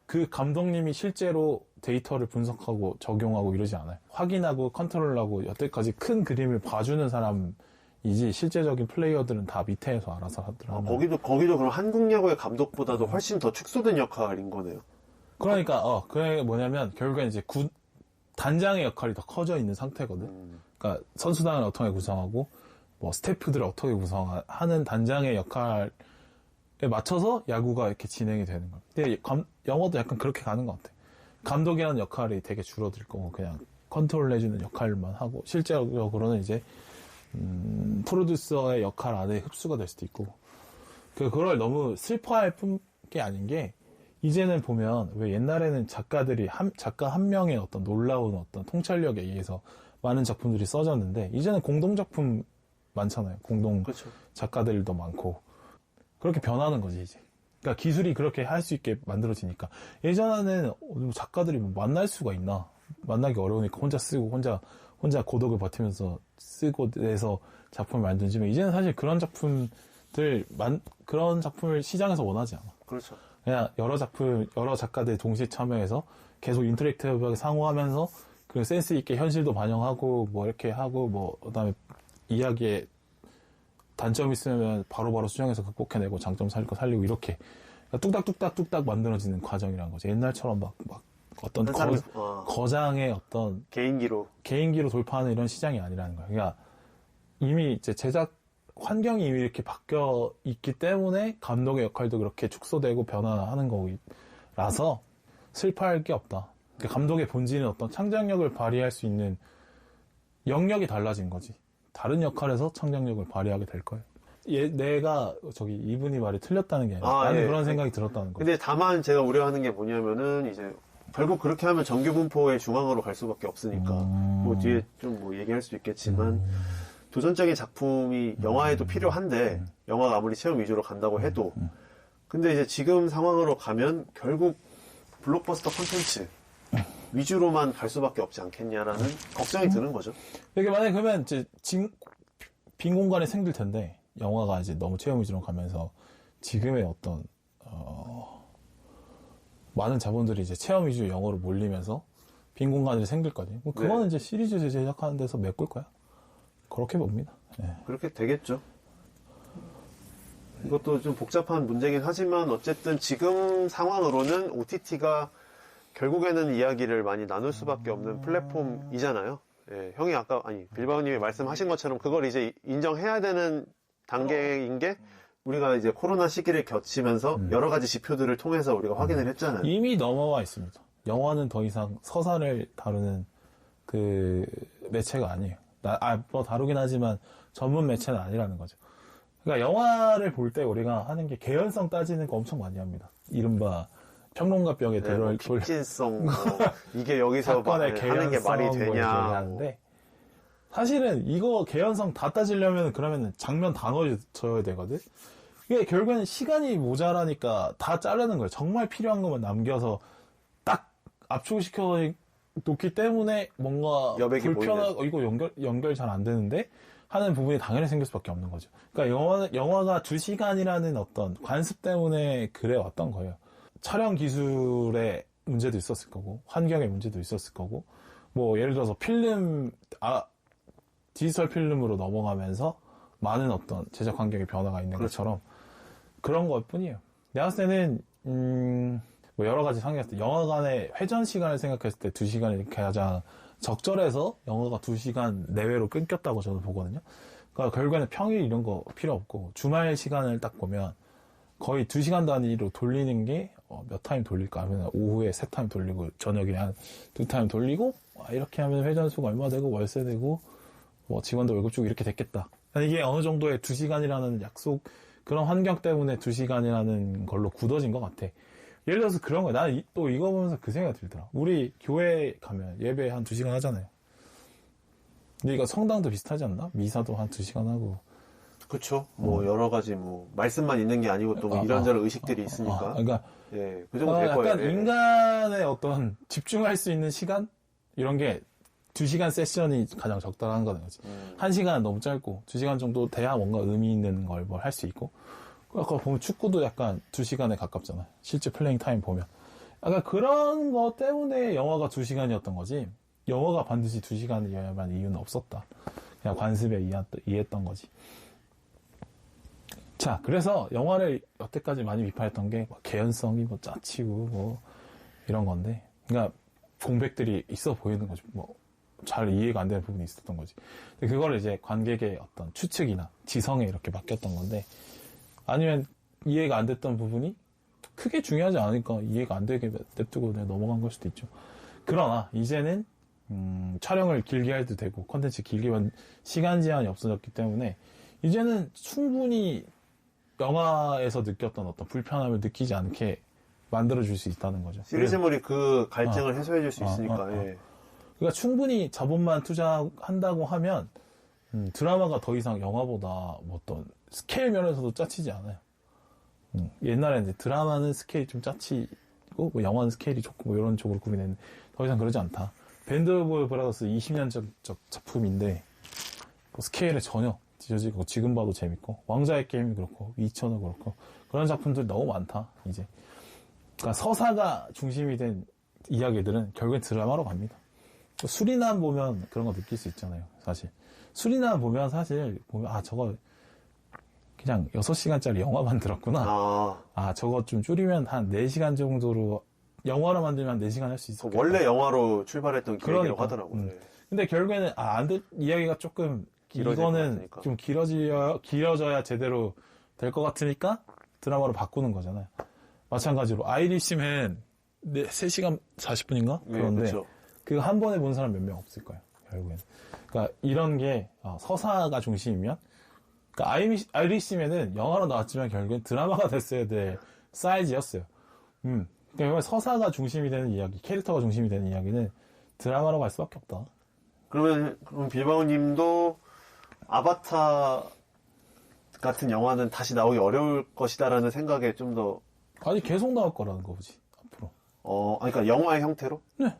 그 감독님이 실제로 데이터를 분석하고 적용하고 이러지 않아요. 확인하고 컨트롤하고 여태까지 큰 그림을 봐주는 사람이지 실제적인 플레이어들은 다 밑에서 알아서 하더라고요. 거기도 그럼 한국 야구의 감독보다도 훨씬 더 축소된 역할인 거네요. 그러니까 그게 뭐냐면 결국엔 이제 단장의 역할이 더 커져 있는 상태거든. 그러니까 선수단을 어떻게 구성하고 뭐 스태프들을 어떻게 구성하는 단장의 역할에 맞춰서 야구가 이렇게 진행이 되는 거예요. 근데 영화도 약간 그렇게 가는 것 같아. 감독이라는 역할이 되게 줄어들 거고 그냥 컨트롤해주는 역할만 하고, 실제적으로는 이제, 프로듀서의 역할 안에 흡수가 될 수도 있고, 그걸 너무 슬퍼할 게 아닌 게, 이제는 보면, 왜 옛날에는 작가 한 명의 어떤 놀라운 어떤 통찰력에 의해서 많은 작품들이 써졌는데, 이제는 공동작품 많잖아요. 그렇죠. 작가들도 많고. 그렇게 변하는 거지, 이제. 그러니까 기술이 그렇게 할 수 있게 만들어지니까. 예전에는 작가들이 뭐 만날 수가 있나? 만나기 어려우니까 혼자 쓰고, 혼자 고독을 버티면서 쓰고 내서 작품을 만들지만, 이제는 사실 그런 작품을 시장에서 원하지 않아. 그렇죠. 그냥 여러 작가들 동시에 참여해서 계속 인터랙티브하게 상호하면서 그 센스 있게 현실도 반영하고 뭐 이렇게 하고 뭐 그다음에 이야기에 단점 있으면 바로바로 수정해서 극복해내고 장점 살리고 이렇게 그러니까 뚝딱 만들어지는 과정이라는 거죠. 옛날처럼 막 어떤 거장의 어떤 개인기로 돌파하는 이런 시장이 아니라는 거예요. 그러니까 이미 이제 제작 환경이 이미 이렇게 바뀌어 있기 때문에 감독의 역할도 그렇게 축소되고 변화하는 거라서 슬퍼할 게 없다. 그러니까 감독의 본질은 어떤 창작력을 발휘할 수 있는 영역이 달라진 거지. 다른 역할에서 창작력을 발휘하게 될 거예요. 내가 이분이 말이 틀렸다는 게 아니라 나는 그런 생각이 들었다는 거예요. 근데 다만 제가 우려하는 게 뭐냐면은 이제 결국 그렇게 하면 정규 분포의 중앙으로 갈 수밖에 없으니까 뭐 뒤에 좀 뭐 얘기할 수 있겠지만 도전적인 작품이 영화에도 필요한데 영화가 아무리 체험 위주로 간다고 해도 근데 이제 지금 상황으로 가면 결국 블록버스터 콘텐츠 위주로만 갈 수밖에 없지 않겠냐라는 걱정이 드는 거죠. 이게 만약에 그러면 이제 빈 공간이 생길 텐데 영화가 이제 너무 체험 위주로 가면서 지금의 어떤 많은 자본들이 이제 체험 위주 영화로 몰리면서 빈 공간이 생길 거지. 뭐 그거는 이제 시리즈 제작하는 데서 메꿀 거야. 그렇게 봅니다. 네. 그렇게 되겠죠. 이것도 좀 복잡한 문제긴 하지만 어쨌든 지금 상황으로는 OTT가 결국에는 이야기를 많이 나눌 수밖에 없는 플랫폼이잖아요. 예, 형이 빌바오님이 말씀하신 것처럼 그걸 이제 인정해야 되는 단계인 게 우리가 이제 코로나 시기를 겹치면서 여러 가지 지표들을 통해서 우리가 확인을 했잖아요. 이미 넘어와 있습니다. 영화는 더 이상 서사를 다루는 그 매체가 아니에요. 뭐 다루긴 하지만 전문 매체는 아니라는 거죠. 그러니까 영화를 볼 때 우리가 하는 게 개연성 따지는 거 엄청 많이 합니다. 이른바 평론가병에 픽진성 이게 여기서 하는 게 말이 되냐 하는데 사실은 이거 개연성 다 따지려면 그러면 장면 다 넣어줘야 되거든. 이게 결국에는 시간이 모자라니까 다 자르는 거예요. 정말 필요한 것만 남겨서 딱 압축시켜 놓기 때문에 뭔가 불편하고 이거 연결 잘 안 되는데 하는 부분이 당연히 생길 수밖에 없는 거죠. 그러니까 영화가 2시간이라는 어떤 관습 때문에 그래 왔던 거예요. 촬영 기술의 문제도 있었을 거고 환경의 문제도 있었을 거고 뭐 예를 들어서 디지털 필름으로 넘어가면서 많은 어떤 제작 환경의 변화가 있는 것처럼 그런 것 뿐이에요. 내가 봤을 때는 뭐 여러 가지 상황했을 때 영화관의 회전 시간을 생각했을 때 2시간이 가장 적절해서 영화가 2시간 내외로 끊겼다고 저는 보거든요. 그러니까 결국에는 평일 이런 거 필요 없고 주말 시간을 딱 보면 거의 2시간 단위로 돌리는 게 몇 타임 돌릴까 하면 오후에 3타임 돌리고 저녁에 한 2타임 돌리고 이렇게 하면 회전수가 얼마 되고 월세 되고 뭐 직원들 월급 주고 이렇게 됐겠다. 이게 어느 정도의 2시간이라는 약속 그런 환경 때문에 2시간이라는 걸로 굳어진 것 같아. 예를 들어서 그런 거야. 나는 또 이거 보면서 그 생각이 들더라. 우리 교회 가면 예배 한 2시간 하잖아요. 근데 이거 성당도 비슷하지 않나? 미사도 한 2시간 하고. 그쵸. 뭐 여러 가지 뭐 말씀만 있는 게 아니고 또 이런저런 의식들이 있으니까. 그러니까 예, 그 정도 될 거예요. 약간 인간의 어떤 집중할 수 있는 시간 이런 게 2시간 세션이 가장 적당한 거는 거지. 1시간은 너무 짧고 2시간 정도 돼야 뭔가 의미 있는 걸 뭘 할 수 있고. 아까 보면 축구도 약간 2시간에 가깝잖아. 실제 플레잉 타임 보면. 약간 그런 거 때문에 영화가 2시간이었던 거지. 영화가 반드시 2시간이어야만 이유는 없었다. 그냥 관습에 의했던 거지. 자, 그래서 영화를 여태까지 많이 비판했던 게 개연성이 뭐 짜치고 뭐 이런 건데. 그러니까 공백들이 있어 보이는 거지. 뭐 잘 이해가 안 되는 부분이 있었던 거지. 근데 그거를 이제 관객의 어떤 추측이나 지성에 이렇게 맡겼던 건데 아니면 이해가 안 됐던 부분이 크게 중요하지 않으니까 이해가 안 되게 냅두고 넘어간 걸 수도 있죠. 그러나 이제는 촬영을 길게 해도 되고 컨텐츠 길게만 시간 제한이 없어졌기 때문에 이제는 충분히 영화에서 느꼈던 어떤 불편함을 느끼지 않게 만들어줄 수 있다는 거죠. 시리즈물이 그 갈증을 해소해줄 수 있으니까. 예. 그러니까 충분히 자본만 투자한다고 하면 드라마가 더 이상 영화보다 뭐 어떤 스케일 면에서도 짜치지 않아요. 옛날에 이제 드라마는 스케일이 좀 짜치고 뭐 영화는 스케일이 좋고 뭐 이런 쪽으로 구분했는데 더 이상 그러지 않다. 밴드 오브 브라더스 20년적 작품인데 뭐 스케일에 전혀 뒤져지고 지금 봐도 재밌고 왕자의 게임이 그렇고 위쳐도 그렇고 그런 작품들이 너무 많다 이제. 그러니까 서사가 중심이 된 이야기들은 결국엔 드라마로 갑니다. 수리남 보면 그런 거 느낄 수 있잖아요, 사실. 수리남 보면 사실, 저거 그냥 6시간짜리 영화 만들었구나. 저거 좀 줄이면 한 4시간 정도로, 영화로 만들면 4시간 할 수 있어. 원래 영화로 출발했던 기획이라고 하더라고요. 근데 결국에는, 이야기가 조금, 이거는 좀 길어져야 제대로 될 것 같으니까 드라마로 바꾸는 거잖아요. 마찬가지로, 아이리시맨 3시간 40분인가? 네, 그런데, 그렇죠. 그거 한 번에 본 사람 몇 명 없을 거예요, 결국엔. 그러니까 이런 게 서사가 중심이면, 그러니까 아이리시맨은 영화로 나왔지만 결국엔 드라마가 됐어야 될 사이즈였어요. 그러니까 서사가 중심이 되는 이야기, 캐릭터가 중심이 되는 이야기는 드라마로 갈 수밖에 없다. 그럼 빌바오님도 아바타 같은 영화는 다시 나오기 어려울 것이다라는 생각에 좀 더. 아니, 계속 나올 거라는 거지, 앞으로. 그러니까 영화의 형태로? 네.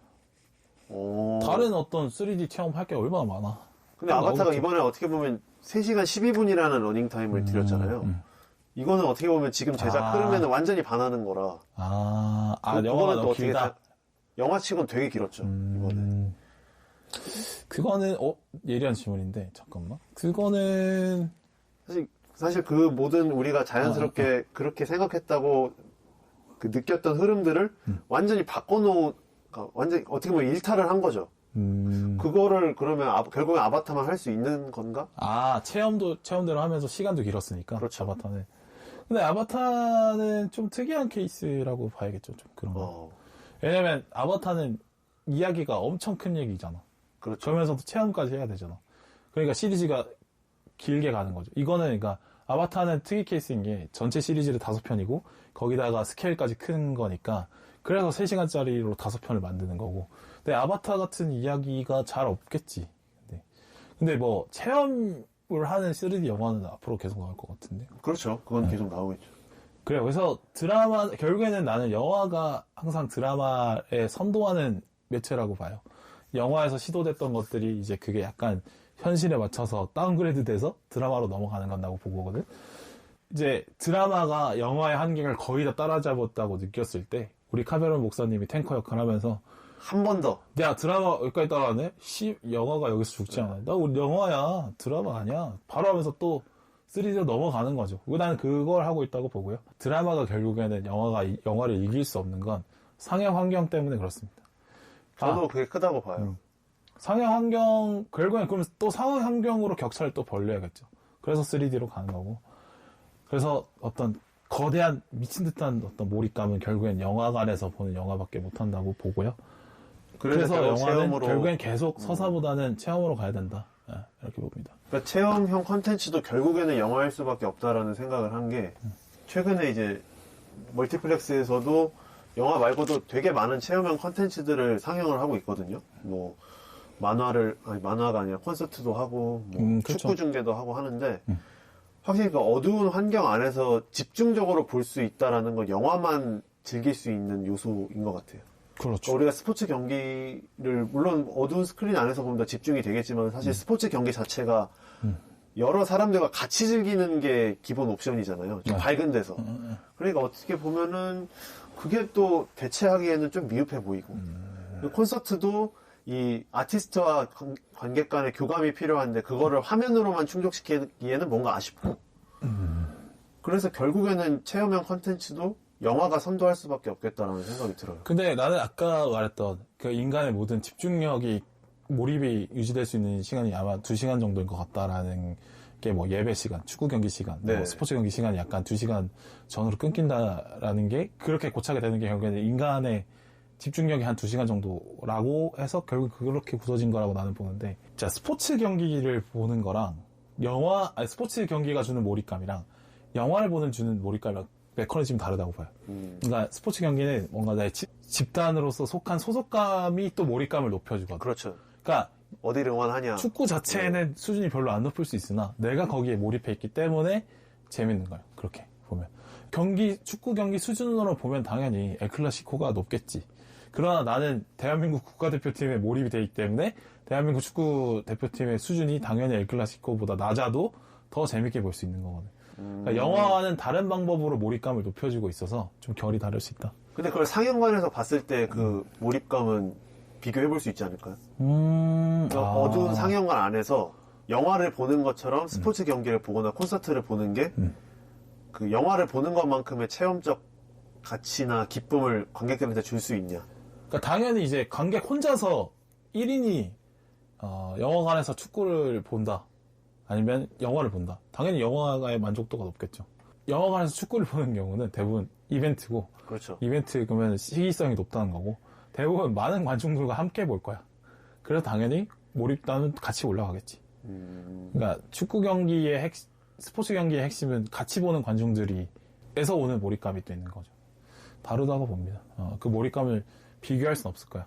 다른 어떤 3D 체험할 게 얼마나 많아. 근데 아바타가 이번에 어떻게 보면 3시간 12분이라는 러닝타임을 들였잖아요. 이거는 어떻게 보면 지금 제작 흐름에는 완전히 반하는 거라. 영화가 너무 길다. 영화치고는 되게 길었죠, 이번에. 그거는, 예리한 질문인데, 잠깐만. 그거는. 사실 그 모든 우리가 자연스럽게 그렇게 생각했다고 그 느꼈던 흐름들을 완전히 완전히 어떻게 보면 일탈을 한 거죠. 그거를 그러면 결국엔 아바타만 할 수 있는 건가? 체험대로 하면서 시간도 길었으니까. 그렇죠. 아바타는. 근데 아바타는 좀 특이한 케이스라고 봐야겠죠. 좀 그런 거. 왜냐면 아바타는 이야기가 엄청 큰 얘기잖아. 그렇죠. 그러면서도 체험까지 해야 되잖아. 그러니까 시리즈가 길게 가는 거죠. 이거는 그러니까 아바타는 특이 케이스인 게 전체 시리즈를 5편이고 거기다가 스케일까지 큰 거니까 그래서 3시간짜리로 5편을 만드는 거고. 근데 아바타 같은 이야기가 잘 없겠지. 근데 뭐 체험을 하는 3D 영화는 앞으로 계속 나올 것 같은데. 그렇죠. 그건 계속 나오겠죠. 그래요. 그래서 결국에는 나는 영화가 항상 드라마에 선도하는 매체라고 봐요. 영화에서 시도됐던 것들이 이제 그게 약간 현실에 맞춰서 다운그레이드 돼서 드라마로 넘어가는 건다고 보거든. 이제 드라마가 영화의 한계를 거의 다 따라잡았다고 느꼈을 때 우리 카메론 목사님이 탱커 역할을 하면서 한 번 더. 야, 드라마 여기까지 따라가네? 영화가 여기서 죽지 않아. 나 우리 영화야. 드라마 아니야. 바로 하면서 또 3D로 넘어가는 거죠. 나는 그걸 하고 있다고 보고요. 드라마가 결국에는 영화를 이길 수 없는 건 상영 환경 때문에 그렇습니다. 저도 그게 크다고 봐요. 상영 환경, 결국엔 그럼 또 상영 환경으로 격차를 또 벌려야겠죠. 그래서 3D로 가는 거고. 그래서 어떤 거대한 미친 듯한 어떤 몰입감은 결국엔 영화관에서 보는 영화밖에 못한다고 보고요. 그래서 영화는 체험으로... 결국엔 계속 서사보다는 체험으로 가야 된다. 이렇게 봅니다. 그러니까 체험형 콘텐츠도 결국에는 영화일 수밖에 없다라는 생각을 한 게 최근에 이제 멀티플렉스에서도 영화 말고도 되게 많은 체험형 콘텐츠들을 상영을 하고 있거든요. 뭐 만화가 아니라 콘서트도 하고 뭐 그렇죠. 축구 중계도 하고 하는데 확실히 그 어두운 환경 안에서 집중적으로 볼 수 있다라는 건 영화만 즐길 수 있는 요소인 것 같아요. 그렇죠. 우리가 스포츠 경기를 물론 어두운 스크린 안에서 보면 더 집중이 되겠지만 사실 스포츠 경기 자체가 여러 사람들과 같이 즐기는 게 기본 옵션이잖아요. 좀 밝은 데서. 그러니까 어떻게 보면은 그게 또 대체하기에는 좀 미흡해 보이고 콘서트도 이 아티스트와 관객 간의 교감이 필요한데 그거를 화면으로만 충족시키기에는 뭔가 아쉽고 그래서 결국에는 체험형 콘텐츠도 영화가 선도할 수밖에 없겠다라는 생각이 들어요. 근데 나는 아까 말했던 그 인간의 모든 집중력이 몰입이 유지될 수 있는 시간이 아마 2시간 정도인 것 같다라는 게 뭐 예배 시간, 축구 경기 시간, 네. 뭐 스포츠 경기 시간이 약간 2시간 전으로 끊긴다라는 게 그렇게 고착이 되는 게 결국에는 인간의 집중력이 한 2시간 정도라고 해서 결국 그렇게 굳어진 거라고 나는 보는데, 자, 스포츠 경기를 보는 거랑 스포츠 경기가 주는 몰입감이랑 영화를 주는 몰입감이랑 메커니즘이 다르다고 봐요. 그러니까 스포츠 경기는 뭔가 나의 집단으로서 속한 소속감이 또 몰입감을 높여주거든. 그렇죠. 그러니까 어디를 응원하냐. 축구 자체는 수준이 별로 안 높을 수 있으나 내가 거기에 몰입해 있기 때문에 재밌는 거예요. 그렇게 보면. 축구 경기 수준으로 보면 당연히 엘클라시코가 높겠지. 그러나 나는 대한민국 국가대표팀에 몰입이 되어 있기 때문에 대한민국 축구 대표팀의 수준이 당연히 엘클라시코보다 낮아도 더 재밌게 볼 수 있는 거거든. 그러니까 영화와는 다른 방법으로 몰입감을 높여주고 있어서 좀 결이 다를 수 있다. 근데 그걸 상영관에서 봤을 때 그 몰입감은 비교해 볼 수 있지 않을까요? 어두운 상영관 안에서 영화를 보는 것처럼 스포츠 경기를 보거나 콘서트를 보는 게 그 영화를 보는 것만큼의 체험적 가치나 기쁨을 관객들한테 줄 수 있냐? 그러니까 당연히 이제 관객 혼자서 1인이 영화관에서 축구를 본다. 아니면 영화를 본다. 당연히 영화의 만족도가 높겠죠. 영화관에서 축구를 보는 경우는 대부분 이벤트고, 그렇죠. 이벤트 그러면 시기성이 높다는 거고, 대부분 많은 관중들과 함께 볼 거야. 그래서 당연히 몰입도는 같이 올라가겠지. 그러니까 축구 경기의 스포츠 경기의 핵심은 같이 보는 관중들이에서 오는 몰입감이 또 있는 거죠. 다르다고 봅니다. 그 몰입감을 비교할 수는 없을 거야.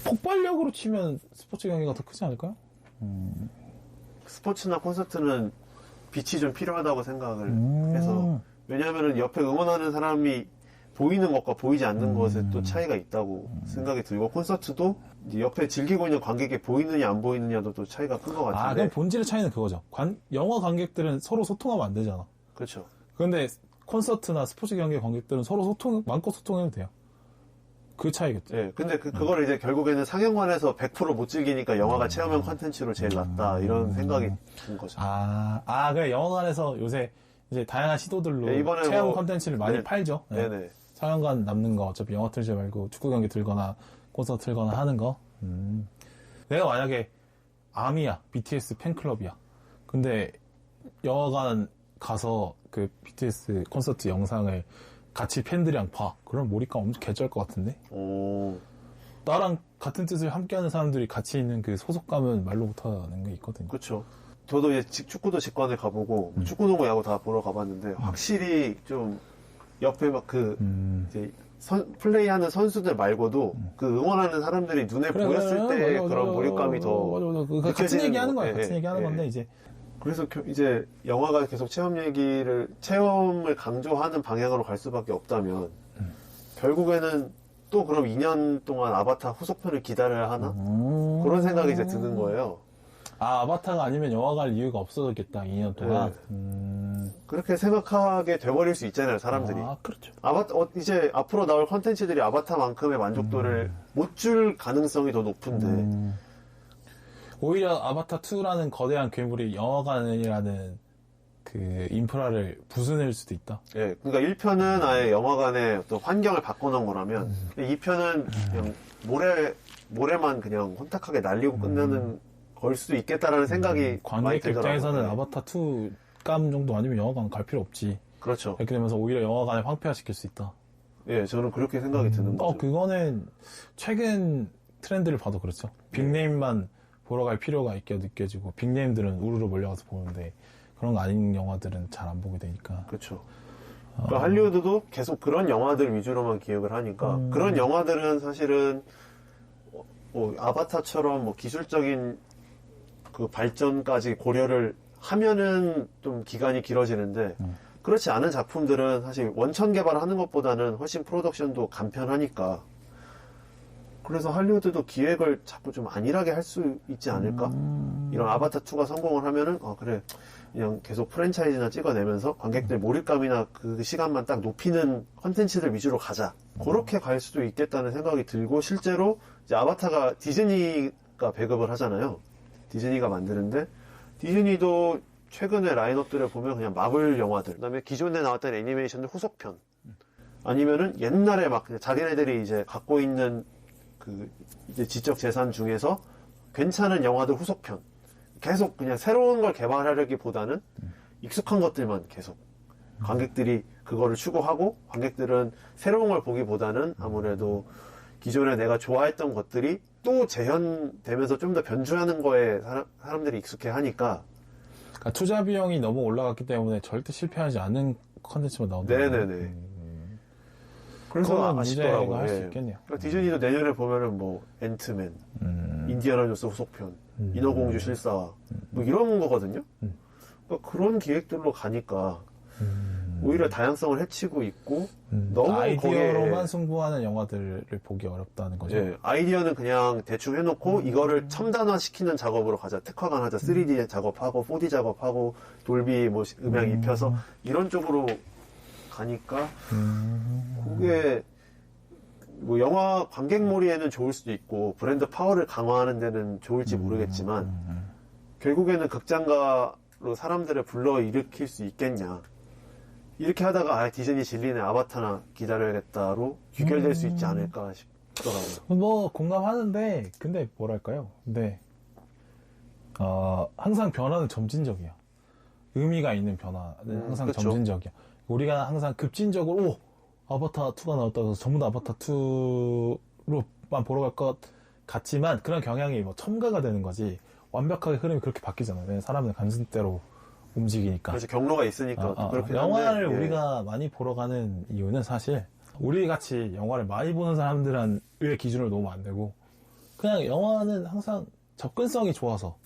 폭발력으로 치면 스포츠 경기가 더 크지 않을까요? 스포츠나 콘서트는 빛이 좀 필요하다고 생각을 해서, 왜냐하면 옆에 응원하는 사람이 보이는 것과 보이지 않는 것에 또 차이가 있다고 생각이 들고, 콘서트도 이제 옆에 즐기고 있는 관객이 보이느냐 안 보이느냐도 또 차이가 큰 것 같은데. 그럼 본질의 차이는 그거죠. 영화 관객들은 서로 소통하면 안 되잖아. 그렇죠. 그런데 콘서트나 스포츠 경기 관객들은 서로 마음껏 소통해도 돼요. 그 차이겠죠. 네, 근데 그거를 이제 결국에는 상영관에서 100% 못 즐기니까 영화가 체험형 콘텐츠로 제일 낫다, 이런 생각이 든 거죠. 그래, 영화관에서 요새 이제 다양한 시도들로 네, 이번에 체험 콘텐츠를 많이 네, 팔죠. 네. 네네. 상영관 남는 거 어차피 영화 틀지 말고 축구 경기 들거나 콘서트 틀거나 하는 거. 내가 만약에 아미야, BTS 팬클럽이야. 근데 영화관 가서 그 BTS 콘서트 영상을 같이 팬들이랑 봐. 그럼 몰입감 엄청 개쩔 것 같은데? 나랑 같은 뜻을 함께하는 사람들이 같이 있는 그 소속감은 말로 못하는 게 있거든요. 그렇죠. 저도 이제 축구도 직관에 가보고 축구, 농구, 야구 다 보러 가봤는데 확실히 좀 옆에 막 이제 플레이하는 선수들 말고도 그 응원하는 사람들이 눈에 보였을 때 맞아, 그런 몰입감이 더 맞아. 같은 얘기하는 거야. 같은 얘기하는 건데 이제. 그래서 이제 영화가 계속 체험을 강조하는 방향으로 갈 수밖에 없다면 결국에는 또 그럼 2년 동안 아바타 후속편을 기다려야 하나? 그런 생각이 이제 드는 거예요. 아바타가 아니면 영화 갈 이유가 없어졌겠다, 2년 동안. 네. 그렇게 생각하게 돼버릴 수 있잖아요, 사람들이. 그렇죠. 이제 앞으로 나올 컨텐츠들이 아바타만큼의 만족도를 못 줄 가능성이 더 높은데. 오히려 아바타2라는 거대한 괴물이 영화관이라는 그 인프라를 부수낼 수도 있다. 예, 그러니까 1편은 아예 영화관의 어떤 환경을 바꿔놓은 거라면, 2편은 그냥 모래만 그냥 혼탁하게 날리고 끝나는 걸 수도 있겠다라는 생각이 많이 관객 들더라고요. 입장에서는 아바타2 감 정도 아니면 영화관 갈 필요 없지. 그렇죠. 이렇게 되면서 오히려 영화관을 황폐화시킬 수 있다. 예, 저는 그렇게 생각이 드는 거죠. 그거는 최근 트렌드를 봐도 그렇죠. 빅네임만 보러 갈 필요가 있게 느껴지고, 빅네임들은 우르르 몰려가서 보는데, 그런 거 아닌 영화들은 잘 안 보게 되니까. 그렇죠. 그러니까 할리우드도 계속 그런 영화들 위주로만 기획을 하니까, 그런 영화들은 사실은 아바타처럼 기술적인 그 발전까지 고려를 하면은 좀 기간이 길어지는데, 그렇지 않은 작품들은 사실 원천 개발하는 것보다는 훨씬 프로덕션도 간편하니까, 그래서 할리우드도 기획을 자꾸 좀 안일하게 할 수 있지 않을까? 이런 아바타2가 성공을 하면은, 그래. 그냥 계속 프랜차이즈나 찍어내면서 관객들 몰입감이나 그 시간만 딱 높이는 컨텐츠들 위주로 가자. 그렇게 갈 수도 있겠다는 생각이 들고, 실제로 이제 아바타가 디즈니가 배급을 하잖아요. 디즈니가 만드는데, 디즈니도 최근에 라인업들을 보면 그냥 마블 영화들, 그 다음에 기존에 나왔던 애니메이션들 후속편, 아니면은 옛날에 막 자기네들이 이제 갖고 있는 그 이제 지적 재산 중에서 괜찮은 영화들 후속편, 계속 그냥 새로운 걸 개발하려기보다는 익숙한 것들만 계속 관객들이 그거를 추구하고, 관객들은 새로운 걸 보기보다는 아무래도 기존에 내가 좋아했던 것들이 또 재현되면서 좀 더 변주하는 거에 사람들이 익숙해 하니까. 그러니까 투자 비용이 너무 올라갔기 때문에 절대 실패하지 않은 컨텐츠만 나온다. 네네네. 그래서 아쉽더라고요. 할 수 있겠네요. 그러니까 디즈니도 내년에 보면은 뭐 앤트맨, 인디아나 존스 후속편, 인어공주 실사화 뭐 이런 거거든요. 그러니까 그런 기획들로 가니까 오히려 다양성을 해치고 있고 너무 아이디어로만 거기에 승부하는 영화들을 보기 어렵다는 거죠. 예, 아이디어는 그냥 대충 해놓고 이거를 첨단화시키는 작업으로 가자. 특화관 하자. 3D 작업하고 4D 작업하고 돌비 뭐 음향 입혀서 이런 쪽으로 가니까 그게 뭐 영화 관객몰이에는 좋을 수도 있고 브랜드 파워를 강화하는 데는 좋을지 모르겠지만 결국에는 극장가로 사람들을 불러일으킬 수 있겠냐. 이렇게 하다가 디즈니 질리네 아바타나 기다려야겠다로 귀결될 수 있지 않을까 싶더라고요. 뭐 공감하는데 근데 뭐랄까요? 근데 항상 변화는 점진적이야. 의미가 있는 변화는 항상 그쵸. 점진적이야. 우리가 항상 급진적으로 아바타 2가 나왔다고 해서 전부 다 아바타 2로만 보러 갈 것 같지만 그런 경향이 뭐 첨가가 되는 거지 완벽하게 흐름이 그렇게 바뀌잖아요. 왜냐면 사람은 감성대로 움직이니까. 그래서 경로가 있으니까 그렇게 영화를 한데, 우리가 많이 보러 가는 이유는 사실 우리 같이 영화를 많이 보는 사람들의 기준을 놓으면 안 되고 그냥 영화는 항상 접근성이 좋아서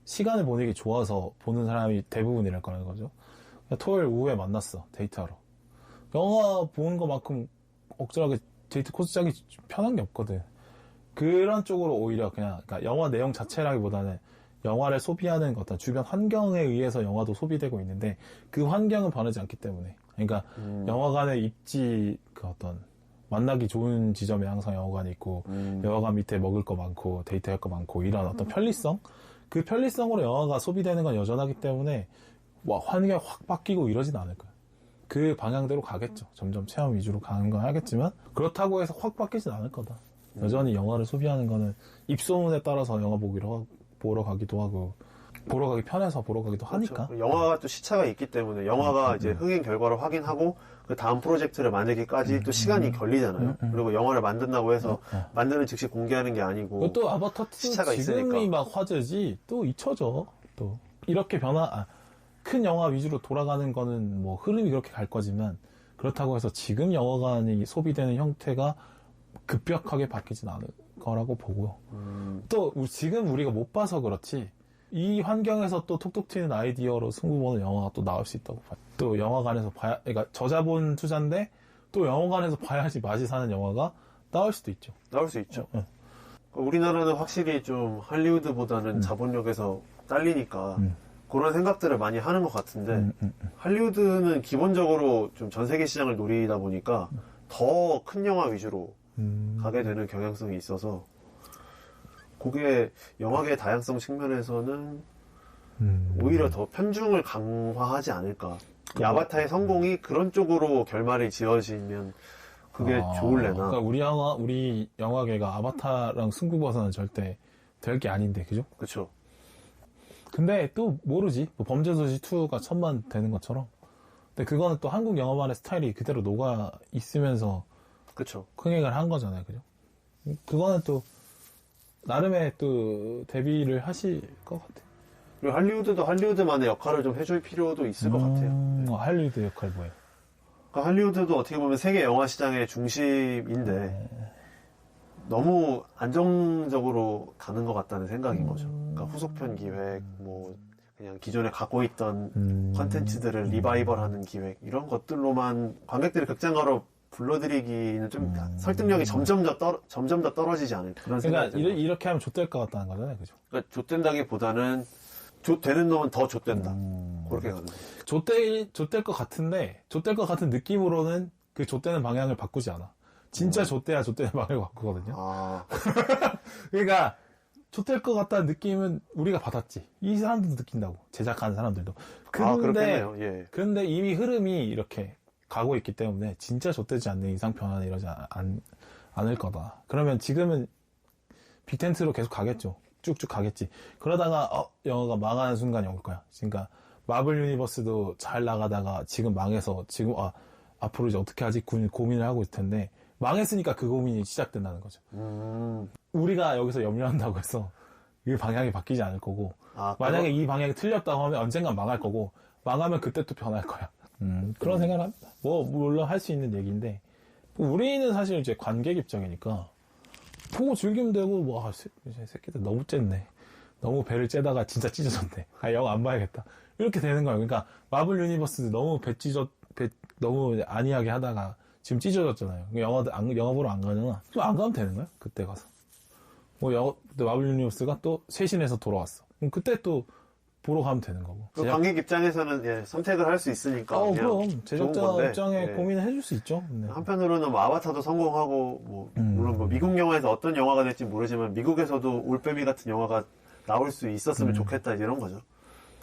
시간을 보내기 좋아서 보는 사람이 대부분이랄 거라는 거죠. 토요일 오후에 만났어 데이트하러. 영화 보는 것만큼 억울하게 데이트 코스 짜기 편한 게 없거든. 그런 쪽으로 오히려 그냥 그러니까 영화 내용 자체라기보다는 영화를 소비하는 어떤 주변 환경에 의해서 영화도 소비되고 있는데 그 환경은 변하지 않기 때문에 그러니까 영화관의 입지 그 어떤 만나기 좋은 지점에 항상 영화관이 있고 영화관 밑에 먹을 거 많고 데이트할 거 많고 이런 어떤 편리성 그 편리성으로 영화가 소비되는 건 여전하기 때문에 환경이 확 바뀌고 이러진 않을 거예요. 그 방향대로 가겠죠. 점점 체험 위주로 가는 건 하겠지만 그렇다고 해서 확 바뀌진 않을 거다. 여전히 영화를 소비하는 거는 입소문에 따라서 영화 보러 가기도 하고 보러 가기 편해서 보러 가기도 하니까. 그렇죠. 영화가 또 시차가 있기 때문에 영화가 이제 흥행 결과를 확인하고 그 다음 프로젝트를 만들기까지 또 시간이 걸리잖아요. 그리고 영화를 만든다고 해서 만드는 즉시 공개하는 게 아니고 또 아바타 2 시차가 지금이 있으니까. 막 화제지 또 잊혀져. 또 이렇게 큰 영화 위주로 돌아가는 거는 뭐 흐름이 그렇게 갈 거지만 그렇다고 해서 지금 영화관이 소비되는 형태가 급격하게 바뀌진 않을 거라고 보고요. 또 지금 우리가 못 봐서 그렇지 이 환경에서 또 톡톡 튀는 아이디어로 승부 보는 영화가 또 나올 수 있다고 봐요. 또 영화관에서 그러니까 저자본 투자인데 또 영화관에서 봐야지 맛이 사는 영화가 나올 수도 있죠. 나올 수 있죠. 우리나라는 확실히 좀 할리우드보다는 자본력에서 딸리니까 그런 생각들을 많이 하는 것 같은데 할리우드는 기본적으로 좀 전 세계 시장을 노리다 보니까 더 큰 영화 위주로 가게 되는 경향성이 있어서 그게 영화계의 다양성 측면에서는 오히려 더 편중을 강화하지 않을까. 이 아바타의 성공이 그런 쪽으로 결말이 지어지면 그게 좋을래나. 그러니까 우리 영화계가 아바타랑 승부 봐서는 절대 될 게 아닌데, 그죠? 그렇죠. 근데 또 모르지. 뭐 범죄도시 2가 천만 되는 것처럼. 근데 그거는 또 한국 영화만의 스타일이 그대로 녹아 있으면서 그렇죠. 흥행을 한 거잖아요, 그죠? 그거는 또 나름의 또 대비를 하실 것 같아요. 그리고 할리우드도 할리우드만의 역할을 좀 해줄 필요도 있을 것 같아요. 네. 할리우드 역할 뭐예요? 그러니까 할리우드도 어떻게 보면 세계 영화 시장의 중심인데 너무 안정적으로 가는 것 같다는 생각인 거죠. 그러니까 후속편 기획, 뭐 그냥 기존에 갖고 있던 컨텐츠들을 리바이벌하는 기획 이런 것들로만 관객들이 극장가로 불러들이기는 좀 설득력이 점점 더 떨어지지 않을까 그런 생각이 그러니까 이렇게 하면 좆될 것 같다는 거잖아요, 그죠? 그러니까 좆된다기보다는 되는 놈은 더 좆된다 그렇게 가는 거예요. 좆될 것 같은데 좆될 것 같은 느낌으로는 그 좆되는 방향을 바꾸지 않아. 진짜 좆돼야 좆되는 방향을 바꾸거든요. 그러니까 좆될 것 같다는 느낌은 우리가 받았지. 이 사람들도 느낀다고. 제작하는 사람들도. 그렇겠네요. 예. 근데 이미 흐름이 이렇게 가고 있기 때문에 진짜 좆되지 않는 이상 변화는 이러지 않을 거다. 그러면 지금은 빅텐트로 계속 가겠죠. 쭉쭉 가겠지. 그러다가 영화가 망하는 순간이 올 거야. 그러니까 마블 유니버스도 잘 나가다가 지금 망해서 지금 앞으로 이제 어떻게 하지 고민을 하고 있을 텐데 망했으니까 그 고민이 시작된다는 거죠. 우리가 여기서 염려한다고 해서 이 방향이 바뀌지 않을 거고, 만약에 이 방향이 틀렸다고 하면 언젠간 망할 거고, 망하면 그때 또 변할 거야. 그런 생각을 합니다. 물론 할 수 있는 얘기인데, 우리는 사실 이제 관객 입장이니까, 보고 즐기면 되고, 와, 새끼들 너무 쨌네. 너무 배를 째다가 진짜 찢어졌네. 영화 안 봐야겠다. 이렇게 되는 거예요. 그러니까, 마블 유니버스 너무 너무 안이하게 하다가, 지금 찢어졌잖아요. 영화 보러 안 가잖아. 좀 안 가면 되는 거야? 그때 가서. 마블 유니버스가 또 쇄신해서 돌아왔어. 그럼 그때 또 보러 가면 되는 거고. 관객 입장에서는 선택을 할 수 있으니까. 그럼 제작자 입장에 고민을 해줄 수 있죠. 네. 한편으로는 아바타도 성공하고 물론 미국 영화에서 어떤 영화가 될지 모르지만 미국에서도 올빼미 같은 영화가 나올 수 있었으면 좋겠다 이런 거죠.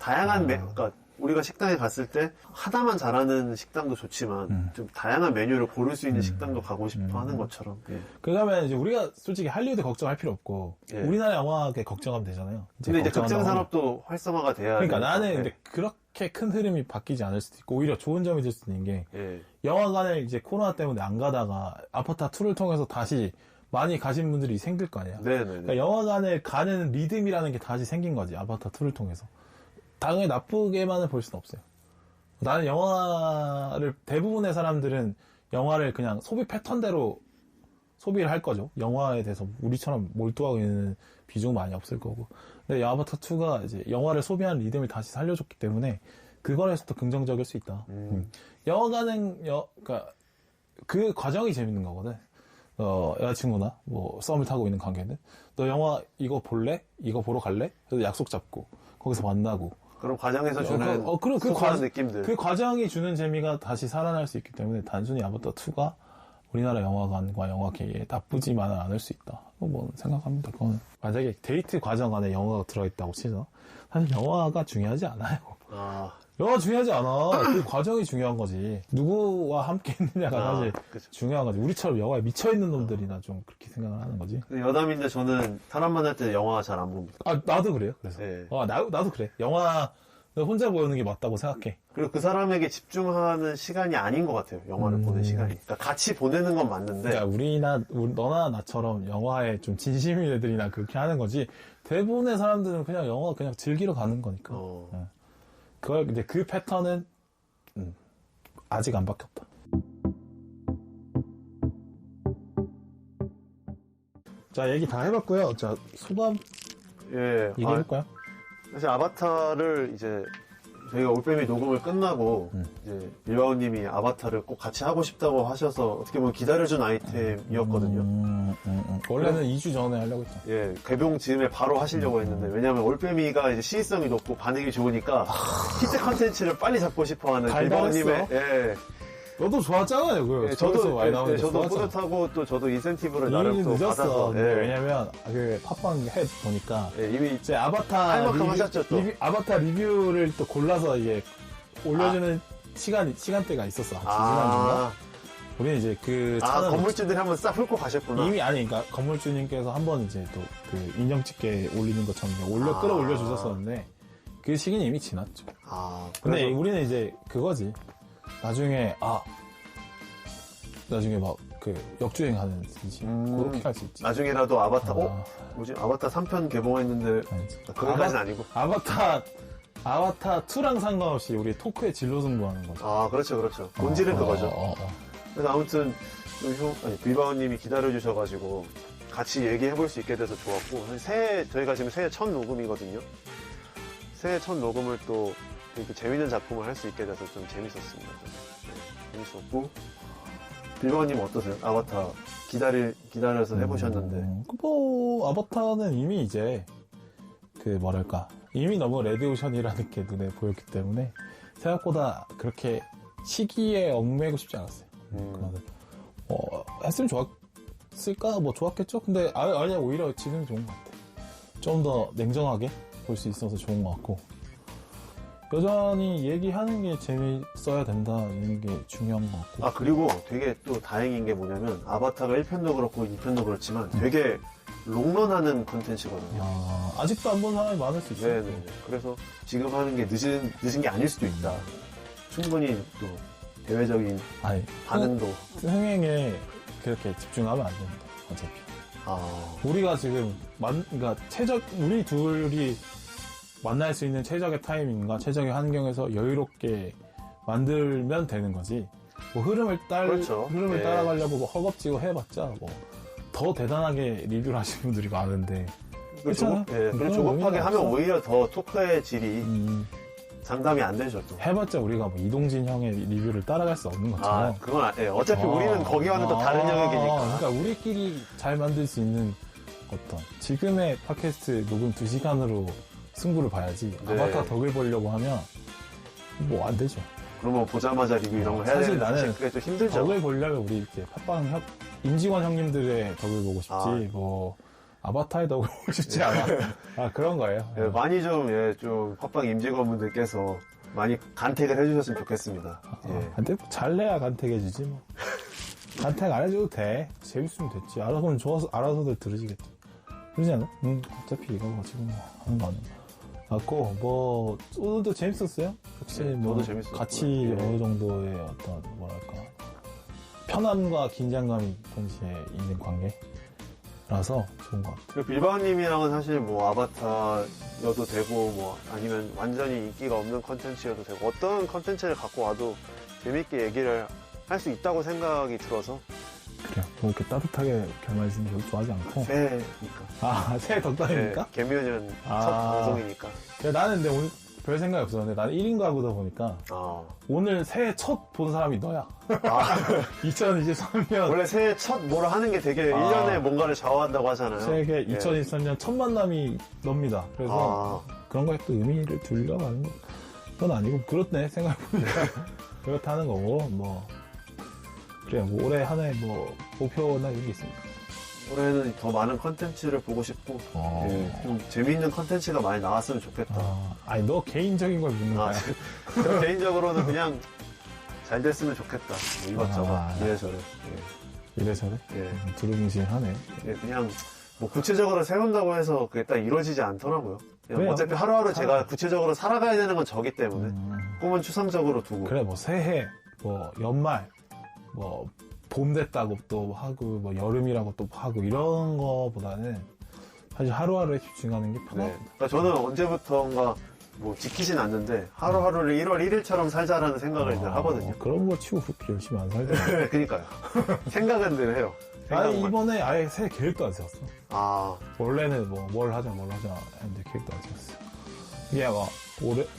다양한 그러니까 우리가 식당에 갔을 때 하나만 잘하는 식당도 좋지만 좀 다양한 메뉴를 고를 수 있는 식당도 가고 싶어 하는 것처럼. 그러면 이제 우리가 솔직히 할리우드 걱정할 필요 없고 우리나라 영화계 걱정하면 되잖아요. 근데 이제 극장 산업도 활성화가 돼야. 그러니까 나는 근데 그렇게 큰 흐름이 바뀌지 않을 수도 있고 오히려 좋은 점이 될 수도 있는 게 영화관을 이제 코로나 때문에 안 가다가 아바타 2를 통해서 다시 많이 가신 분들이 생길 거 아니야. 그러니까 영화관을 가는 리듬이라는 게 다시 생긴 거지 아바타 2를 통해서. 당연히 나쁘게만은 볼 수는 없어요. 나는 영화를, 대부분의 사람들은 영화를 그냥 소비 패턴대로 소비를 할 거죠. 영화에 대해서 우리처럼 몰두하고 있는 비중은 많이 없을 거고. 근데 아바타 2가 이제 영화를 소비하는 리듬을 다시 살려줬기 때문에 그거에서도 긍정적일 수 있다. 영화관은, 그러니까 그 과정이 재밌는 거거든. 여자친구나 썸을 타고 있는 관계는 너 영화 이거 볼래? 이거 보러 갈래? 그래서 약속 잡고 거기서 만나고 그런 과정에서 주는 느낌들. 그 과정이 주는 재미가 다시 살아날 수 있기 때문에 단순히 아바타 2가 우리나라 영화관과 영화계에 나쁘지만은 않을 수 있다. 생각합니다. 그거는 만약에 데이트 과정 안에 영화가 들어있다고 치죠. 사실 영화가 중요하지 않아요. 영화 중요하지 않아. 그 과정이 중요한 거지. 누구와 함께 있느냐가 사실 중요한 거지. 우리처럼 영화에 미쳐있는 놈들이나 좀 그렇게 생각을 하는 거지. 여담인데 저는 사람 만날 때 영화 잘 안 봅니다. 나도 그래요. 그래서. 나도 그래. 영화 혼자 보는 게 맞다고 생각해. 그리고 그 사람에게 집중하는 시간이 아닌 것 같아요. 영화를 보는 시간이. 그러니까 같이 보내는 건 맞는데. 그러니까 너나 나처럼 영화에 좀 진심인 애들이나 그렇게 하는 거지. 대부분의 사람들은 그냥 영화 그냥 즐기러 가는 거니까. 근데 그 패턴은 아직 안 바뀌었다. 자, 얘기 다 해봤고요. 자, 소감 얘기해볼까요? 사실 아바타를 이제 저희가 올빼미 녹음을 끝나고 이제 밀바오님이 아바타를 꼭 같이 하고 싶다고 하셔서 어떻게 보면 기다려준 아이템이었거든요. 원래는 2주 전에 하려고 했죠. 개봉 즈음에 바로 하시려고 했는데 왜냐하면 올빼미가 이제 시의성이 높고 반응이 좋으니까 히트 컨텐츠를 빨리 잡고 싶어하는 밀바오님의 너도 좋았잖아요. 저도 많이 나오는데 저도 뿌듯하고 또 저도 인센티브를 나름 또 늦었어. 받아서. 왜냐면 그 팟빵 해 보니까 이미 이제 아바타 할 만큼 하셨죠 또. 아바타 리뷰를 또 골라서 이게 올려주는 시간대가 있었어. 지난주인가? 우리는 이제 그 차는 건물주들이 한번 싹 훑고 가셨구나. 이미 그러니까 건물주님께서 한번 이제 또 그 인형 찍게 올리는 것처럼 끌어올려 주셨었는데 그 시기는 이미 지났죠. 근데 우리는 이제 그거지. 나중에 막 그 역주행하는 그렇게 할 수 있지. 나중에라도 아바타 아바타 3편 개봉했는데 그것까지는 아니고 아바타 2랑 상관없이 우리 토크의 진로 승부하는 거죠. 그렇죠. 본질은 그거죠. 그래서 아무튼 빌바오님이 기다려주셔가지고 같이 얘기해볼 수 있게 돼서 좋았고 저희가 지금 새해 첫 녹음이거든요. 새해 첫 녹음을 또 이렇게 재밌는 작품을 할 수 있게 돼서 좀 재밌었습니다. 재밌었고 빌바오님 어떠세요? 아바타 기다려서 해보셨는데 아바타는 이미 이제 이미 너무 레드오션이라는 게 눈에 보였기 때문에 생각보다 그렇게 시기에 얽매고 싶지 않았어요. 했으면 좋았을까? 좋았겠죠? 근데 아니야 오히려 지금이 좋은 것 같아. 좀 더 냉정하게 볼 수 있어서 좋은 것 같고 여전히 얘기하는 게 재밌어야 된다는 게 중요한 것 같고. 그리고 되게 또 다행인 게 뭐냐면 아바타가 1편도 그렇고 2편도 그렇지만 되게 롱런하는 컨텐츠거든요. 아직도 안 본 사람이 많을 수 있어요. 네네. 그래서 지금 하는 게 늦은 게 아닐 수도 있다. 충분히 또 대외적인 반응도. 흥행에 그렇게 집중하면 안 됩니다. 어차피. 우리가 지금, 그러니까 우리 둘이 만날 수 있는 최적의 타이밍과 최적의 환경에서 여유롭게 만들면 되는 거지. 뭐 흐름을 그렇죠. 따라가려고 뭐 허겁지겁 해봤자 뭐 더 대단하게 리뷰를 하시는 분들이 많은데. 그리고 조급하게 하면 오히려 더 토크의 질이 장담이 안 되죠. 또. 해봤자 우리가 뭐 이동진 형의 리뷰를 따라갈 수 없는 것처럼. 그건 어차피 우리는 거기와는 또 다른 영역이니까. 그러니까 우리끼리 잘 만들 수 있는 어떤 지금의 팟캐스트 녹음 2시간으로 승부를 봐야지. 아바타 덕을 보려고 하면 뭐 안 되죠. 그러면 보자마자 리뷰 이런 거 해야 되는데 나는 그게 좀 힘들죠. 덕을 보려면 우리 이렇게 팟빵 임직원 형님들의 덕을 보고 싶지 뭐 아바타의 덕을 보고 싶지 않아. 그런 거예요. 많이 좀 팟빵 임직원분들께서 많이 간택을 해주셨으면 좋겠습니다. 근데 잘래야 간택해주지 뭐. 간택 안 해줘도 돼. 재밌으면 됐지. 알아서는 좋아서 알아서들 들으시겠지. 그러지 않아? 어차피 이거 가지고 뭐 하는 거 아니야. 뭐 오늘도 재밌었어요. 역시 뭐 같이 어느 정도의 어떤 뭐랄까 편함과 긴장감이 동시에 있는 관계라서 좋은 것 같아요. 빌바오님이랑은 사실 뭐 아바타여도 되고 뭐 아니면 완전히 인기가 없는 컨텐츠여도 되고 어떤 컨텐츠를 갖고 와도 재밌게 얘기를 할 수 있다고 생각이 들어서 그래요. 뭐 이렇게 따뜻하게 이렇게 말씀을 별로 좋아하지 않고. 새해니까. 새해 덕담입니까? 개묘년 첫 방송이니까. 나는 근데 오늘 별 생각이 없었는데 나는 1인 가구다 보니까 오늘 새해 첫 본 사람이 너야. 2023년. 원래 새해 첫 뭘 하는 게 되게 1년에 뭔가를 좌우한다고 하잖아요. 새해 2023년 첫 만남이 놉니다. 그래서 그런 거에 또 의미를 두려고 하는 건 아니고 그렇네 생각해보니까 그렇다는 거고 뭐. 그래요. 뭐 올해 한 해 뭐 목표나 이런 게 있습니까? 올해는 더 많은 컨텐츠를 보고 싶고 좀 재미있는 컨텐츠가 많이 나왔으면 좋겠다. 아니 너 개인적인 걸 묻는 거야. 저 개인적으로는 그냥 잘 됐으면 좋겠다. 뭐 이것저것 이래저래. 이래저래? 두루뭉실하네. 그냥 뭐 구체적으로 세운다고 해서 그게 딱 이루어지지 않더라고요. 어차피 하루하루 제가 구체적으로 살아가야 되는 건 저기 때문에 꿈은 추상적으로 두고. 그래 뭐 새해 뭐 연말 뭐 봄 됐다고 또 하고 뭐 여름이라고 또 하고 이런 거보다는 사실 하루하루에 집중하는 게 편하고. 그러니까 저는 언제부턴가 뭐 지키진 않는데 하루하루를 1월 1일처럼 살자라는 생각을 늘 하거든요. 그런 거 치고 그렇게 열심히 안 살잖아. 그러니까요. 생각은 늘 해요. 아니 이번에 아예 새해 계획도 안 세웠어. 원래는 뭐 뭘 하자 했는데 계획도 안 세웠어. 이게 막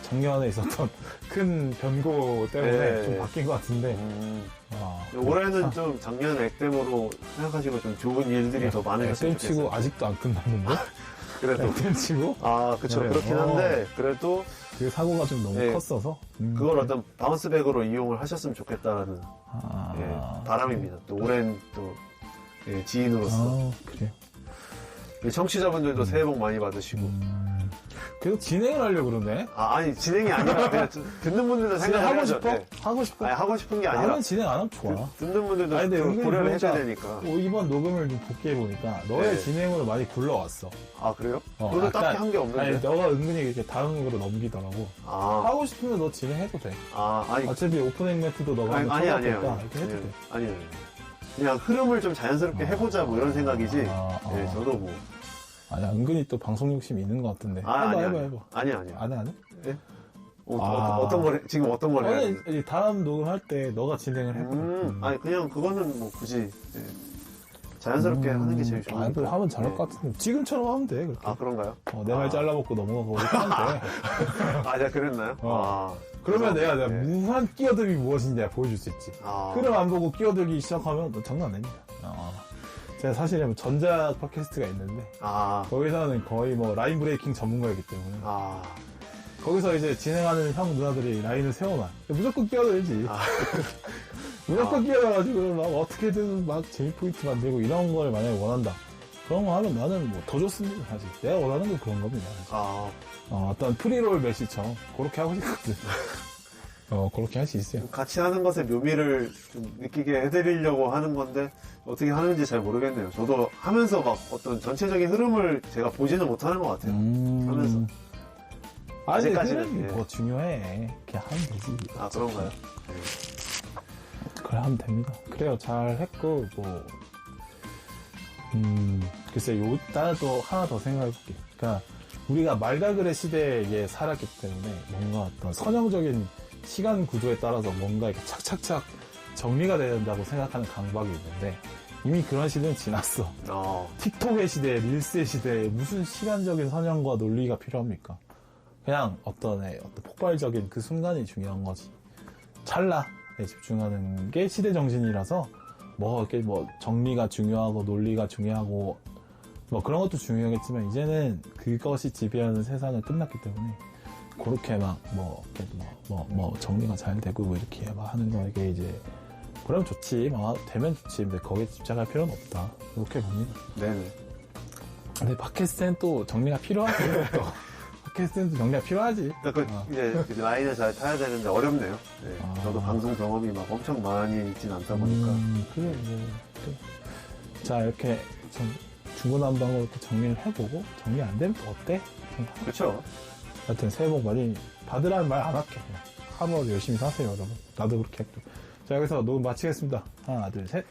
작년에 있었던 큰 변고 때문에 좀 바뀐 것 같은데. 올해는 좀 작년 액땜으로 생각하시고 좀 좋은 일들이 더 많으셨으면 좋겠어요. 액땜치고 아직도 안 끝났는데? 그래도. 액땜치고? 그쵸. 그렇긴 한데, 그래도. 그 사고가 좀 너무 컸어서. 그걸 어떤 바운스백으로 이용을 하셨으면 좋겠다는 바람입니다. 또 오랜 또 지인으로서. 그래요. 청취자분들도 새해 복 많이 받으시고. 계속 진행을 하려고 그러네? 아니, 진행이 아니라 그냥 듣는 분들도 생각하고 싶어? 하고 싶어? 아니, 하고 싶은 게 아니라. 나는 진행 안 하면 좋아. 듣는 분들도 고려를 해줘야 되니까. 이번 녹음을 좀 복귀해보니까 너의 진행으로 많이 굴러왔어. 그래요? 너는 딱히 한 게 없는데. 아니, 너가 은근히 이렇게 다음으로 넘기더라고. 하고 싶으면 너 진행해도 돼. 아니. 어차피 오프닝 멘트도 너가 아니에요. 이렇게 해도 돼. 아니에요. 그냥 흐름을 좀 자연스럽게 해보자 뭐 이런 생각이지. 저도 뭐. 아니야, 은근히 또 방송 욕심이 있는 것 같은데. 해봐. 아니야. 안 해? 네? 어떤 걸, 지금 어떤 걸 해야 돼? 아니, 다음 녹음할 때 너가 진행을 해봐. 아니, 그냥 그거는 뭐 굳이, 자연스럽게 하는 게 제일 좋은 거 하면 잘할 것 같은데. 지금처럼 하면 돼, 그렇게. 그런가요? 내 말 잘라먹고 넘어가고 이렇게 하면 돼. 내가 그랬나요? 그러면 내가 무한 끼어들기 무엇인지 내가 보여줄 수 있지. 흐름 안 보고 끼어들기 시작하면 너 장난 아닙니다. 제가 사실은 전자 팟캐스트가 있는데 거기서는 거의 뭐 라인 브레이킹 전문가이기 때문에 거기서 이제 진행하는 형 누나들이 라인을 세워놔. 무조건 끼어들지. 무조건 끼어들어가지고 막 어떻게든 막 재미 포인트 만들고 이런 걸 만약에 원한다. 그런 거 하면 나는 뭐 더 좋습니다. 사실 내가 원하는 건 그런 겁니다. 어떤 프리롤 메시처럼 그렇게 하고 싶거든. 그렇게 할 수 있어요. 같이 하는 것의 묘미를 좀 느끼게 해드리려고 하는 건데, 어떻게 하는지 잘 모르겠네요. 저도 하면서 막 어떤 전체적인 흐름을 제가 보지는 못하는 것 같아요. 하면서. 아직까지는. 흐름이 뭐 중요해. 그냥 하면 되지. 그런가요? 그래. 그래 하면 됩니다. 그래요. 잘 했고, 글쎄, 나도 하나 더 생각해볼게. 그러니까, 우리가 말가그레 시대에 살았기 때문에 뭔가 어떤 선형적인 시간 구조에 따라서 뭔가 이렇게 착착착 정리가 된다고 생각하는 강박이 있는데, 이미 그런 시대는 지났어. 틱톡의 시대, 릴스의 시대에 무슨 시간적인 선형과 논리가 필요합니까? 그냥 어떤 폭발적인 그 순간이 중요한 거지. 찰나에 집중하는 게 시대 정신이라서 이렇게 정리가 중요하고 논리가 중요하고 그런 것도 중요하겠지만 이제는 그것이 지배하는 세상은 끝났기 때문에 그렇게 정리가 잘 되고 이렇게 하는 거 이게 이제 그러면 좋지. 되면 좋지. 근데 거기에 집착할 필요는 없다. 그렇게 봅니다. 네네. 근데 팟캐스트는 또 정리가 필요하지. 또. 팟캐스트는 또 정리가 필요하지. 이제 라인을 잘 타야 되는데 어렵네요. 네. 저도 방송 경험이 막 엄청 많이 있진 않다 보니까. 그래. 자, 이렇게 중구난방으로 이렇게 정리를 해보고, 정리 안 되면 또 어때? 그렇죠. 하여튼 새해 복 많이 받으라는 말 안 할게. 그냥 하루 열심히 사세요, 여러분. 나도 그렇게 할게. 자, 여기서 녹음 마치겠습니다. 하나, 둘, 셋.